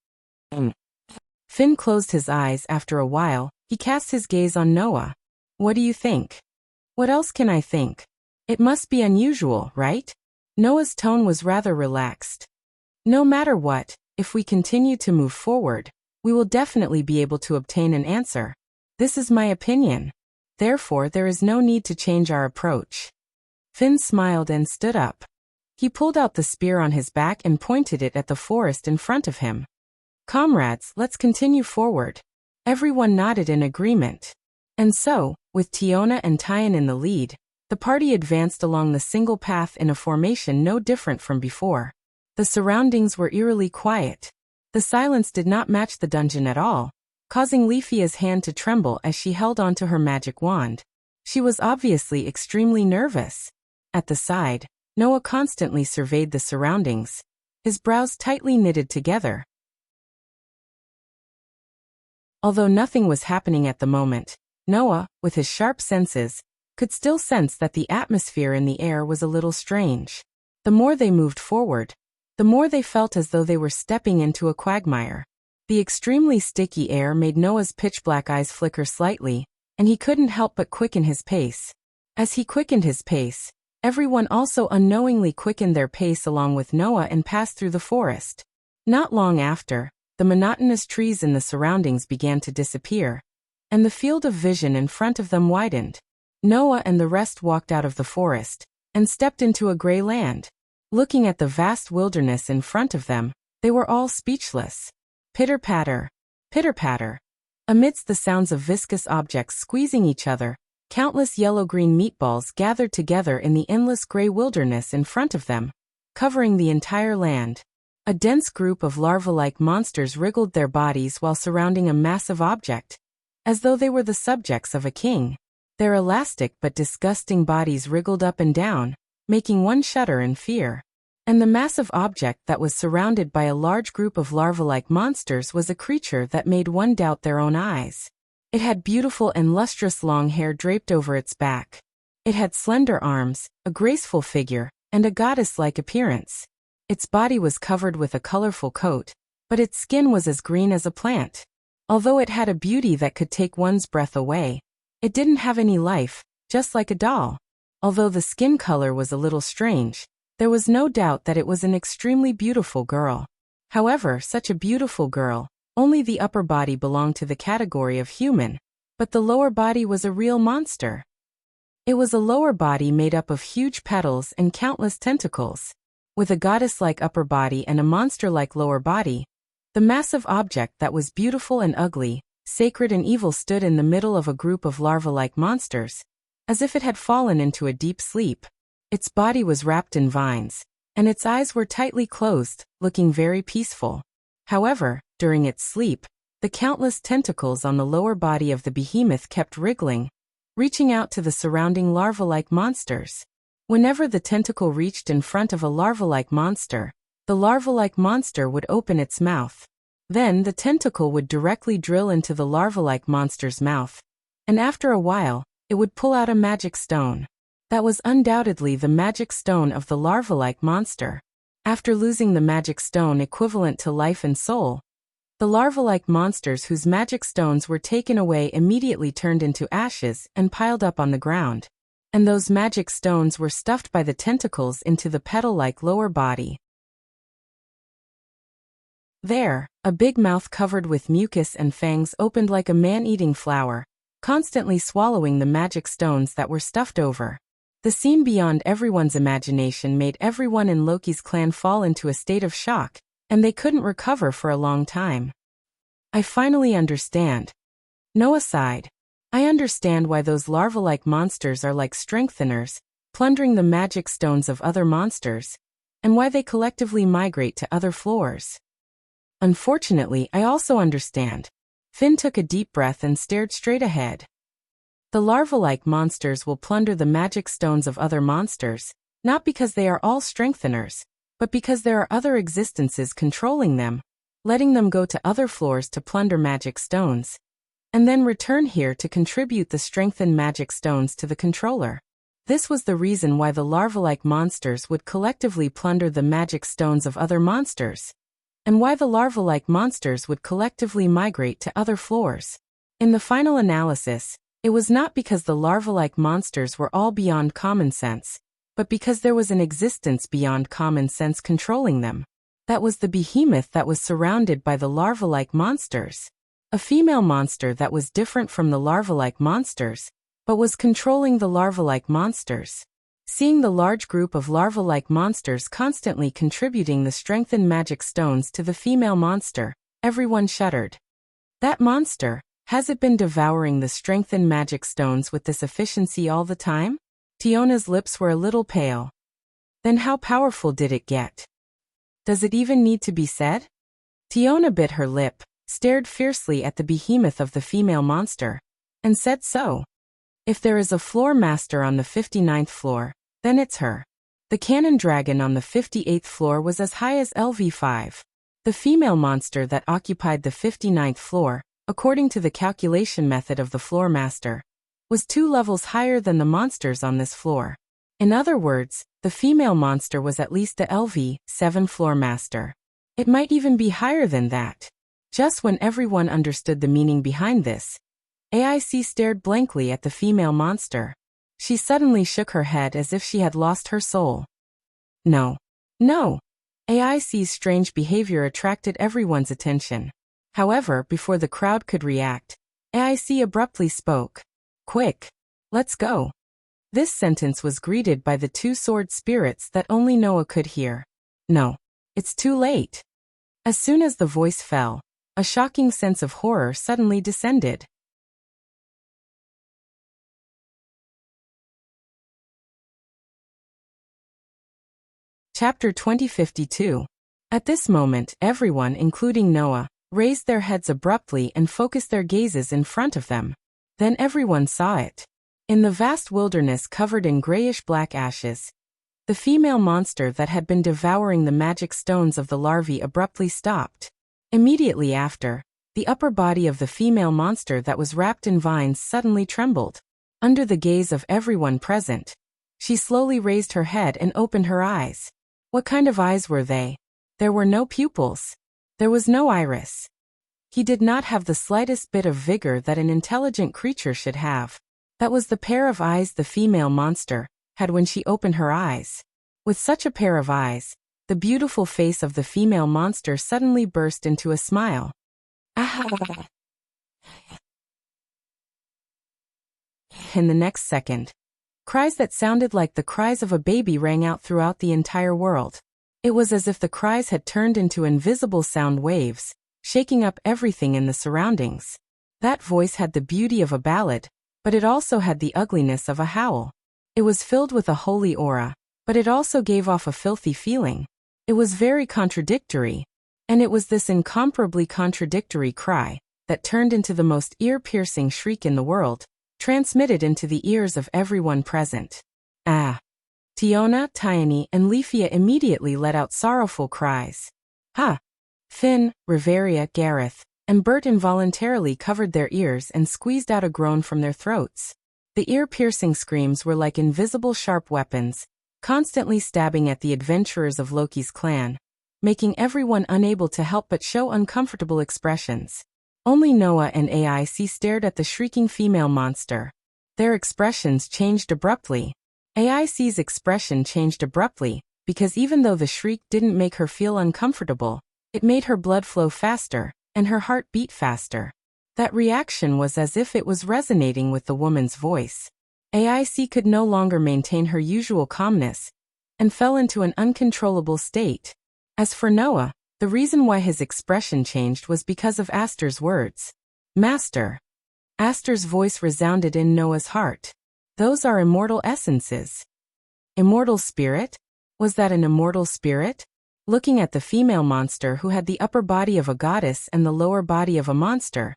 Finn closed his eyes. After a while, he cast his gaze on Noah. What do you think? What else can I think? It must be unusual, right? Noah's tone was rather relaxed. No matter what, if we continue to move forward, we will definitely be able to obtain an answer. This is my opinion. Therefore, there is no need to change our approach. Finn smiled and stood up. He pulled out the spear on his back and pointed it at the forest in front of him. Comrades, let's continue forward. Everyone nodded in agreement. And so, with Tiona and Tyan in the lead, the party advanced along the single path in a formation no different from before. The surroundings were eerily quiet. The silence did not match the dungeon at all, causing Leafia's hand to tremble as she held onto her magic wand. She was obviously extremely nervous. At the side, Noah constantly surveyed the surroundings, his brows tightly knitted together. Although nothing was happening at the moment, Noah, with his sharp senses, could still sense that the atmosphere in the air was a little strange. The more they moved forward, the more they felt as though they were stepping into a quagmire. The extremely sticky air made Noah's pitch-black eyes flicker slightly, and he couldn't help but quicken his pace. As he quickened his pace, everyone also unknowingly quickened their pace along with Noah and passed through the forest. Not long after, the monotonous trees in the surroundings began to disappear, and the field of vision in front of them widened. Noah and the rest walked out of the forest and stepped into a gray land. Looking at the vast wilderness in front of them, they were all speechless. Pitter-patter, pitter-patter. Amidst the sounds of viscous objects squeezing each other, countless yellow-green meatballs gathered together in the endless gray wilderness in front of them, covering the entire land. A dense group of larva-like monsters wriggled their bodies while surrounding a massive object, as though they were the subjects of a king. Their elastic but disgusting bodies wriggled up and down, making one shudder in fear. And the massive object that was surrounded by a large group of larva-like monsters was a creature that made one doubt their own eyes. It had beautiful and lustrous long hair draped over its back. It had slender arms, a graceful figure, and a goddess-like appearance. Its body was covered with a colorful coat, but its skin was as green as a plant. Although it had a beauty that could take one's breath away, it didn't have any life, just like a doll. Although the skin color was a little strange, there was no doubt that it was an extremely beautiful girl. However, such a beautiful girl, only the upper body belonged to the category of human, but the lower body was a real monster. It was a lower body made up of huge petals and countless tentacles. With a goddess-like upper body and a monster-like lower body, the massive object that was beautiful and ugly, sacred and evil stood in the middle of a group of larva-like monsters, as if it had fallen into a deep sleep. Its body was wrapped in vines, and its eyes were tightly closed, looking very peaceful. However, during its sleep, the countless tentacles on the lower body of the behemoth kept wriggling, reaching out to the surrounding larva-like monsters. Whenever the tentacle reached in front of a larva-like monster, the the larva-like monster would open its mouth. Then the tentacle would directly drill into the larva-like monster's mouth, and after a while, it would pull out a magic stone. That was undoubtedly the magic stone of the larva-like monster. After losing the magic stone equivalent to life and soul, the larva-like monsters whose magic stones were taken away immediately turned into ashes and piled up on the ground. And those magic stones were stuffed by the tentacles into the petal-like lower body. There, a big mouth covered with mucus and fangs opened like a man-eating flower, constantly swallowing the magic stones that were stuffed over. The scene beyond everyone's imagination made everyone in Loki's clan fall into a state of shock, and they couldn't recover for a long time. I finally understand. Noah sighed. I understand why those larva-like monsters are like strengtheners, plundering the magic stones of other monsters, and why they collectively migrate to other floors. Unfortunately, I also understand. Finn took a deep breath and stared straight ahead. The larva-like monsters will plunder the magic stones of other monsters, not because they are all strengtheners, but because there are other existences controlling them, letting them go to other floors to plunder magic stones, and then return here to contribute the strengthened magic stones to the controller. This was the reason why the larva-like monsters would collectively plunder the magic stones of other monsters, and why the larva-like monsters would collectively migrate to other floors. In the final analysis, it was not because the larva-like monsters were all beyond common sense, but because there was an existence beyond common sense controlling them. That was the behemoth that was surrounded by the larva-like monsters. A female monster that was different from the larva-like monsters, but was controlling the larva-like monsters. Seeing the large group of larva-like monsters constantly contributing the strengthened magic stones to the female monster, everyone shuddered. That monster, has it been devouring the strengthened magic stones with this efficiency all the time? Tiona's lips were a little pale. Then how powerful did it get? Does it even need to be said? Tiona bit her lip, stared fiercely at the behemoth of the female monster, and said so. If there is a floor master on the 59th floor, then it's her. The cannon dragon on the 58th floor was as high as LV5. The female monster that occupied the 59th floor, according to the calculation method of the floor master, was 2 levels higher than the monsters on this floor. In other words, the female monster was at least a LV7 floor master. It might even be higher than that. Just when everyone understood the meaning behind this, AIC stared blankly at the female monster. She suddenly shook her head as if she had lost her soul. No. No. AIC's strange behavior attracted everyone's attention. However, before the crowd could react, AIC abruptly spoke. Quick. Let's go. This sentence was greeted by the 2 sword spirits that only Noah could hear. No. It's too late. As soon as the voice fell, a shocking sense of horror suddenly descended. Chapter 2052. At this moment, everyone, including Noah, raised their heads abruptly and focused their gazes in front of them. Then everyone saw it. In the vast wilderness covered in grayish-black ashes, the female monster that had been devouring the magic stones of the larvae abruptly stopped. Immediately after, the upper body of the female monster that was wrapped in vines suddenly trembled. Under the gaze of everyone present, she slowly raised her head and opened her eyes. What kind of eyes were they? There were no pupils. There was no iris. He did not have the slightest bit of vigor that an intelligent creature should have. That was the pair of eyes the female monster had when she opened her eyes. With such a pair of eyes, the beautiful face of the female monster suddenly burst into a smile. Ah! In the next second, cries that sounded like the cries of a baby rang out throughout the entire world. It was as if the cries had turned into invisible sound waves, shaking up everything in the surroundings. That voice had the beauty of a ballad, but it also had the ugliness of a howl. It was filled with a holy aura, but it also gave off a filthy feeling. It was very contradictory, and it was this incomparably contradictory cry that turned into the most ear-piercing shriek in the world, transmitted into the ears of everyone present. Ah! Tiona, Tiony, and Leafia immediately let out sorrowful cries. Ha! Finn, Riveria, Gareth, and Bert involuntarily covered their ears and squeezed out a groan from their throats. The ear-piercing screams were like invisible sharp weapons, constantly stabbing at the adventurers of Loki's clan, making everyone unable to help but show uncomfortable expressions. Only Noah and AIC stared at the shrieking female monster. Their expressions changed abruptly. AIC's expression changed abruptly, because even though the shriek didn't make her feel uncomfortable, it made her blood flow faster, and her heart beat faster. That reaction was as if it was resonating with the woman's voice. AIC could no longer maintain her usual calmness, and fell into an uncontrollable state. As for Noah, the reason why his expression changed was because of Aster's words. Master. Aster's voice resounded in Noah's heart. Those are immortal essences. Immortal spirit? Was that an immortal spirit? Looking at the female monster who had the upper body of a goddess and the lower body of a monster,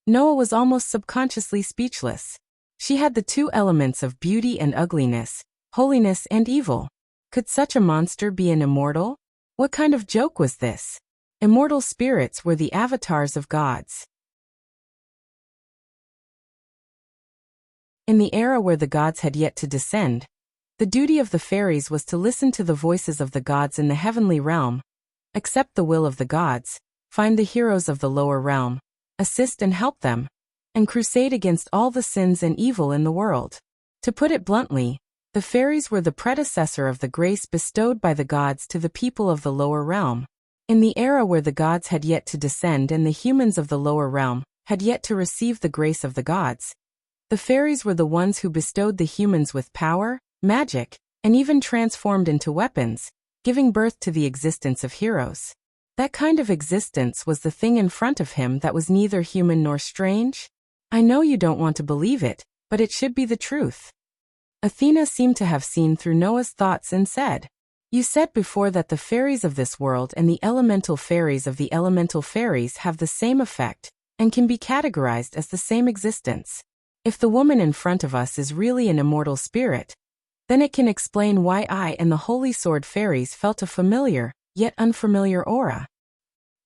Noah was almost subconsciously speechless. She had the two elements of beauty and ugliness, holiness and evil. Could such a monster be an immortal? What kind of joke was this? Immortal spirits were the avatars of gods. In the era where the gods had yet to descend, the duty of the fairies was to listen to the voices of the gods in the heavenly realm, accept the will of the gods, find the heroes of the lower realm, assist and help them, and crusade against all the sins and evil in the world. To put it bluntly, the fairies were the predecessor of the grace bestowed by the gods to the people of the lower realm. In the era where the gods had yet to descend and the humans of the lower realm had yet to receive the grace of the gods, the fairies were the ones who bestowed the humans with power, magic, and even transformed into weapons, giving birth to the existence of heroes. That kind of existence was the thing in front of him that was neither human nor strange. I know you don't want to believe it, but it should be the truth. Athena seemed to have seen through Noah's thoughts and said, You said before that the fairies of this world and the elemental fairies of the elemental fairies have the same effect, and can be categorized as the same existence. If the woman in front of us is really an immortal spirit, then it can explain why I and the Holy Sword fairies felt a familiar, yet unfamiliar aura.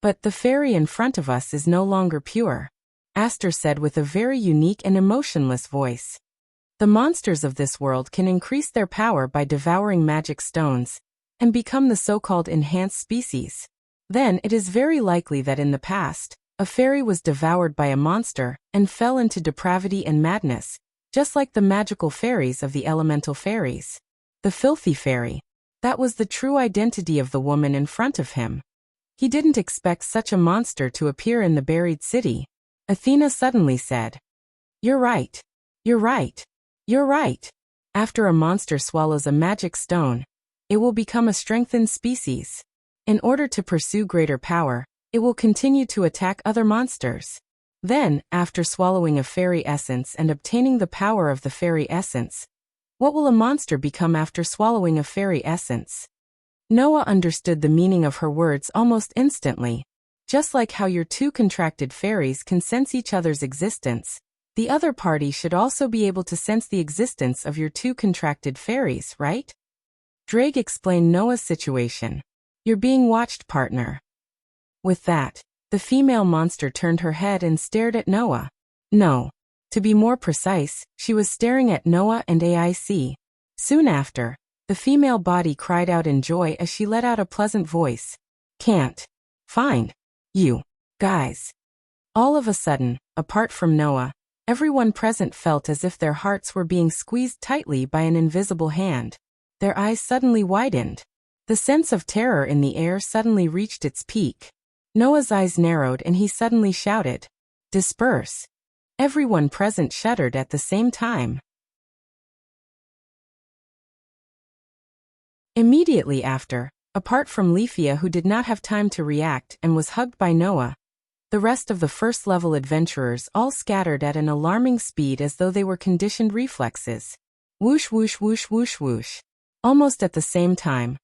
But the fairy in front of us is no longer pure, Aster said with a very unique and emotionless voice. The monsters of this world can increase their power by devouring magic stones, and become the so-called enhanced species. Then it is very likely that in the past, a fairy was devoured by a monster and fell into depravity and madness, just like the magical fairies of the elemental fairies. The filthy fairy. That was the true identity of the woman in front of him. He didn't expect such a monster to appear in the buried city. Athena suddenly said, You're right. You're right. You're right. After a monster swallows a magic stone, it will become a strengthened species. In order to pursue greater power, it will continue to attack other monsters. Then, after swallowing a fairy essence and obtaining the power of the fairy essence, what will a monster become after swallowing a fairy essence? Noah understood the meaning of her words almost instantly. Just like how your two contracted fairies can sense each other's existence, the other party should also be able to sense the existence of your two contracted fairies, right? Drake explained Noah's situation. You're being watched, partner. With that, the female monster turned her head and stared at Noah. No. To be more precise, she was staring at Noah and AIC. Soon after, the female body cried out in joy as she let out a pleasant voice. Can't find you guys. All of a sudden, apart from Noah, everyone present felt as if their hearts were being squeezed tightly by an invisible hand. Their eyes suddenly widened. The sense of terror in the air suddenly reached its peak. Noah's eyes narrowed and he suddenly shouted, Disperse. Everyone present shuddered at the same time. Immediately after, apart from Leafia who did not have time to react and was hugged by Noah, the rest of the first-level adventurers all scattered at an alarming speed as though they were conditioned reflexes. Whoosh whoosh whoosh whoosh whoosh. Almost at the same time,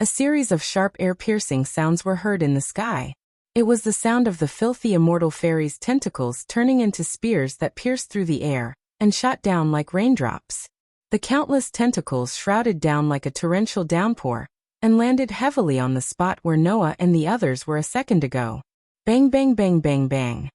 a series of sharp air-piercing sounds were heard in the sky. It was the sound of the filthy immortal fairies' tentacles turning into spears that pierced through the air and shot down like raindrops. The countless tentacles shrouded down like a torrential downpour and landed heavily on the spot where Noah and the others were a second ago. Bang bang bang bang bang.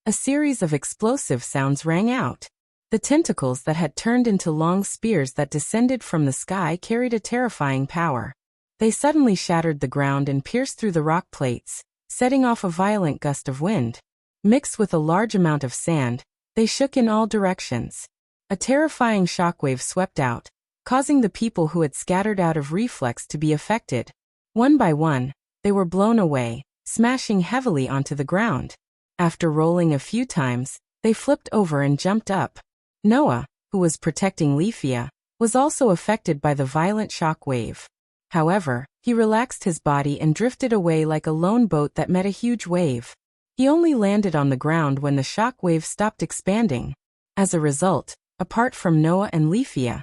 A series of explosive sounds rang out. The tentacles that had turned into long spears that descended from the sky carried a terrifying power. They suddenly shattered the ground and pierced through the rock plates, setting off a violent gust of wind. Mixed with a large amount of sand, they shook in all directions. A terrifying shockwave swept out, causing the people who had scattered out of reflex to be affected. One by one, they were blown away, smashing heavily onto the ground. After rolling a few times, they flipped over and jumped up. Noah, who was protecting Leafia, was also affected by the violent shock wave. However, he relaxed his body and drifted away like a lone boat that met a huge wave. He only landed on the ground when the shock wave stopped expanding. As a result, apart from Noah and Leafia,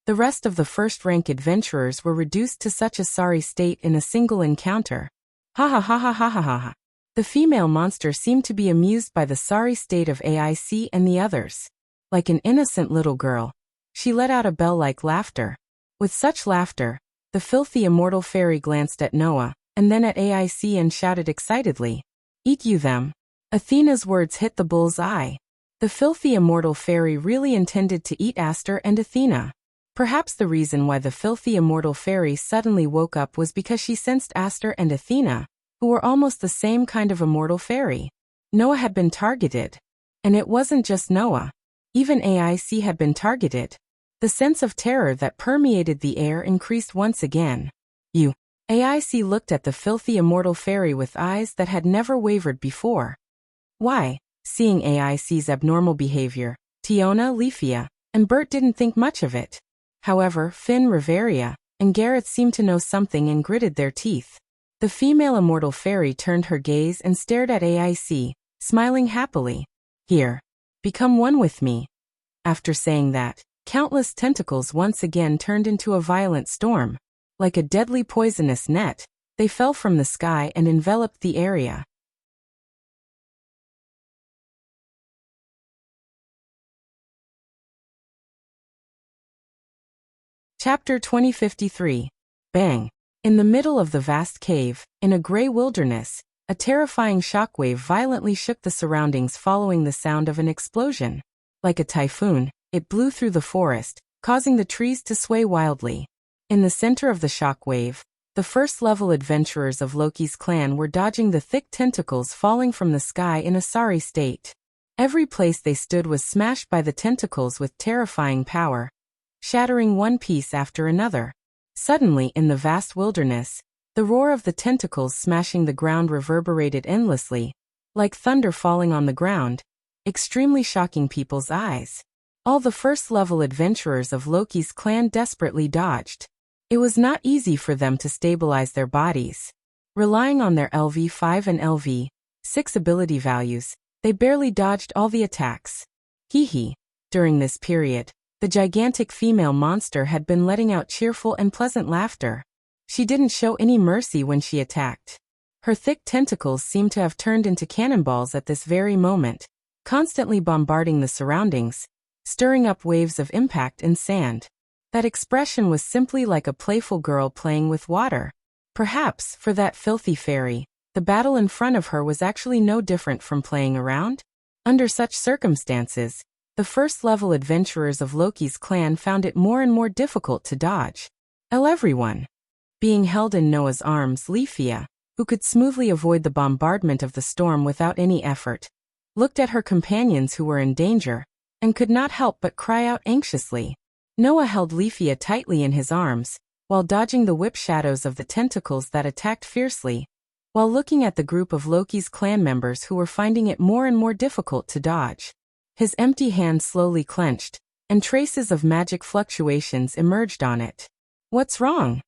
the rest of the first-rank adventurers were reduced to such a sorry state in a single encounter. Ha ha ha ha ha ha ha ha. The female monster seemed to be amused by the sorry state of AIC and the others. Like an innocent little girl, she let out a bell-like laughter. With such laughter, the filthy immortal fairy glanced at Noah, and then at AIC and shouted excitedly, "Eat you them." Athena's words hit the bull's eye. The filthy immortal fairy really intended to eat Aster and Athena. Perhaps the reason why the filthy immortal fairy suddenly woke up was because she sensed Aster and Athena, who were almost the same kind of immortal fairy. Noah had been targeted. And it wasn't just Noah. Even AIC had been targeted. The sense of terror that permeated the air increased once again. You. AIC looked at the filthy immortal fairy with eyes that had never wavered before. Why? Seeing AIC's abnormal behavior, Tiona, Leafia, and Bert didn't think much of it. However, Finn, Riveria, and Gareth seemed to know something and gritted their teeth. The female immortal fairy turned her gaze and stared at AIC, smiling happily. "Here. Become one with me." After saying that, countless tentacles once again turned into a violent storm. Like a deadly poisonous net, they fell from the sky and enveloped the area. Chapter 2053. Bang. In the middle of the vast cave, in a gray wilderness, a terrifying shockwave violently shook the surroundings following the sound of an explosion. Like a typhoon, it blew through the forest, causing the trees to sway wildly. In the center of the shockwave, the first-level adventurers of Loki's clan were dodging the thick tentacles falling from the sky in a sorry state. Every place they stood was smashed by the tentacles with terrifying power, shattering one piece after another. Suddenly, in the vast wilderness, the roar of the tentacles smashing the ground reverberated endlessly, like thunder falling on the ground, extremely shocking people's eyes. All the first-level adventurers of Loki's clan desperately dodged. It was not easy for them to stabilize their bodies. Relying on their LV5 and LV6 ability values, they barely dodged all the attacks. Hee. During this period, the gigantic female monster had been letting out cheerful and pleasant laughter. She didn't show any mercy when she attacked. Her thick tentacles seemed to have turned into cannonballs at this very moment, constantly bombarding the surroundings, stirring up waves of impact and sand. That expression was simply like a playful girl playing with water. Perhaps, for that filthy fairy, the battle in front of her was actually no different from playing around. Under such circumstances, the first-level adventurers of Loki's clan found it more and more difficult to dodge. Everyone. Being held in Noah's arms, Leafia, who could smoothly avoid the bombardment of the storm without any effort, looked at her companions who were in danger, and could not help but cry out anxiously. Noah held Leafia tightly in his arms, while dodging the whip shadows of the tentacles that attacked fiercely, while looking at the group of Loki's clan members who were finding it more and more difficult to dodge. His empty hand slowly clenched, and traces of magic fluctuations emerged on it. "What's wrong?"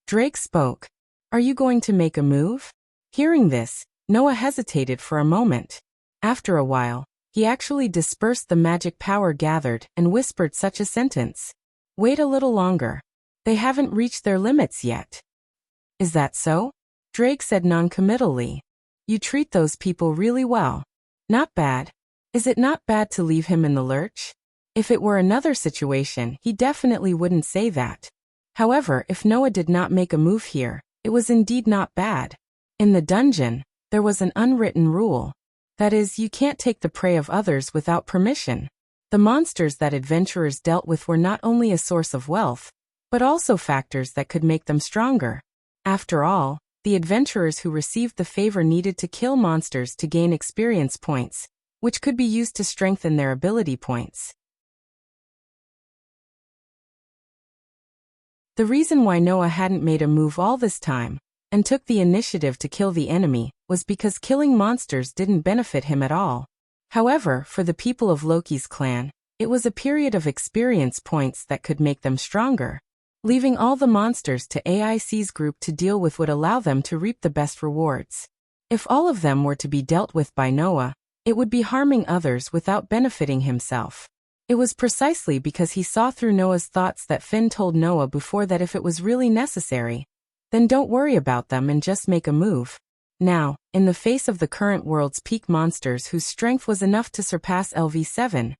Drake spoke. "Are you going to make a move?" Hearing this, Noah hesitated for a moment. After a while, he actually dispersed the magic power gathered and whispered such a sentence. "Wait a little longer. They haven't reached their limits yet." "Is that so?" Drake said non-committally. "You treat those people really well." "Not bad. Is it not bad to leave him in the lurch?" If it were another situation, he definitely wouldn't say that. However, if Noah did not make a move here, it was indeed not bad. In the dungeon, there was an unwritten rule. That is, you can't take the prey of others without permission. The monsters that adventurers dealt with were not only a source of wealth, but also factors that could make them stronger. After all, the adventurers who received the favor needed to kill monsters to gain experience points, which could be used to strengthen their ability points. The reason why Noah hadn't made a move all this time, and took the initiative to kill the enemy, was because killing monsters didn't benefit him at all. However, for the people of Loki's clan, it was a period of experience points that could make them stronger. Leaving all the monsters to AIC's group to deal with would allow them to reap the best rewards. If all of them were to be dealt with by Noah, it would be harming others without benefiting himself. It was precisely because he saw through Noah's thoughts that Finn told Noah before that if it was really necessary, then don't worry about them and just make a move. Now, in the face of the current world's peak monsters whose strength was enough to surpass LV7,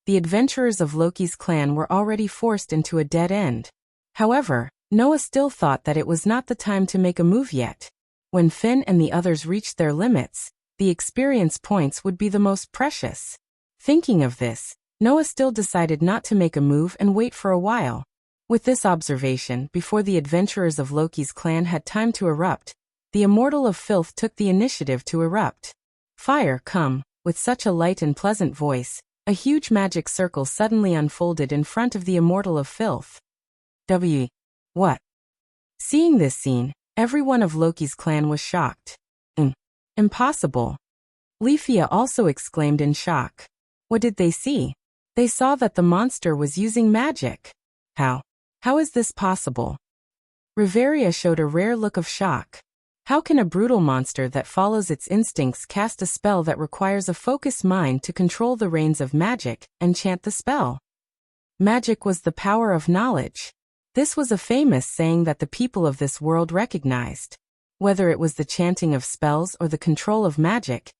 the adventurers of Loki's clan were already forced into a dead end. However, Noah still thought that it was not the time to make a move yet. When Finn and the others reached their limits, the experience points would be the most precious. Thinking of this, Noah still decided not to make a move and wait for a while. With this observation, before the adventurers of Loki's clan had time to erupt, the Immortal of Filth took the initiative to erupt. Fire, come, with such a light and pleasant voice, a huge magic circle suddenly unfolded in front of the Immortal of Filth. What? Seeing this scene, everyone of Loki's clan was shocked. Impossible. Leafia also exclaimed in shock. What did they see? They saw that the monster was using magic. How? How is this possible? Riveria showed a rare look of shock. How can a brutal monster that follows its instincts cast a spell that requires a focused mind to control the reins of magic and chant the spell? Magic was the power of knowledge. This was a famous saying that the people of this world recognized. Whether it was the chanting of spells or the control of magic,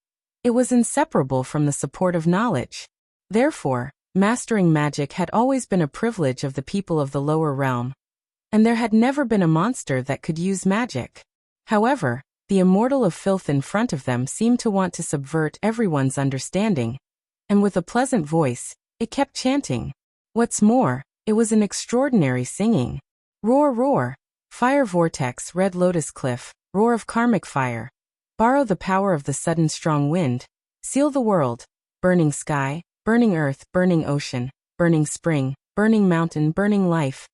it was inseparable from the support of knowledge. Therefore, mastering magic had always been a privilege of the people of the lower realm, and there had never been a monster that could use magic. However, the Immortal of Filth in front of them seemed to want to subvert everyone's understanding, and with a pleasant voice, it kept chanting. What's more, it was an extraordinary singing. Roar, roar, fire vortex, red lotus cliff, roar of karmic fire. Borrow the power of the sudden strong wind. Seal the world. Burning sky, burning earth, burning ocean, burning spring, burning mountain, burning life.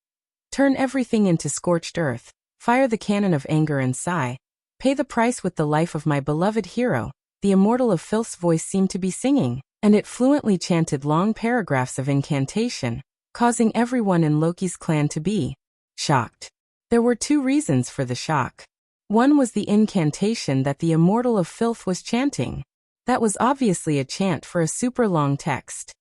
Turn everything into scorched earth. Fire the cannon of anger and sigh. Pay the price with the life of my beloved hero. The Immortal of Filth's voice seemed to be singing, and it fluently chanted long paragraphs of incantation, causing everyone in Loki's clan to be shocked. There were two reasons for the shock. One was the incantation that the Immortal of Filth was chanting. That was obviously a chant for a super long text.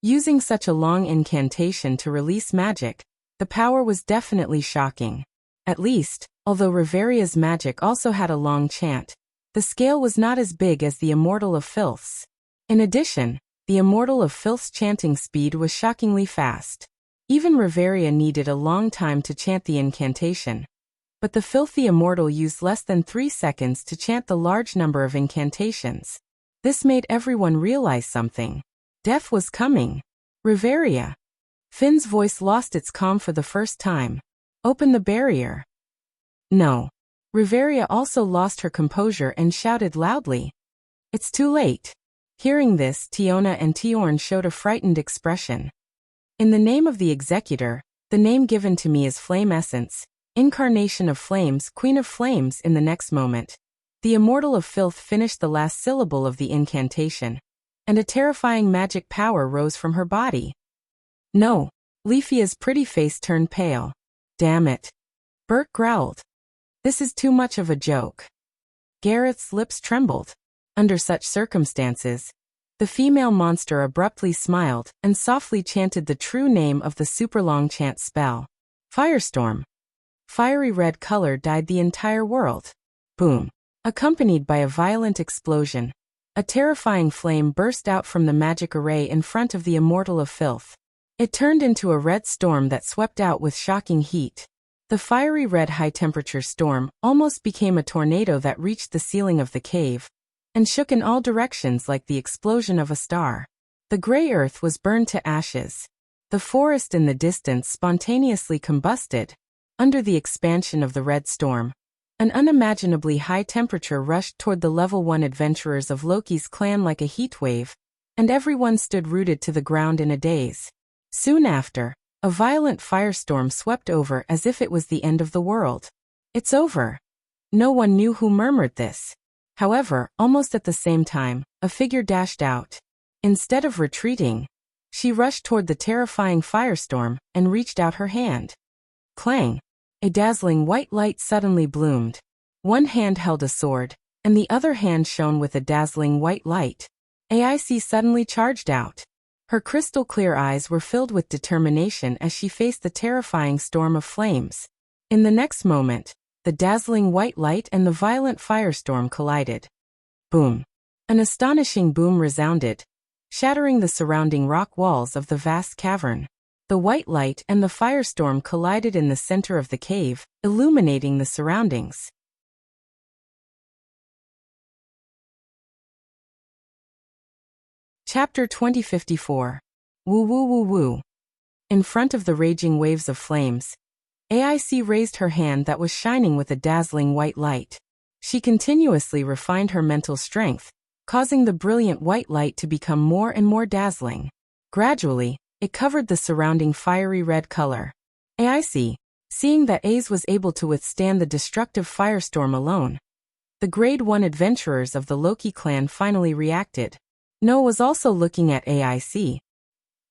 Using such a long incantation to release magic, the power was definitely shocking. At least, although Riveria's magic also had a long chant, the scale was not as big as the Immortal of Filth's. In addition, the Immortal of Filth's chanting speed was shockingly fast. Even Riveria needed a long time to chant the incantation, but the filthy Immortal used less than 3 seconds to chant the large number of incantations. This made everyone realize something. Death was coming. Riveria. Finn's voice lost its calm for the first time. Open the barrier. No. Riveria also lost her composure and shouted loudly. It's too late. Hearing this, Tiona and Tiorn showed a frightened expression. In the name of the Executor, the name given to me is Flame Essence, Incarnation of Flames, Queen of Flames. In the next moment, the Immortal of Filth finished the last syllable of the incantation, and a terrifying magic power rose from her body. No. Leafia's pretty face turned pale. Damn it. Bert growled. This is too much of a joke. Gareth's lips trembled. Under such circumstances, the female monster abruptly smiled and softly chanted the true name of the super-long chant spell. Firestorm. Fiery red color dyed the entire world. Boom. Accompanied by a violent explosion, A terrifying flame burst out from the magic array in front of the Immortal of Filth. It turned into a red storm that swept out with shocking heat. The fiery red high-temperature storm almost became a tornado that reached the ceiling of the cave and shook in all directions like the explosion of a star. The gray earth was burned to ashes. The forest in the distance spontaneously combusted. Under the expansion of the red storm, an unimaginably high temperature rushed toward the level 1 adventurers of Loki's clan like a heat wave, and everyone stood rooted to the ground in a daze. Soon after, a violent firestorm swept over as if it was the end of the world. "It's over." No one knew who murmured this. However, almost at the same time, a figure dashed out. Instead of retreating, she rushed toward the terrifying firestorm and reached out her hand. Clang! A dazzling white light suddenly bloomed. One hand held a sword, and the other hand shone with a dazzling white light. AIC suddenly charged out. Her crystal-clear eyes were filled with determination as she faced the terrifying storm of flames. In the next moment, the dazzling white light and the violent firestorm collided. Boom! An astonishing boom resounded, shattering the surrounding rock walls of the vast cavern. The white light and the firestorm collided in the center of the cave, illuminating the surroundings. Chapter 2054. Woo woo woo woo. In front of the raging waves of flames, AIC raised her hand that was shining with a dazzling white light. She continuously refined her mental strength, causing the brilliant white light to become more and more dazzling. Gradually, it covered the surrounding fiery red color. AIC, seeing that AIS was able to withstand the destructive firestorm alone, the Grade 1 adventurers of the Loki clan finally reacted. Noah was also looking at AIC.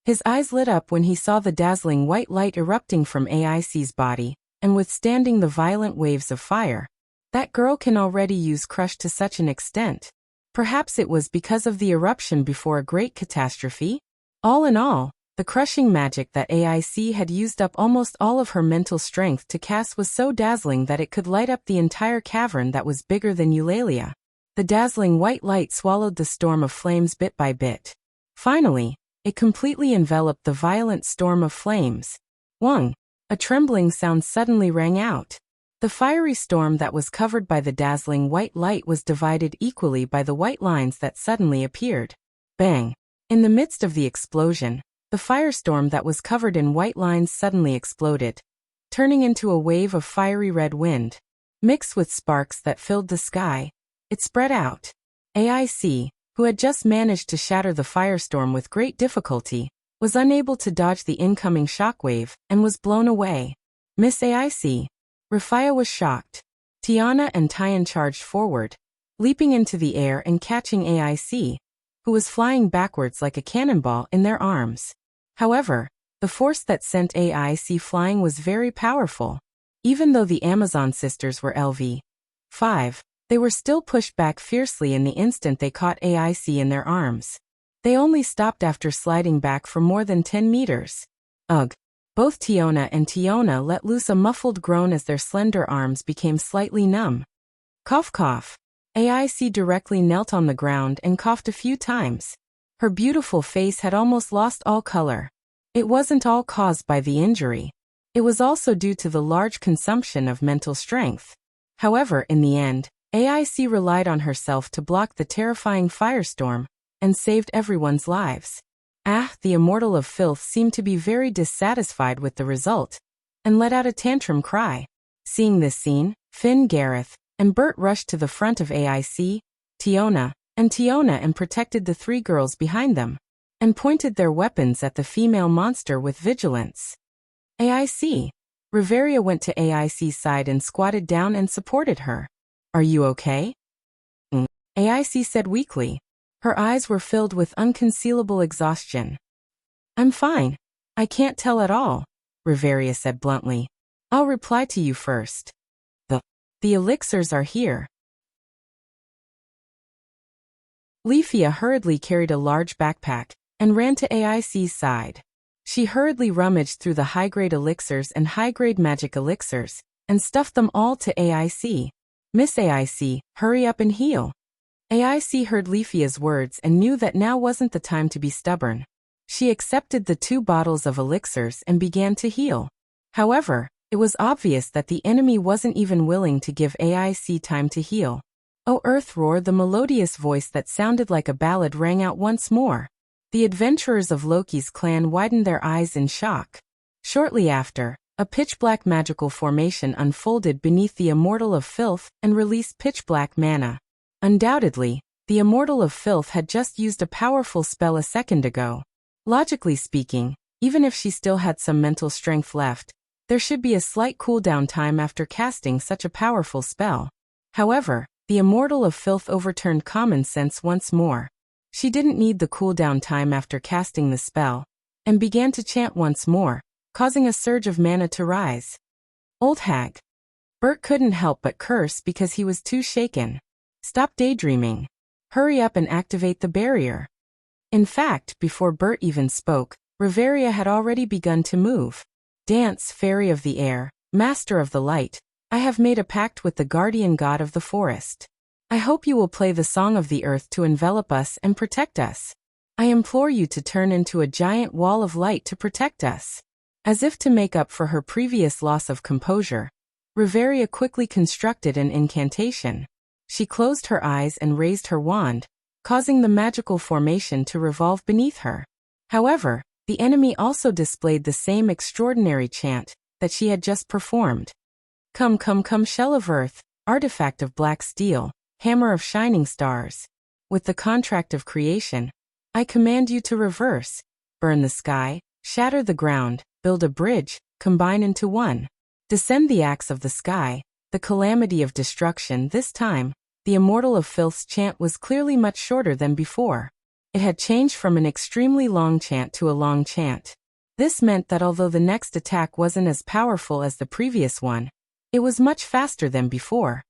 His eyes lit up when he saw the dazzling white light erupting from AIC's body and withstanding the violent waves of fire. That girl can already use crush to such an extent. Perhaps it was because of the eruption before a great catastrophe? All in all, the crushing magic that AIC had used up almost all of her mental strength to cast was so dazzling that it could light up the entire cavern that was bigger than Eulalia. The dazzling white light swallowed the storm of flames bit by bit. Finally, it completely enveloped the violent storm of flames. Wong! A trembling sound suddenly rang out. The fiery storm that was covered by the dazzling white light was divided equally by the white lines that suddenly appeared. Bang! In the midst of the explosion, the firestorm that was covered in white lines suddenly exploded, turning into a wave of fiery red wind. Mixed with sparks that filled the sky, it spread out. AIC, who had just managed to shatter the firestorm with great difficulty, was unable to dodge the incoming shockwave and was blown away. Miss AIC. Rafia was shocked. Tiana and Tyan charged forward, leaping into the air and catching AIC, who was flying backwards like a cannonball in their arms. However, the force that sent AIC flying was very powerful. Even though the Amazon sisters were LV5, they were still pushed back fiercely in the instant they caught AIC in their arms. They only stopped after sliding back for more than 10 meters. Ugh! Both Tiona and Tiona let loose a muffled groan as their slender arms became slightly numb. Cough cough. AIC directly knelt on the ground and coughed a few times. Her beautiful face had almost lost all color. It wasn't all caused by the injury. It was also due to the large consumption of mental strength. However, in the end, AIC relied on herself to block the terrifying firestorm and saved everyone's lives. The Immortal of Filth seemed to be very dissatisfied with the result and let out a tantrum cry. Seeing this scene, Finn, Gareth, and Bert rushed to the front of AIC, Tiona, and protected the three girls behind them, and pointed their weapons at the female monster with vigilance. AIC. Riveria went to AIC's side and squatted down and supported her. "Are you okay?" AIC said weakly. Her eyes were filled with unconcealable exhaustion. "I'm fine. I can't tell at all," Riveria said bluntly. "I'll reply to you first. The elixirs are here." Leafia hurriedly carried a large backpack and ran to AIC's side. She hurriedly rummaged through the high-grade elixirs and high-grade magic elixirs and stuffed them all to AIC. "Miss AIC, hurry up and heal." AIC heard Leafia's words and knew that now wasn't the time to be stubborn. She accepted the 2 bottles of elixirs and began to heal. However, it was obvious that the enemy wasn't even willing to give AIC time to heal. "O Earth Roar!" The melodious voice that sounded like a ballad rang out once more. The adventurers of Loki's clan widened their eyes in shock. Shortly after, a pitch-black magical formation unfolded beneath the Immortal of Filth and released pitch-black mana. Undoubtedly, the Immortal of Filth had just used a powerful spell a second ago. Logically speaking, even if she still had some mental strength left, there should be a slight cooldown time after casting such a powerful spell. However, the Immortal of Filth overturned common sense once more. She didn't need the cooldown time after casting the spell, and began to chant once more, causing a surge of mana to rise. Old hag. Bert couldn't help but curse because he was too shaken. Stop daydreaming. Hurry up and activate the barrier. In fact, before Bert even spoke, Riveria had already begun to move. Dance, fairy of the air, master of the light, I have made a pact with the guardian god of the forest. I hope you will play the song of the earth to envelop us and protect us. I implore you to turn into a giant wall of light to protect us. As if to make up for her previous loss of composure, Riveria quickly constructed an incantation. She closed her eyes and raised her wand, causing the magical formation to revolve beneath her. However, the enemy also displayed the same extraordinary chant that she had just performed. Come, come, come, shell of earth, artifact of black steel, hammer of shining stars. With the contract of creation, I command you to reverse, burn the sky, shatter the ground, build a bridge, combine into one. Descend the axe of the sky, the calamity of destruction. This time, the Immortal of Filth's chant was clearly much shorter than before. It had changed from an extremely long chant to a long chant. This meant that although the next attack wasn't as powerful as the previous one, it was much faster than before.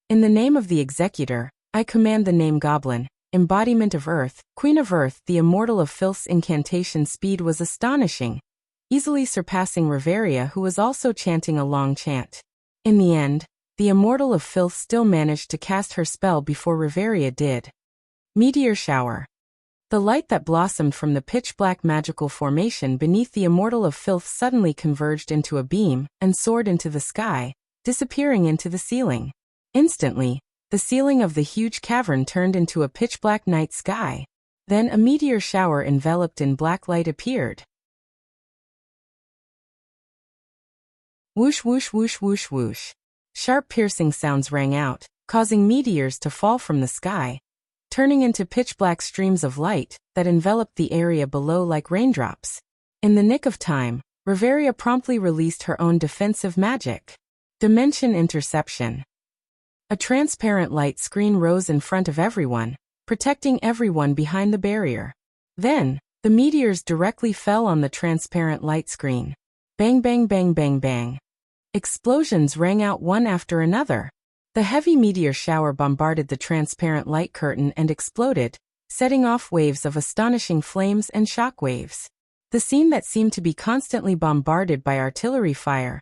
In the name of the Executor, I command the name Goblin, embodiment of Earth, Queen of Earth. The Immortal of Filth's incantation speed was astonishing, easily surpassing Riveria, who was also chanting a long chant. In the end, the Immortal of Filth still managed to cast her spell before Riveria did. Meteor shower. The light that blossomed from the pitch-black magical formation beneath the Immortal of Filth suddenly converged into a beam and soared into the sky, disappearing into the ceiling. Instantly, the ceiling of the huge cavern turned into a pitch-black night sky. Then a meteor shower enveloped in black light appeared. Whoosh, whoosh, whoosh, whoosh, whoosh. Sharp piercing sounds rang out, causing meteors to fall from the sky, turning into pitch-black streams of light that enveloped the area below like raindrops. In the nick of time, Riveria promptly released her own defensive magic. Dimension interception. A transparent light screen rose in front of everyone, protecting everyone behind the barrier. Then, the meteors directly fell on the transparent light screen. Bang, bang, bang, bang, bang. Explosions rang out one after another. The heavy meteor shower bombarded the transparent light curtain and exploded, setting off waves of astonishing flames and shock waves. The scene that seemed to be constantly bombarded by artillery fire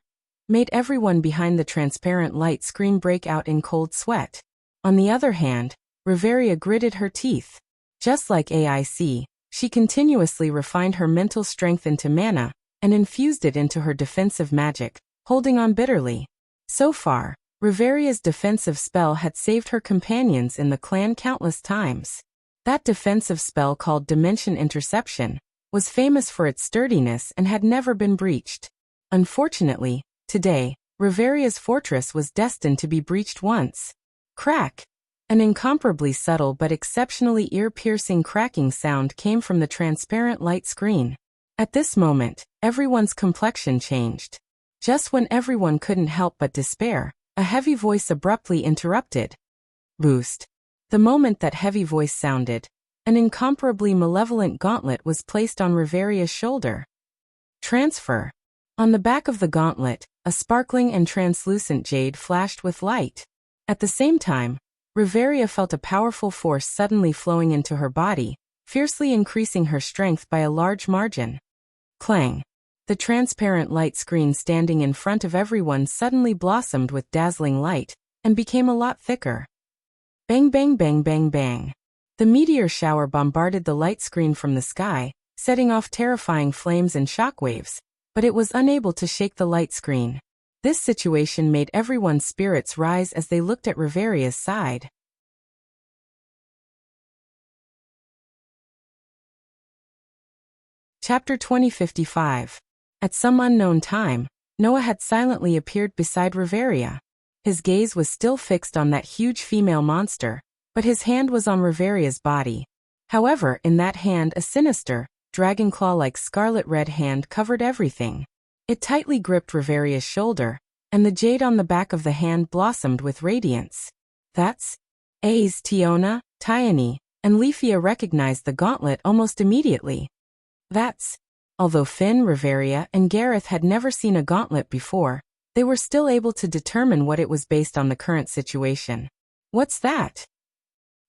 made everyone behind the transparent light screen break out in cold sweat. On the other hand, Riveria gritted her teeth. Just like AIC, she continuously refined her mental strength into mana and infused it into her defensive magic, holding on bitterly. So far, Riveria's defensive spell had saved her companions in the clan countless times. That defensive spell, called Dimension Interception, was famous for its sturdiness and had never been breached. Unfortunately, today, Riveria's fortress was destined to be breached once. Crack! An incomparably subtle but exceptionally ear-piercing cracking sound came from the transparent light screen. At this moment, everyone's complexion changed. Just when everyone couldn't help but despair, a heavy voice abruptly interrupted. Boost. The moment that heavy voice sounded, an incomparably malevolent gauntlet was placed on Riveria's shoulder. Transfer. On the back of the gauntlet, a sparkling and translucent jade flashed with light. At the same time, Riveria felt a powerful force suddenly flowing into her body, fiercely increasing her strength by a large margin. Clang. The transparent light screen standing in front of everyone suddenly blossomed with dazzling light and became a lot thicker. Bang bang bang bang bang. The meteor shower bombarded the light screen from the sky, setting off terrifying flames and shockwaves, but it was unable to shake the light screen. This situation made everyone's spirits rise as they looked at Riveria's side. Chapter 2055. At some unknown time, Noah had silently appeared beside Riveria. His gaze was still fixed on that huge female monster, but his hand was on Riveria's body. However, in that hand a sinister, dragon claw-like scarlet-red hand covered everything. It tightly gripped Riveria's shoulder, and the jade on the back of the hand blossomed with radiance. That's Tiona, Tyone, and Leafia recognized the gauntlet almost immediately. Although Finn, Riveria, and Gareth had never seen a gauntlet before, they were still able to determine what it was based on the current situation. What's that?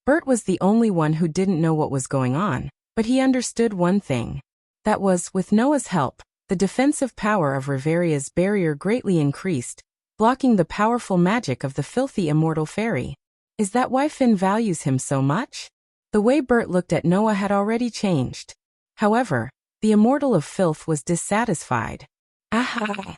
Bert was the only one who didn't know what was going on, but he understood one thing. That was, with Noah's help, the defensive power of Riveria's barrier greatly increased, blocking the powerful magic of the filthy immortal fairy. Is that why Finn values him so much? The way Bert looked at Noah had already changed. However, the immortal of filth was dissatisfied. Aha!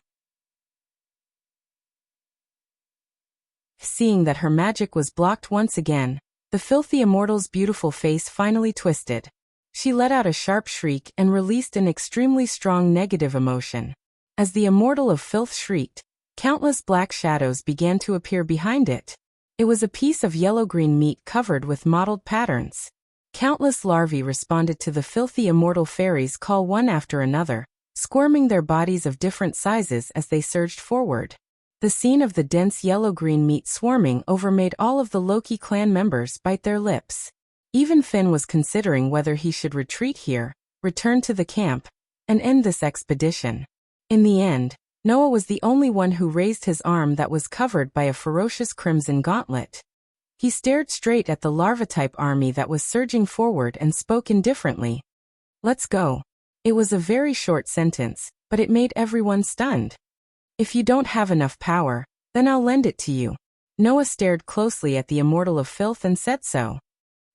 Seeing that her magic was blocked once again, the filthy immortal's beautiful face finally twisted. She let out a sharp shriek and released an extremely strong negative emotion. As the immortal of filth shrieked, countless black shadows began to appear behind it. It was a piece of yellow-green meat covered with mottled patterns. Countless larvae responded to the filthy immortal fairy's call one after another, squirming their bodies of different sizes as they surged forward. The scene of the dense yellow-green meat swarming over made all of the Loki clan members bite their lips. Even Finn was considering whether he should retreat here, return to the camp, and end this expedition. In the end, Noah was the only one who raised his arm that was covered by a ferocious crimson gauntlet. He stared straight at the larva-type army that was surging forward and spoke indifferently. Let's go. It was a very short sentence, but it made everyone stunned. If you don't have enough power, then I'll lend it to you. Noah stared closely at the immortal of filth and said so.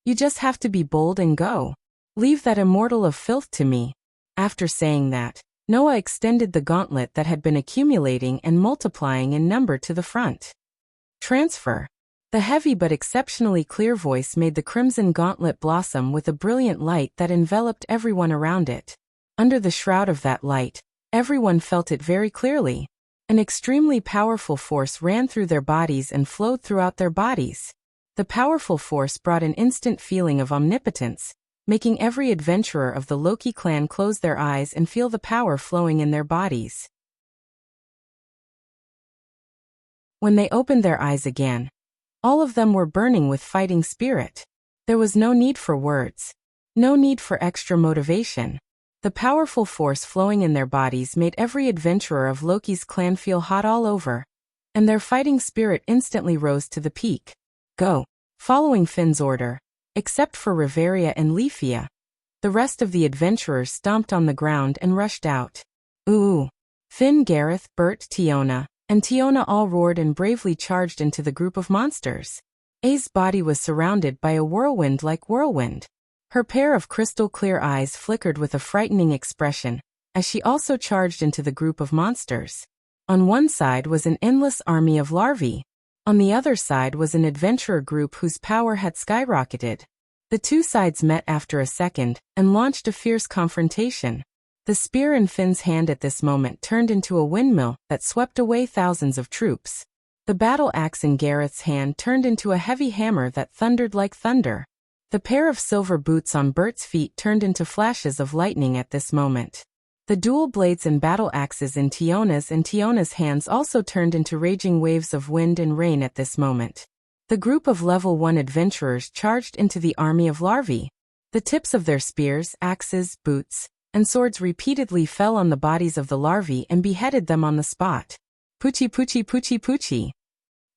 You just have to be bold and go. Leave that immortal of filth to me. After saying that, Noah extended the gauntlet that had been accumulating and multiplying in number to the front. Transfer. The heavy but exceptionally clear voice made the crimson gauntlet blossom with a brilliant light that enveloped everyone around it. Under the shroud of that light, everyone felt it very clearly. An extremely powerful force ran through their bodies and flowed throughout their bodies. The powerful force brought an instant feeling of omnipotence, making every adventurer of the Loki clan close their eyes and feel the power flowing in their bodies. When they opened their eyes again, all of them were burning with fighting spirit. There was no need for words. No need for extra motivation. The powerful force flowing in their bodies made every adventurer of Loki's clan feel hot all over, and their fighting spirit instantly rose to the peak. Go. Following Finn's order, except for Riveria and Leafia, the rest of the adventurers stomped on the ground and rushed out. Ooh! Finn, Gareth, Bert, Tiona, and Tiona all roared and bravely charged into the group of monsters. A's body was surrounded by a whirlwind-like whirlwind. Her pair of crystal-clear eyes flickered with a frightening expression, as she also charged into the group of monsters. On one side was an endless army of larvae. On the other side was an adventurer group whose power had skyrocketed. The two sides met after a second, and launched a fierce confrontation. The spear in Finn's hand at this moment turned into a windmill that swept away thousands of troops. The battle axe in Gareth's hand turned into a heavy hammer that thundered like thunder. The pair of silver boots on Bert's feet turned into flashes of lightning at this moment. The dual blades and battle axes in Tiona's hands also turned into raging waves of wind and rain at this moment. The group of level 1 adventurers charged into the army of larvae. The tips of their spears, axes, boots, and swords repeatedly fell on the bodies of the larvae and beheaded them on the spot. Poochie poochie poochie poochie.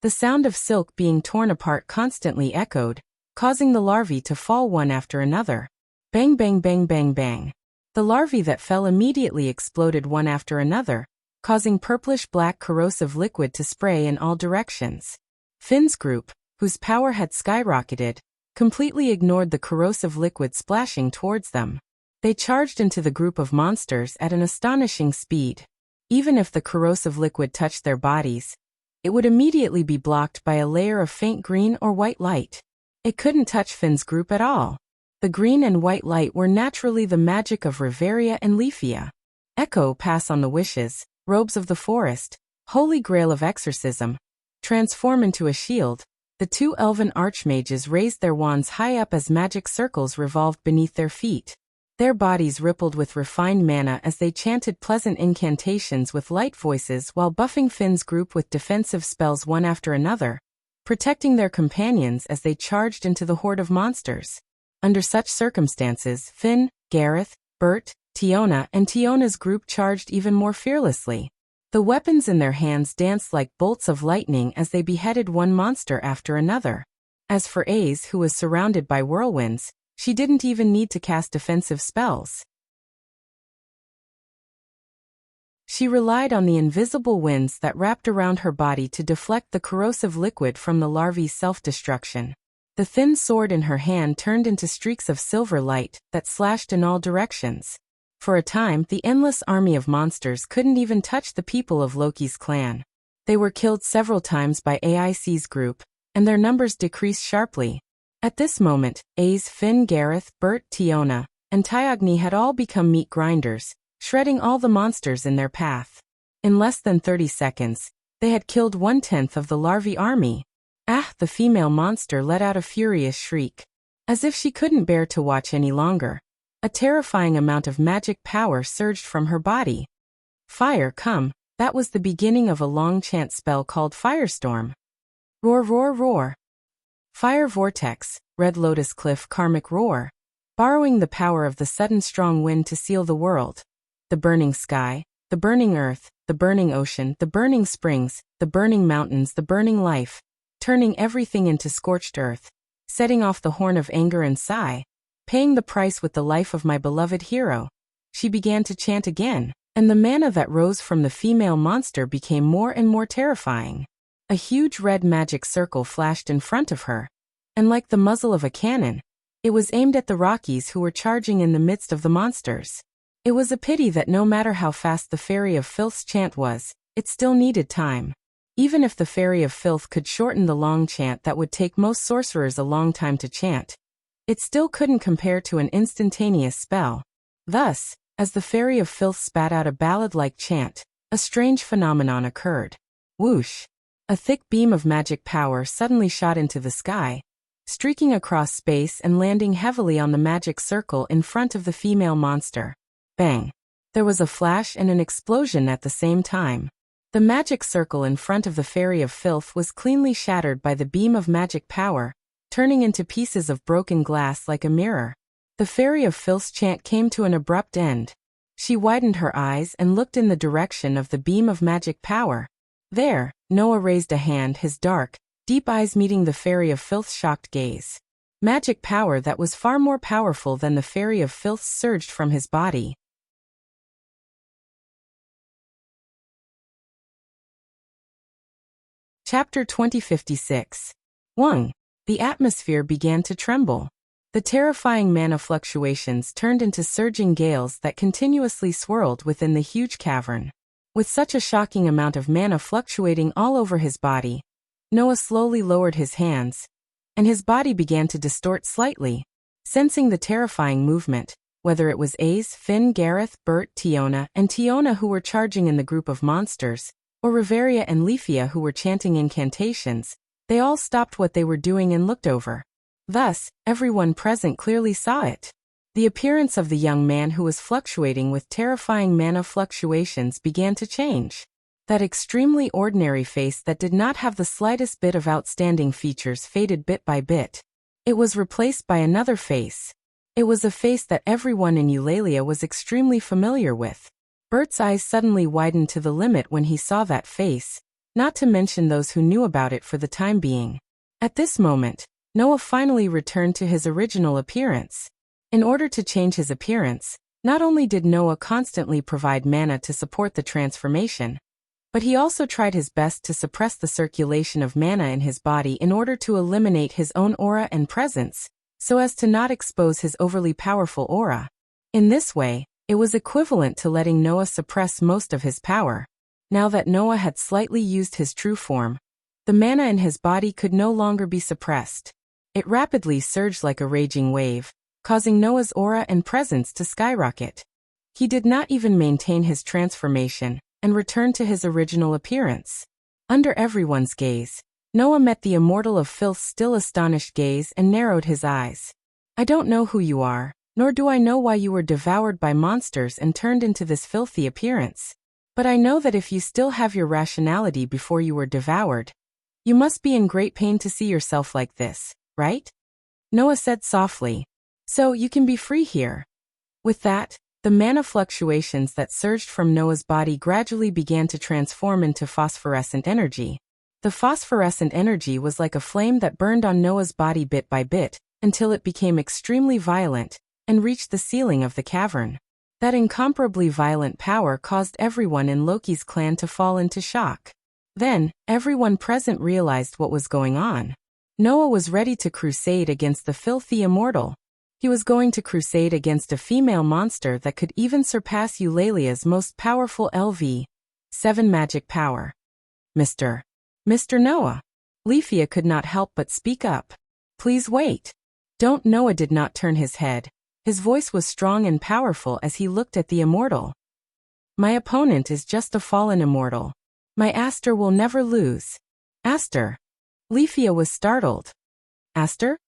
The sound of silk being torn apart constantly echoed, causing the larvae to fall one after another. Bang bang bang bang bang. The larvae that fell immediately exploded one after another, causing purplish-black corrosive liquid to spray in all directions. Finn's group, whose power had skyrocketed, completely ignored the corrosive liquid splashing towards them. They charged into the group of monsters at an astonishing speed. Even if the corrosive liquid touched their bodies, it would immediately be blocked by a layer of faint green or white light. It couldn't touch Finn's group at all. The green and white light were naturally the magic of Riveria and Leafia. Echo, pass on the wishes, robes of the forest, holy grail of exorcism, transform into a shield. The two elven archmages raised their wands high up as magic circles revolved beneath their feet. Their bodies rippled with refined mana as they chanted pleasant incantations with light voices while buffing Finn's group with defensive spells one after another, protecting their companions as they charged into the horde of monsters. Under such circumstances, Finn, Gareth, Bert, Tiona, and Tiona's group charged even more fearlessly. The weapons in their hands danced like bolts of lightning as they beheaded one monster after another. As for Aze, who was surrounded by whirlwinds, she didn't even need to cast defensive spells. She relied on the invisible winds that wrapped around her body to deflect the corrosive liquid from the larvae's self-destruction. The thin sword in her hand turned into streaks of silver light that slashed in all directions. For a time, the endless army of monsters couldn't even touch the people of Loki's clan. They were killed several times by AIC's group, and their numbers decreased sharply. At this moment, Aze, Finn, Gareth, Bert, Tiona, and Tyogni had all become meat grinders, shredding all the monsters in their path. In less than 30 seconds, they had killed 1/10 of the larvae army. Ah! The female monster let out a furious shriek. As if she couldn't bear to watch any longer, a terrifying amount of magic power surged from her body. Fire, come! That was the beginning of a long chant spell called Firestorm. Roar, roar, roar! Fire vortex, Red Lotus Cliff karmic roar, borrowing the power of the sudden strong wind to seal the world. The burning sky, the burning earth, the burning ocean, the burning springs, the burning mountains, the burning life, turning everything into scorched earth, setting off the horn of anger and sigh, paying the price with the life of my beloved hero. She began to chant again, and the mana that rose from the female monster became more and more terrifying. A huge red magic circle flashed in front of her, and like the muzzle of a cannon, it was aimed at the Rockies who were charging in the midst of the monsters. It was a pity that no matter how fast the Fairy of Filth's chant was, it still needed time. Even if the Fairy of Filth could shorten the long chant that would take most sorcerers a long time to chant, it still couldn't compare to an instantaneous spell. Thus, as the Fairy of Filth spat out a ballad-like chant, a strange phenomenon occurred. Whoosh! A thick beam of magic power suddenly shot into the sky, streaking across space and landing heavily on the magic circle in front of the female monster. Bang! There was a flash and an explosion at the same time. The magic circle in front of the Fairy of Filth was cleanly shattered by the beam of magic power, turning into pieces of broken glass like a mirror. The Fairy of Filth's chant came to an abrupt end. She widened her eyes and looked in the direction of the beam of magic power. There, Noah raised a hand, his dark, deep eyes meeting the Fairy of Filth's shocked gaze. Magic power that was far more powerful than the Fairy of Filth surged from his body. Chapter 2056. 1. The atmosphere began to tremble. The terrifying mana fluctuations turned into surging gales that continuously swirled within the huge cavern. With such a shocking amount of mana fluctuating all over his body, Noah slowly lowered his hands, and his body began to distort slightly. Sensing the terrifying movement, whether it was Aze, Finn, Gareth, Bert, Tiona, and Tiona who were charging in the group of monsters, or Riveria and Leafia who were chanting incantations, they all stopped what they were doing and looked over. Thus, everyone present clearly saw it. The appearance of the young man who was fluctuating with terrifying mana fluctuations began to change. That extremely ordinary face that did not have the slightest bit of outstanding features faded bit by bit. It was replaced by another face. It was a face that everyone in Eulalia was extremely familiar with. Bert's eyes suddenly widened to the limit when he saw that face, not to mention those who knew about it for the time being. At this moment, Noah finally returned to his original appearance. In order to change his appearance, not only did Noah constantly provide mana to support the transformation, But he also tried his best to suppress the circulation of mana in his body in order to eliminate his own aura and presence, so as to not expose his overly powerful aura. In this way, it was equivalent to letting Noah suppress most of his power. Now that Noah had slightly used his true form, the mana in his body could no longer be suppressed. It rapidly surged like a raging wave, causing Noah's aura and presence to skyrocket. He did not even maintain his transformation, and returned to his original appearance. Under everyone's gaze, Noah met the immortal of filth's still astonished gaze and narrowed his eyes. I don't know who you are, nor do I know why you were devoured by monsters and turned into this filthy appearance. But I know that if you still have your rationality before you were devoured, you must be in great pain to see yourself like this, right? Noah said softly. So you can be free here. With that, the mana fluctuations that surged from Noah's body gradually began to transform into phosphorescent energy. The phosphorescent energy was like a flame that burned on Noah's body bit by bit, until it became extremely violent, and reached the ceiling of the cavern. That incomparably violent power caused everyone in Loki's clan to fall into shock. Then, everyone present realized what was going on. Noah was ready to crusade against the filthy immortal. He was going to crusade against a female monster that could even surpass Eulalia's most powerful LV7 magic power. Mr. Noah. Leafia could not help but speak up. Please wait. Don't. Noah did not turn his head. His voice was strong and powerful as he looked at the immortal. My opponent is just a fallen immortal. My Aster will never lose. Aster. Leafia was startled. Aster?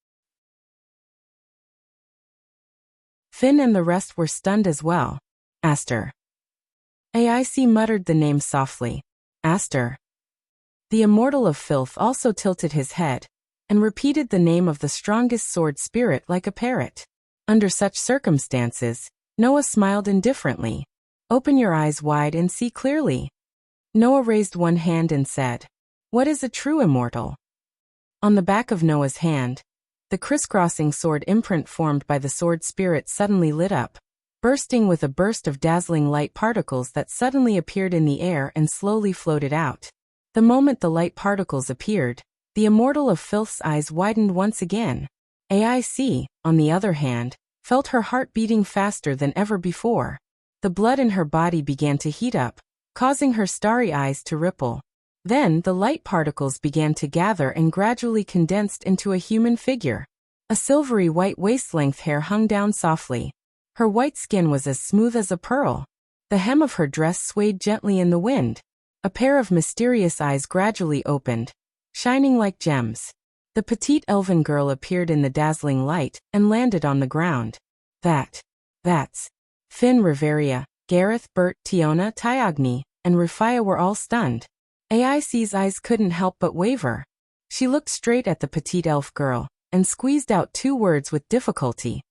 Finn and the rest were stunned as well. Aster. AIC muttered the name softly. Aster. The immortal of filth also tilted his head, and repeated the name of the strongest sword spirit like a parrot. Under such circumstances, Noah smiled indifferently. Open your eyes wide and see clearly. Noah raised one hand and said, What is a true immortal? On the back of Noah's hand, the crisscrossing sword imprint formed by the sword spirit suddenly lit up, bursting with a burst of dazzling light particles that suddenly appeared in the air and slowly floated out. The moment the light particles appeared, the immortal of filth's eyes widened once again. AIC, on the other hand, felt her heart beating faster than ever before. The blood in her body began to heat up, causing her starry eyes to ripple. Then the light particles began to gather and gradually condensed into a human figure. A silvery white waist-length hair hung down softly. Her white skin was as smooth as a pearl. The hem of her dress swayed gently in the wind. A pair of mysterious eyes gradually opened, shining like gems. The petite elven girl appeared in the dazzling light and landed on the ground. That's Finn, Riveria, Gareth, Bert, Tiona, Tyagni, and Rufia were all stunned. AIC's eyes couldn't help but waver. She looked straight at the petite elf girl and squeezed out two words with difficulty.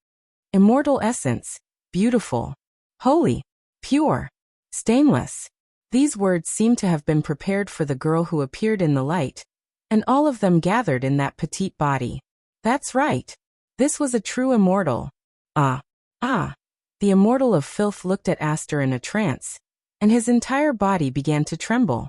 Immortal essence, beautiful, holy, pure, stainless. These words seemed to have been prepared for the girl who appeared in the light, and all of them gathered in that petite body. That's right. This was a true immortal. Ah. The immortal of filth looked at Aster in a trance, and his entire body began to tremble.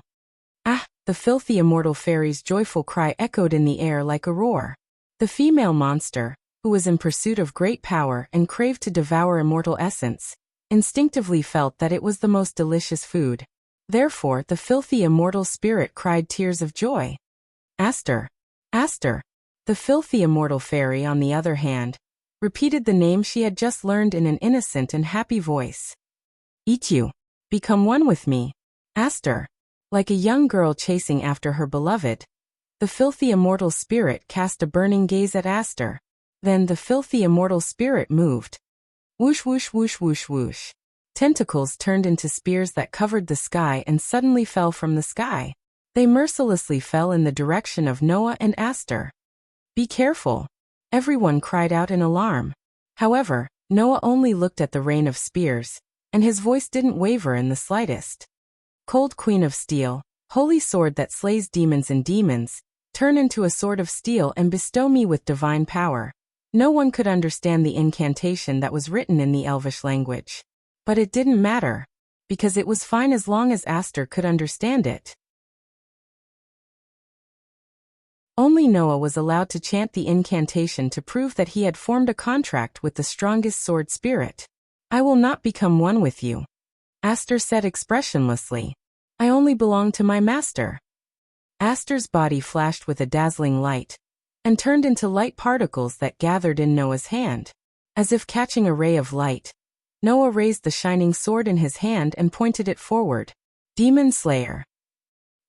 Ah! The filthy immortal fairy's joyful cry echoed in the air like a roar. The female monster, who was in pursuit of great power and craved to devour immortal essence, instinctively felt that it was the most delicious food. Therefore, the filthy immortal spirit cried tears of joy. Aster. The filthy immortal fairy, on the other hand, repeated the name she had just learned in an innocent and happy voice. Eat you. Become one with me. Aster. Like a young girl chasing after her beloved, the filthy immortal spirit cast a burning gaze at Aster. Then the filthy immortal spirit moved. Whoosh whoosh whoosh whoosh whoosh. Tentacles turned into spears that covered the sky and suddenly fell from the sky. They mercilessly fell in the direction of Noah and Aster. Be careful! Everyone cried out in alarm. However, Noah only looked at the rain of spears, and his voice didn't waver in the slightest. Cold Queen of Steel, holy sword that slays demons and demons, turn into a sword of steel and bestow me with divine power. No one could understand the incantation that was written in the Elvish language. But it didn't matter. because it was fine as long as Aster could understand it. Only Noah was allowed to chant the incantation to prove that he had formed a contract with the strongest sword spirit. "I will not become one with you," Aster said expressionlessly. "I only belong to my master." Aster's body flashed with a dazzling light and turned into light particles that gathered in Noah's hand. As if catching a ray of light, Noah raised the shining sword in his hand and pointed it forward. Demon Slayer.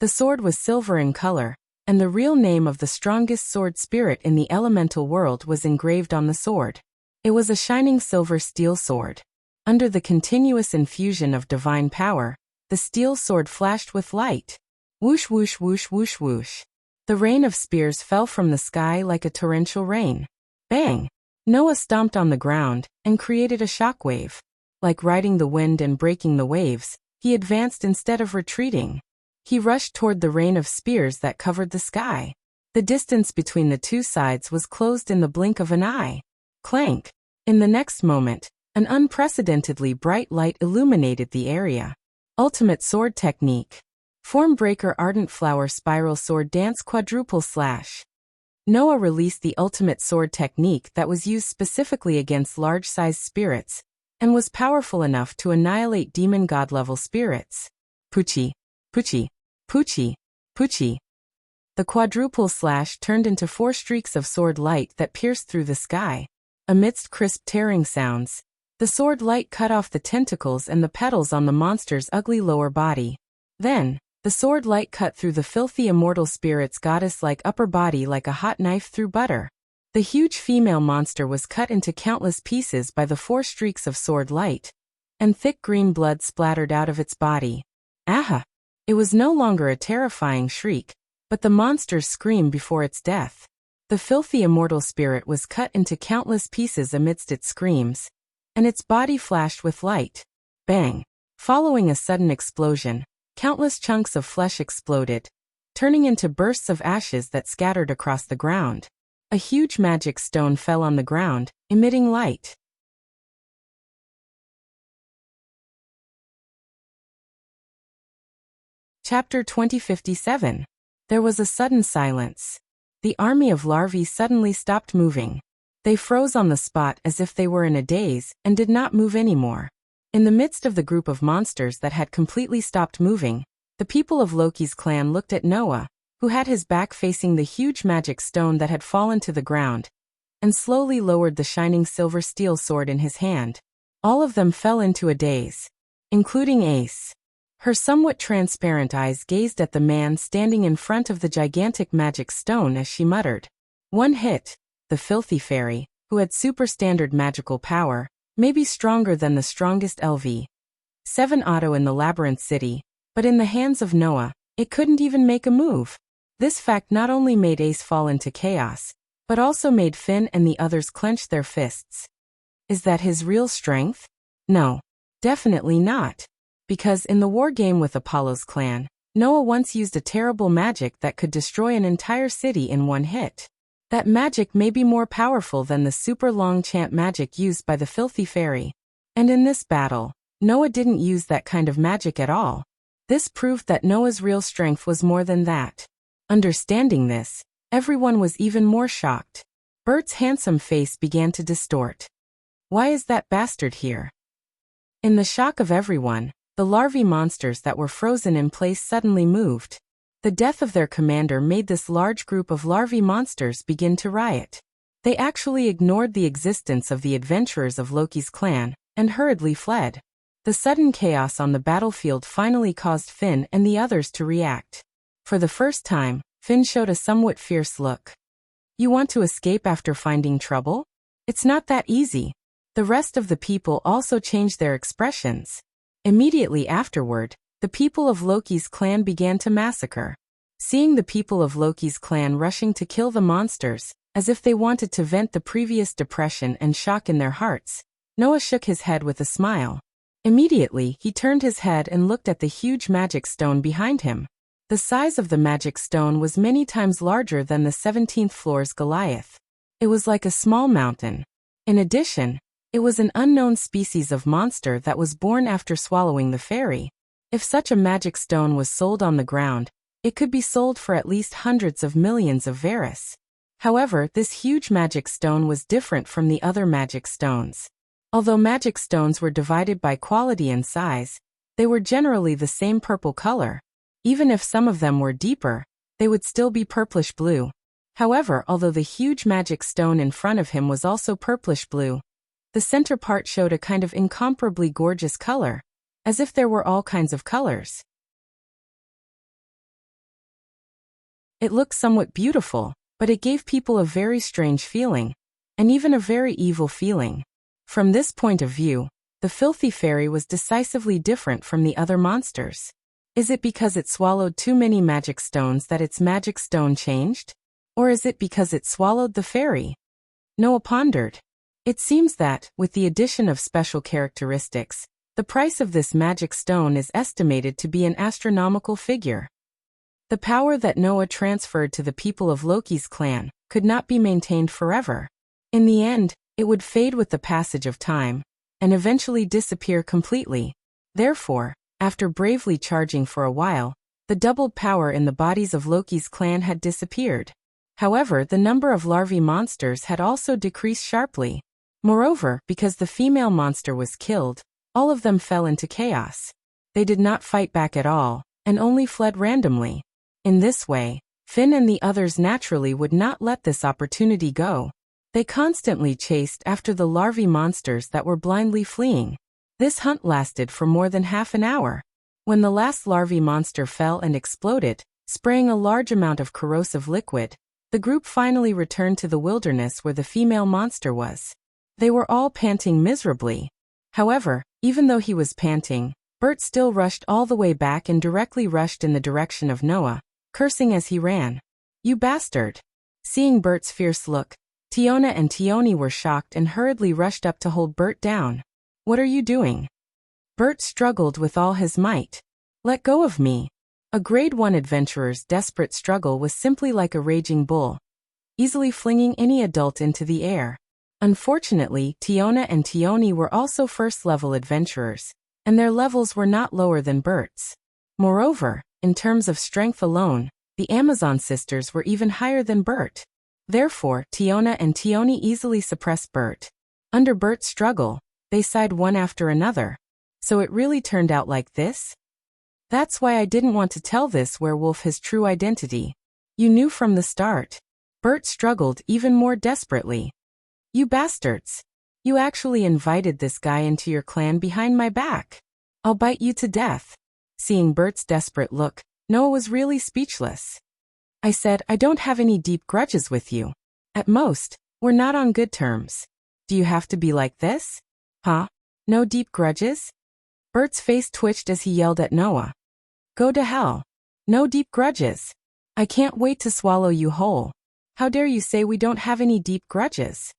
The sword was silver in color, and the real name of the strongest sword spirit in the elemental world was engraved on the sword. It was a shining silver steel sword. Under the continuous infusion of divine power, the steel sword flashed with light. Whoosh whoosh whoosh whoosh whoosh. The rain of spears fell from the sky like a torrential rain. Bang! Noah stomped on the ground and created a shockwave. Like riding the wind and breaking the waves, he advanced instead of retreating. He rushed toward the rain of spears that covered the sky. The distance between the two sides was closed in the blink of an eye. Clank! In the next moment, an unprecedentedly bright light illuminated the area. Ultimate sword technique. Form breaker ardent flower spiral sword dance quadruple slash. Noah released the ultimate sword technique that was used specifically against large-sized spirits, and was powerful enough to annihilate demon god-level spirits. Poochie, Poochie, Poochie, Poochie. The quadruple slash turned into 4 streaks of sword light that pierced through the sky. Amidst crisp tearing sounds, the sword light cut off the tentacles and the petals on the monster's ugly lower body. Then, the sword light cut through the filthy immortal spirit's goddess-like upper body like a hot knife through butter. The huge female monster was cut into countless pieces by the 4 streaks of sword light, and thick green blood splattered out of its body. Aha! It was no longer a terrifying shriek, but the monster's scream before its death. The filthy immortal spirit was cut into countless pieces amidst its screams, and its body flashed with light. Bang! Following a sudden explosion, countless chunks of flesh exploded, turning into bursts of ashes that scattered across the ground. A huge magic stone fell on the ground, emitting light. Chapter 2057. There was a sudden silence. The army of larvae suddenly stopped moving. They froze on the spot as if they were in a daze and did not move anymore. In the midst of the group of monsters that had completely stopped moving, the people of Loki's clan looked at Noah, who had his back facing the huge magic stone that had fallen to the ground, and slowly lowered the shining silver steel sword in his hand. All of them fell into a daze, including Ace. Her somewhat transparent eyes gazed at the man standing in front of the gigantic magic stone as she muttered. "One hit." The filthy fairy, who had superstandard magical power, maybe stronger than the strongest LV7 auto in the Labyrinth City, but in the hands of Noah, it couldn't even make a move. This fact not only made Ace fall into chaos, but also made Finn and the others clench their fists. Is that his real strength? No, definitely not. Because in the war game with Apollo's clan, Noah once used a terrible magic that could destroy an entire city in one hit. That magic may be more powerful than the super long chant magic used by the filthy fairy. And in this battle, Noah didn't use that kind of magic at all. This proved that Noah's real strength was more than that. Understanding this, everyone was even more shocked. Bert's handsome face began to distort. Why is that bastard here? In the shock of everyone, the larvae monsters that were frozen in place suddenly moved. The death of their commander made this large group of larvae monsters begin to riot. They actually ignored the existence of the adventurers of Loki's clan, and hurriedly fled. The sudden chaos on the battlefield finally caused Finn and the others to react. For the first time, Finn showed a somewhat fierce look. You want to escape after finding trouble? It's not that easy. The rest of the people also changed their expressions. Immediately afterward, the people of Loki's clan began to massacre. Seeing the people of Loki's clan rushing to kill the monsters, as if they wanted to vent the previous depression and shock in their hearts, Noah shook his head with a smile. Immediately, he turned his head and looked at the huge magic stone behind him. The size of the magic stone was many times larger than the 17th floor's Goliath. It was like a small mountain. In addition, It was an unknown species of monster that was born after swallowing the fairy. If such a magic stone was sold on the ground, it could be sold for at least hundreds of millions of Varus. However, this huge magic stone was different from the other magic stones. Although magic stones were divided by quality and size, they were generally the same purple color. Even if some of them were deeper, they would still be purplish blue. However, although the huge magic stone in front of him was also purplish blue, the center part showed a kind of incomparably gorgeous color, as if there were all kinds of colors. It looked somewhat beautiful, but it gave people a very strange feeling, and even a very evil feeling. From this point of view, the filthy fairy was decisively different from the other monsters. Is it because it swallowed too many magic stones that its magic stone changed? Or is it because it swallowed the fairy? Noah pondered. It seems that, with the addition of special characteristics, the price of this magic stone is estimated to be an astronomical figure. The power that Noah transferred to the people of Loki's clan could not be maintained forever. In the end, it would fade with the passage of time, and eventually disappear completely. Therefore, after bravely charging for a while, the doubled power in the bodies of Loki's clan had disappeared. However, the number of larvae monsters had also decreased sharply. Moreover, because the female monster was killed, all of them fell into chaos. They did not fight back at all, and only fled randomly. In this way, Finn and the others naturally would not let this opportunity go. They constantly chased after the larvae monsters that were blindly fleeing. This hunt lasted for more than half an hour. When the last larvae monster fell and exploded, spraying a large amount of corrosive liquid, the group finally returned to the wilderness where the female monster was. They were all panting miserably. However, even though he was panting, Bert still rushed all the way back and directly rushed in the direction of Noah, cursing as he ran. "You bastard!" Seeing Bert's fierce look, Tiona and Tioni were shocked and hurriedly rushed up to hold Bert down. "What are you doing?" Bert struggled with all his might. "Let go of me." A Grade 1 adventurer's desperate struggle was simply like a raging bull, easily flinging any adult into the air. Unfortunately, Tiona and Tioni were also first-level adventurers, and their levels were not lower than Bert's. Moreover, in terms of strength alone, the Amazon sisters were even higher than Bert. Therefore, Tiona and Tioni easily suppressed Bert. Under Bert's struggle, they sighed one after another. So it really turned out like this? That's why I didn't want to tell this werewolf his true identity. You knew from the start. Bert struggled even more desperately. "You bastards. You actually invited this guy into your clan behind my back. I'll bite you to death." Seeing Bert's desperate look, Noah was really speechless. "I said I don't have any deep grudges with you. At most, we're not on good terms. Do you have to be like this? Huh? No deep grudges?" Bert's face twitched as he yelled at Noah. "Go to hell. No deep grudges. I can't wait to swallow you whole. How dare you say we don't have any deep grudges?"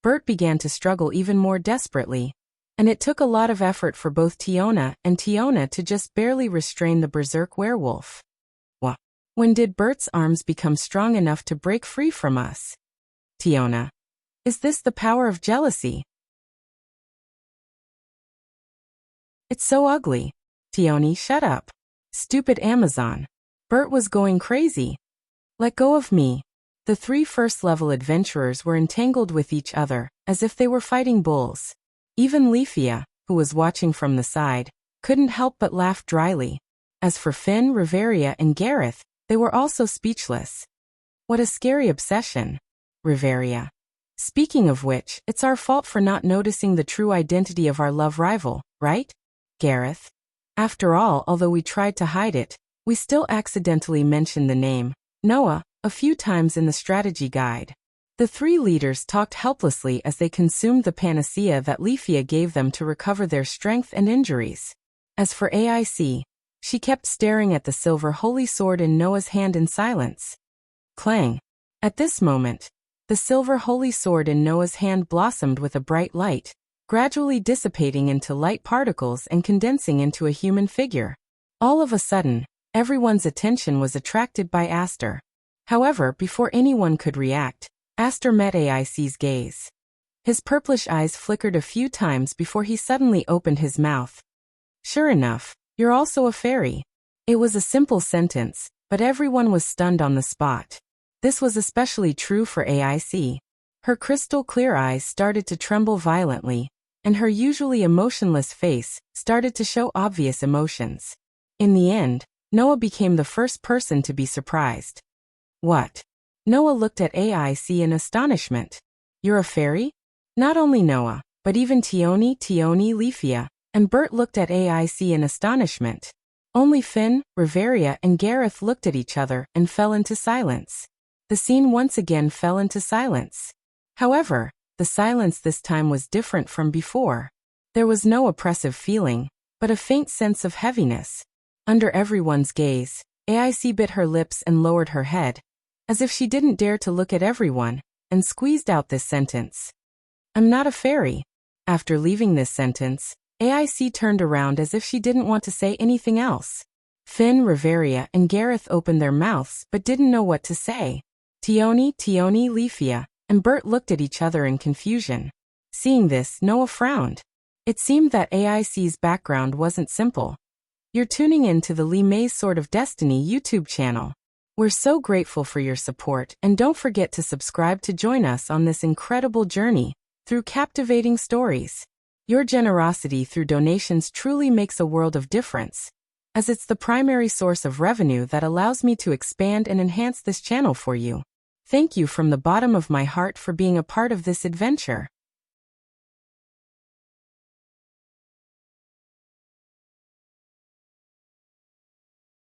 Bert began to struggle even more desperately, and it took a lot of effort for both Tiona and Tiona to just barely restrain the berserk werewolf. When did Bert's arms become strong enough to break free from us? Tiona. Is this the power of jealousy? It's so ugly. Tioni, shut up. Stupid Amazon. Bert was going crazy. Let go of me. The three first-level adventurers were entangled with each other, as if they were fighting bulls. Even Leafia, who was watching from the side, couldn't help but laugh dryly. As for Finn, Riveria, and Gareth, they were also speechless. What a scary obsession. Riveria. Speaking of which, it's our fault for not noticing the true identity of our love rival, right? Gareth. After all, although we tried to hide it, we still accidentally mentioned the name, Noah, a few times in the strategy guide. The three leaders talked helplessly as they consumed the panacea that Leafia gave them to recover their strength and injuries. As for AIC, she kept staring at the silver holy sword in Noah's hand in silence. Clang. At this moment, the silver holy sword in Noah's hand blossomed with a bright light, gradually dissipating into light particles and condensing into a human figure. All of a sudden, everyone's attention was attracted by Aster. However, before anyone could react, Aster met AIC's gaze. His purplish eyes flickered a few times before he suddenly opened his mouth. Sure enough, you're also a fairy. It was a simple sentence, but everyone was stunned on the spot. This was especially true for AIC. Her crystal-clear eyes started to tremble violently, and her usually emotionless face started to show obvious emotions. In the end, Noah became the first person to be surprised. What? Noah looked at AIC in astonishment. You're a fairy? Not only Noah, but even Tioni, Leafia, and Bert looked at AIC in astonishment. Only Finn, Riveria, and Gareth looked at each other and fell into silence. The scene once again fell into silence. However, the silence this time was different from before. There was no oppressive feeling, but a faint sense of heaviness. Under everyone's gaze, AIC bit her lips and lowered her head, as if she didn't dare to look at everyone, and squeezed out this sentence. I'm not a fairy. After leaving this sentence, AIC turned around as if she didn't want to say anything else. Finn, Riveria, and Gareth opened their mouths but didn't know what to say. Tioni, Leafia, and Bert looked at each other in confusion. Seeing this, Noah frowned. It seemed that AIC's background wasn't simple. You're tuning in to the Lee May's Sword of Destiny YouTube channel. We're so grateful for your support, and don't forget to subscribe to join us on this incredible journey through captivating stories. Your generosity through donations truly makes a world of difference, as it's the primary source of revenue that allows me to expand and enhance this channel for you. Thank you from the bottom of my heart for being a part of this adventure.